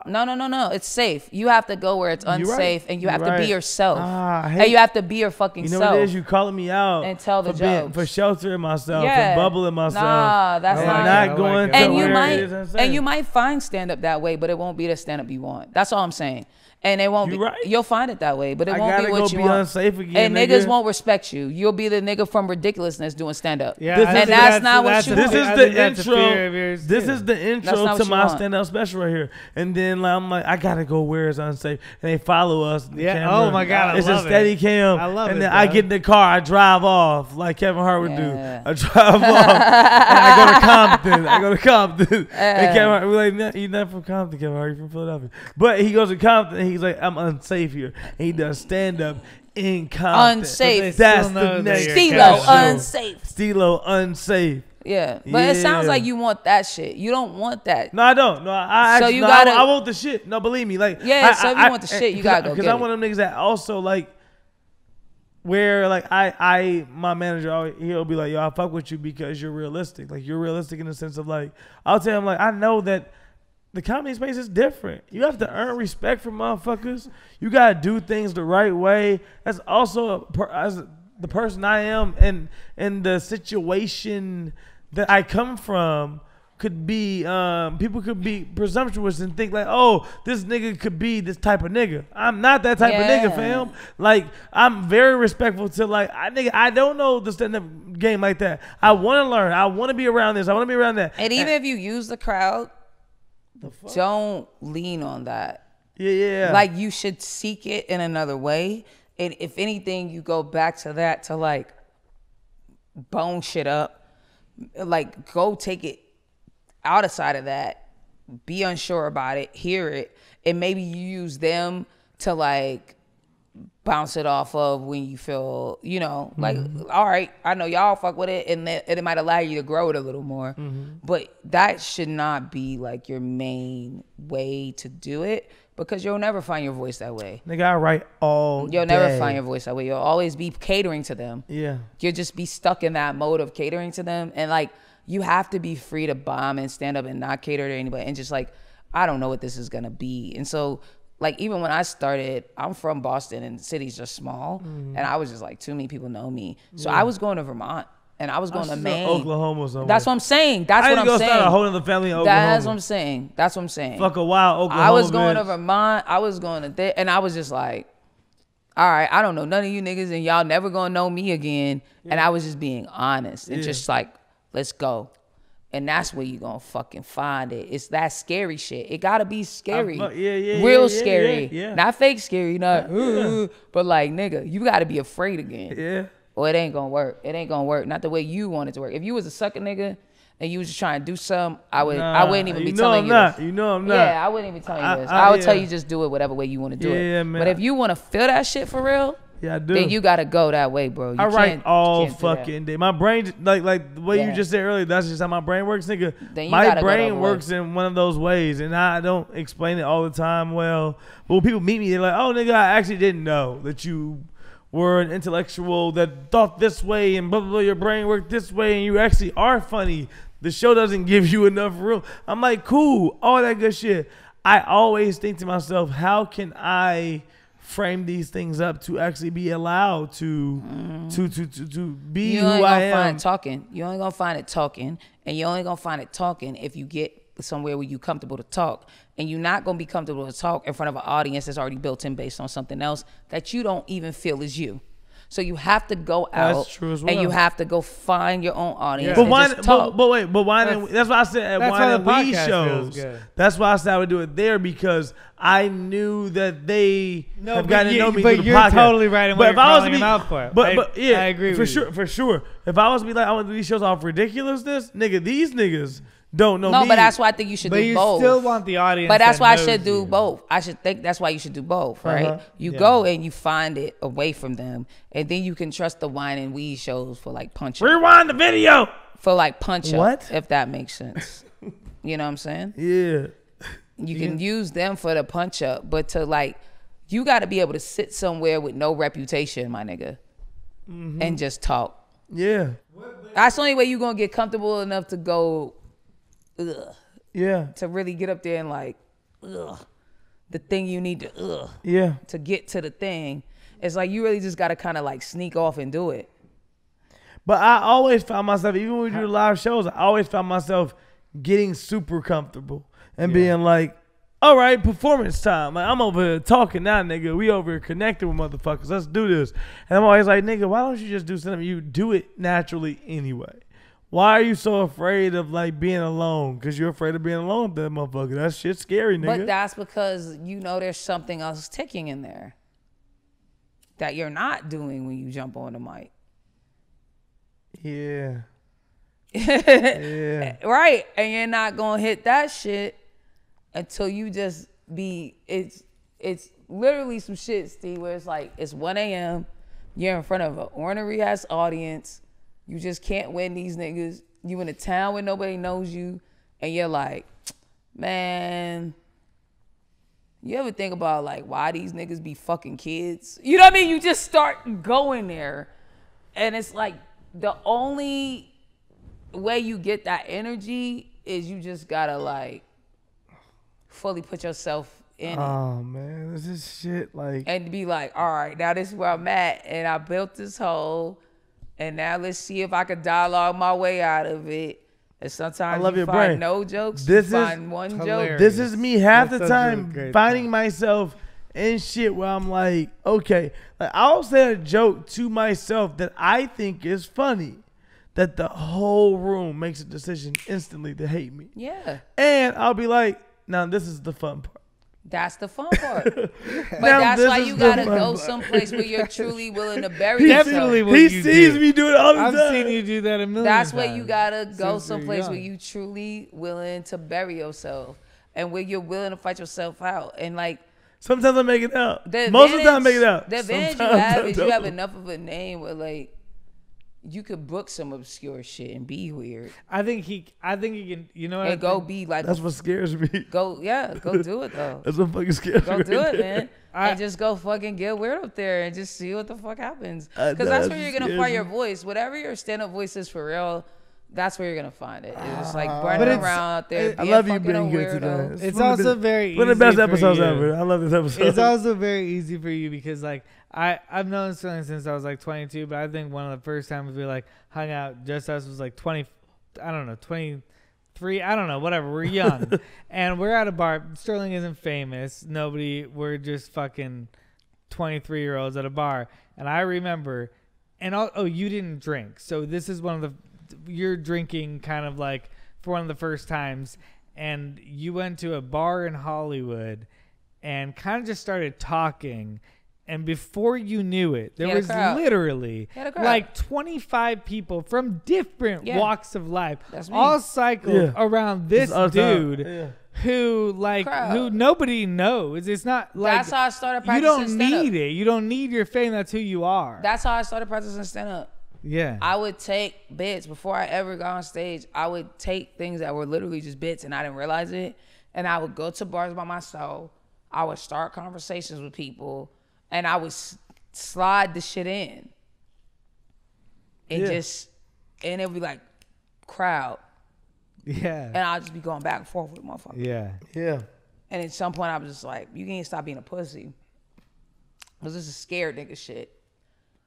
No. It's safe. You have to go where it's You're right. unsafe, and you You're have to right. be yourself. I And hate- you have to be your fucking You know self. what it is? You calling me out And tell the for being- jokes. for sheltering myself, Yeah. for bubbling myself. Nah, that's and not- not I like going it. to and where you it might is unsafe. and you might find stand up that way, but it won't be the stand up you want. That's all I'm saying. And it won't You be. right. You'll find it that way, but it I won't gotta be go what you be want. unsafe again, and nigga. niggas won't respect you. You'll be the nigga from Ridiculousness doing stand up. Yeah, This I is- think and that's not what you a- want. This is I the think that's a intro. fear of yours, This too. is the That's intro not to what you my want. stand-up special right here. And then like, I'm like, I gotta go where it's unsafe, and they follow us. The Yeah. camera. Oh my God, I it's love a steady it. cam. I love and it, then I dog. get in the car, I drive off like Kevin Hart would Yeah. do. I drive off, and I go to Compton. And Kevin Hart, we're like, "No, you're not from Compton, Kevin Hart. You're from Philadelphia." But he goes to Compton, and he's like, I'm unsafe here. And he does stand-up in Compton. Unsafe. That's Still know the that next you're Stilo, casual. unsafe. Stilo unsafe. Yeah, but it sounds Yeah. like you want that shit. You don't want that. No, I don't. No, I So actually, you no, gotta- I want the shit. No, believe me. Like, Yeah, so if you want the shit, you gotta go Because get I'm it. one of them niggas that also like, where like my manager always, he'll be like, yo, I fuck with you because you're realistic. Like you're realistic in the sense of like, I'll tell him like, I know that the comedy space is different. You have to earn respect from motherfuckers. You gotta do things the right way. That's also as the person I am and the situation that I come from could be people could be presumptuous and think like, oh, this nigga could be this type of nigga. I'm not that type of Yeah. nigga, fam. Like I'm very respectful to like I don't know the stand up game like that. I want to learn. I want to be around this. I want to be around that. And even if you use the crowd, don't lean on that. yeah. Like you should seek it in another way. And if anything, you go back to that to like bone shit up. Like go take it out of side of that. Be unsure about it. Hear it. And maybe you use them to like bounce it off of when you feel, you know, like, all right, I know y'all fuck with it, and it might allow you to grow it a little more. But that should not be like your main way to do it, because you'll never find your voice that way. Nigga, I write all You'll day. never find your voice that way. You'll always be catering to them. Yeah. You'll just be stuck in that mode of catering to them. And like, you have to be free to bomb and stand up and not cater to anybody. And just like, I don't know what this is going to be. And so, like, even when I started, I'm from Boston and the city's just small. And I was just like, too many people know me. So I was going to Vermont. And I was going to Maine. Oklahoma somewhere. That's what I'm saying. That's what I'm saying. I start a whole other family in Oklahoma. That's what I'm saying. That's what I'm saying. Fuck a wild Oklahoma. I was going bitch. to Vermont. I was going to there, and I was just like, all right, I don't know none of you niggas, and y'all never gonna know me again. Yeah. And I was just being honest and just like, let's go. And that's where you gonna fucking find it. It's that scary shit. It gotta be scary. Real scary. Yeah. Not fake scary, not but like, nigga, you gotta be afraid again. Yeah. Or it ain't gonna work. It ain't gonna work. Not the way you want it to work. If you was a sucker nigga and you was just trying to do something, I wouldn't even be telling you. You know I'm not. Yeah, I wouldn't even tell you this. I would tell you just do it whatever way you want to do it. Yeah, man. But if you want to feel that shit for real, yeah, I do. then you gotta go that way, bro. I write all fucking day. My brain, like the way you just said earlier, that's just how my brain works, nigga. My brain works in one of those ways, and I don't explain it all the time well. But when people meet me, they're like, "Oh, nigga, I actually didn't know that you were an intellectual that thought this way and blah, blah, blah, your brain worked this way and you actually are funny. The show doesn't give you enough room." I'm like, cool, all that good shit. I always think to myself, how can I frame these things up to actually be allowed to be who I am? Find talking. You only gonna find it talking, and you only gonna find it talking if you get somewhere where you comfortable to talk. And you're not gonna be comfortable to talk in front of an audience that's already built in based on something else that you don't even feel is you. So you have to go out. That's true as well. And you have to go find your own audience. But and why? just talk. But wait. But why? That's why I said at Wine and Weed shows. Good. That's why I said I would do it there, because I knew that they have gotten to know me. But through the you're podcast. totally right in what you're calling them out for. But yeah, I agree for with sure. you. For sure. If I was to be like, I want to do these shows off ridiculousness, nigga, these niggas don't know me. No, but that's why I think you should do both. But you still want the audience. But that's why I knows should do you. both. I should think that's why you should do both, right? You go and you find it away from them, and then you can trust the Wine and Weed shows for like punch up. Rewind the video. For like punch What? up, if that makes sense. You know what I'm saying? Yeah. You can use them for the punch up, but to like, you got to be able to sit somewhere with no reputation, my nigga, and just talk. Yeah. That's the only way you're gonna get comfortable enough to go. Ugh, Yeah. to really get up there and like, ugh, the thing you need to, Yeah. to get to the thing. It's like you really just got to kind of like sneak off and do it. But I always found myself, even when we do live shows, I always found myself getting super comfortable and being like, all right, performance time. Like, I'm over here talking now, nigga. We over here connecting with motherfuckers. Let's do this. And I'm always like, nigga, why don't you just do something? You do it naturally anyway. Why are you so afraid of like being alone? Because you're afraid of being alone with that motherfucker. That shit's scary, nigga. But that's because you know there's something else ticking in there that you're not doing when you jump on the mic. Yeah. Yeah. Right. And you're not going to hit that shit until you just be, it's literally some shit, Steve, where it's like, it's 1 a.m., you're in front of an ornery ass audience. You just can't win these niggas. You in a town where nobody knows you, and you're like, man, you ever think about like why these niggas be fucking kids? You know what I mean? You just start going there, and it's like the only way you get that energy is you just gotta like fully put yourself in it. Oh man, this is shit like. And be like, all right, now this is where I'm at, and I built this hole. And now let's see if I could dialogue my way out of it. And sometimes you find no jokes, you find one joke. This is me half the time finding myself in shit where I'm like, okay, like I'll say a joke to myself that I think is funny, that the whole room makes a decision instantly to hate me. Yeah. And I'll be like, now this is the fun part. That's the fun part. But that's why you gotta go someplace where you're truly willing to bury yourself. He sees me do it all the time. I've seen you do that a million That's times. where you gotta go someplace where you truly willing to bury yourself and where you're willing to fight yourself out. And like, Sometimes I make it out. The Most of the time I make it out. The advantage you Sometimes have I is you have don't. enough of a name where like you could book some obscure shit and be weird I think he can. You know what? and go be like That's what scares me. go do it though. That's what fucking scares me. Go do right it, there. man. And just go fucking get weird up there and just see what the fuck happens. I Because know, that's that where you're just gonna scares find your me. voice. Whatever your stand-up voice is for real, that's where you're gonna find it. It's just like But running it's- around out there. I being love you fucking being a good weirdo. today. It's one of the also best- very one of the best easy for episodes you. ever. I love this episode. It's also very easy for you because like I've known Sterling since I was like 22, but I think one of the first times we like hung out just us was like 20, I don't know, 23, I don't know, whatever. We're young and we're at a bar. Sterling isn't famous. We're just fucking 23-year-olds at a bar. And I remember, you didn't drink. So this is one of you're drinking kind of like for one of the first times. And you went to a bar in Hollywood and kind of just started talking. And before you knew it, there He had a was crowd. literally He had a crowd. like 25 people from different Yeah. walks of life, That's me. all cycled Yeah. around this It's our time. dude Yeah. who Crowd. nobody knows. It's not like That's how I started you practicing don't stand-up. need it. You don't need your fame. That's who you are. That's how I started practicing stand-up. Yeah. I would take bits before I ever got on stage. I would take things that were literally just bits and I didn't realize it. And I would go to bars by myself. I would start conversations with people and I would slide the shit in. And and it would be like crowd. Yeah. And I'll just be going back and forth with motherfuckers. Yeah. Yeah. And at some point I was just like, you can't stop being a pussy. Because this is scared nigga shit.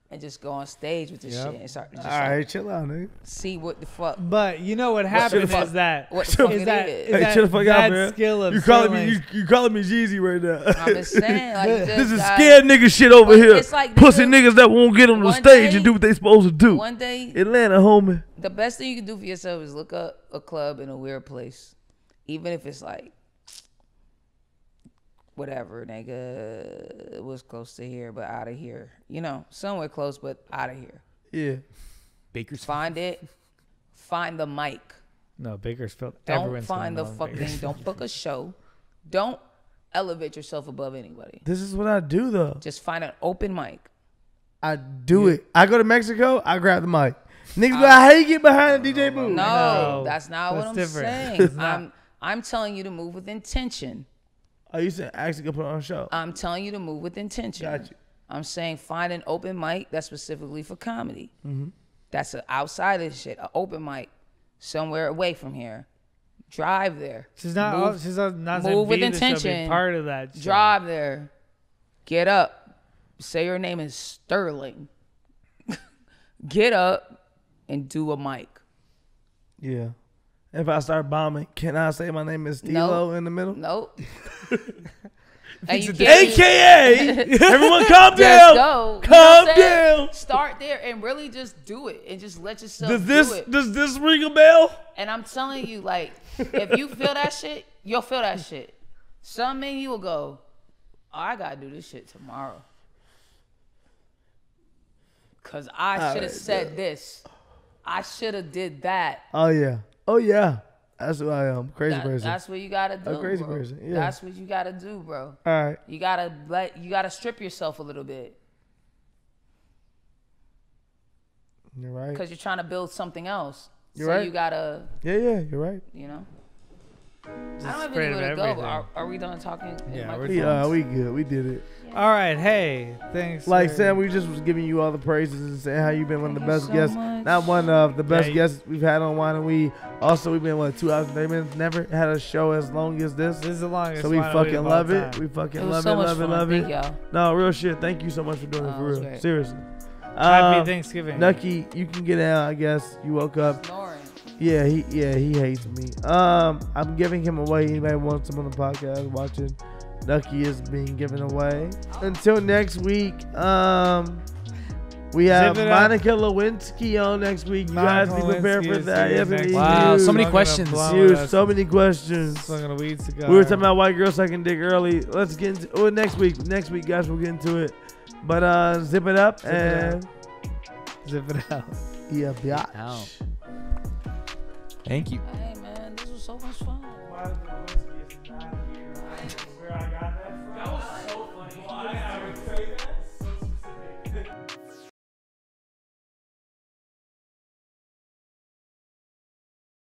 And just go on stage with this Yep. shit and start just All right, chill out, nigga. see what the fuck. But you know what happened the fuck- is that what the fuck is it that is. is Hey, that chill the fuck out, that man. skill of You calling me selling- you calling me Jeezy right now. I'm just saying, like, This is guy- scared nigga shit over But here. it's like, Pussy nigga, niggas that won't get on the one stage day- and do what they supposed to do. One day, Atlanta, homie. the best thing you can do for yourself is look up a club in a weird place, even if it's like whatever, nigga. It was close to here, but out of here. You know, somewhere close, but out of here. Yeah. Baker's Find it. Find the mic. No, Bakersfield. Don't Everyone's find the gonna know fucking. Bakersfield. Don't book a show. Don't elevate yourself above anybody. This is what I do though. Just find an open mic. I do it. I go to Mexico, I grab the mic. Niggas be like, how you get behind the DJ booth? No, No, that's not what that's I'm different. saying. It's not. I'm telling you to move with intention. Oh, you said actually go put on a show. I'm telling you to move with intention. Got you. I'm saying find an open mic that's specifically for comedy. Mm-hmm. That's outside of this shit. An open mic somewhere away from here. Drive there. She's not. Move- She's not move saying with be there, she'll be intention. part of that. show. Drive there. Get up. Say your name is Sterling. Get up and do a mic. Yeah. If I start bombing, can I say my name is Stilo No. in the middle? Nope. And you can't AKA, everyone calm just down. go. You know Calm what I'm saying? down. Start there and really just do it and just let yourself Does do it. this ring a bell? And I'm telling you, like, if you feel that shit, you'll feel that shit. Some in you will go, oh, I gotta do this shit tomorrow. Cause I should have said this. I should have did that. Oh yeah. Oh yeah. That's who I am. Crazy person. That's what you gotta do. A crazy bro. person, yeah. That's what you gotta do, bro. All right. You gotta strip yourself a little bit. You're right. Because you're trying to build something else. You're so right. you gotta, Yeah, you're right. you know. I Just don't have afraid anywhere of to go. everything. Are we done talking? in Yeah, we're microphones? We good. We did it. All right. Hey, thanks. Like for- Sam, we just was giving you all the praises and saying how you've been one of the Thank you best so guests. much. Not one of the best Yeah, guests we've had on Wine and Weed. Also, we've been 2 hours and 30 minutes. Never had a show as long as this. This is the longest. So we Wine and Weed fucking of all love it. time. We fucking It was love so it, much love it, fun. love Thank it. y'all. No, real shit. Thank you so much for doing it Oh, for it was real. great. Seriously. Happy Thanksgiving. Nucky, you can get out. I guess you woke up. Snoring. Yeah, he hates me. I'm giving him away. Anybody wants him on the podcast watching? Nucky is being given away. Until next week, we have Zip it up. Monica Lewinsky on next week. You guys Monica be prepared Lewinsky for is that. here Yes, next it week. is Wow, so many huge. questions. Huge, so many questions. Smoking a weed cigar. We were talking about white girls sucking dick early. Let's get into next week. Next week, guys, we'll get into it. But zip it up Zip it and Zip it out. yeah, biatch. Ow. Thank you. Hey, man, this was so much fun. Where I got that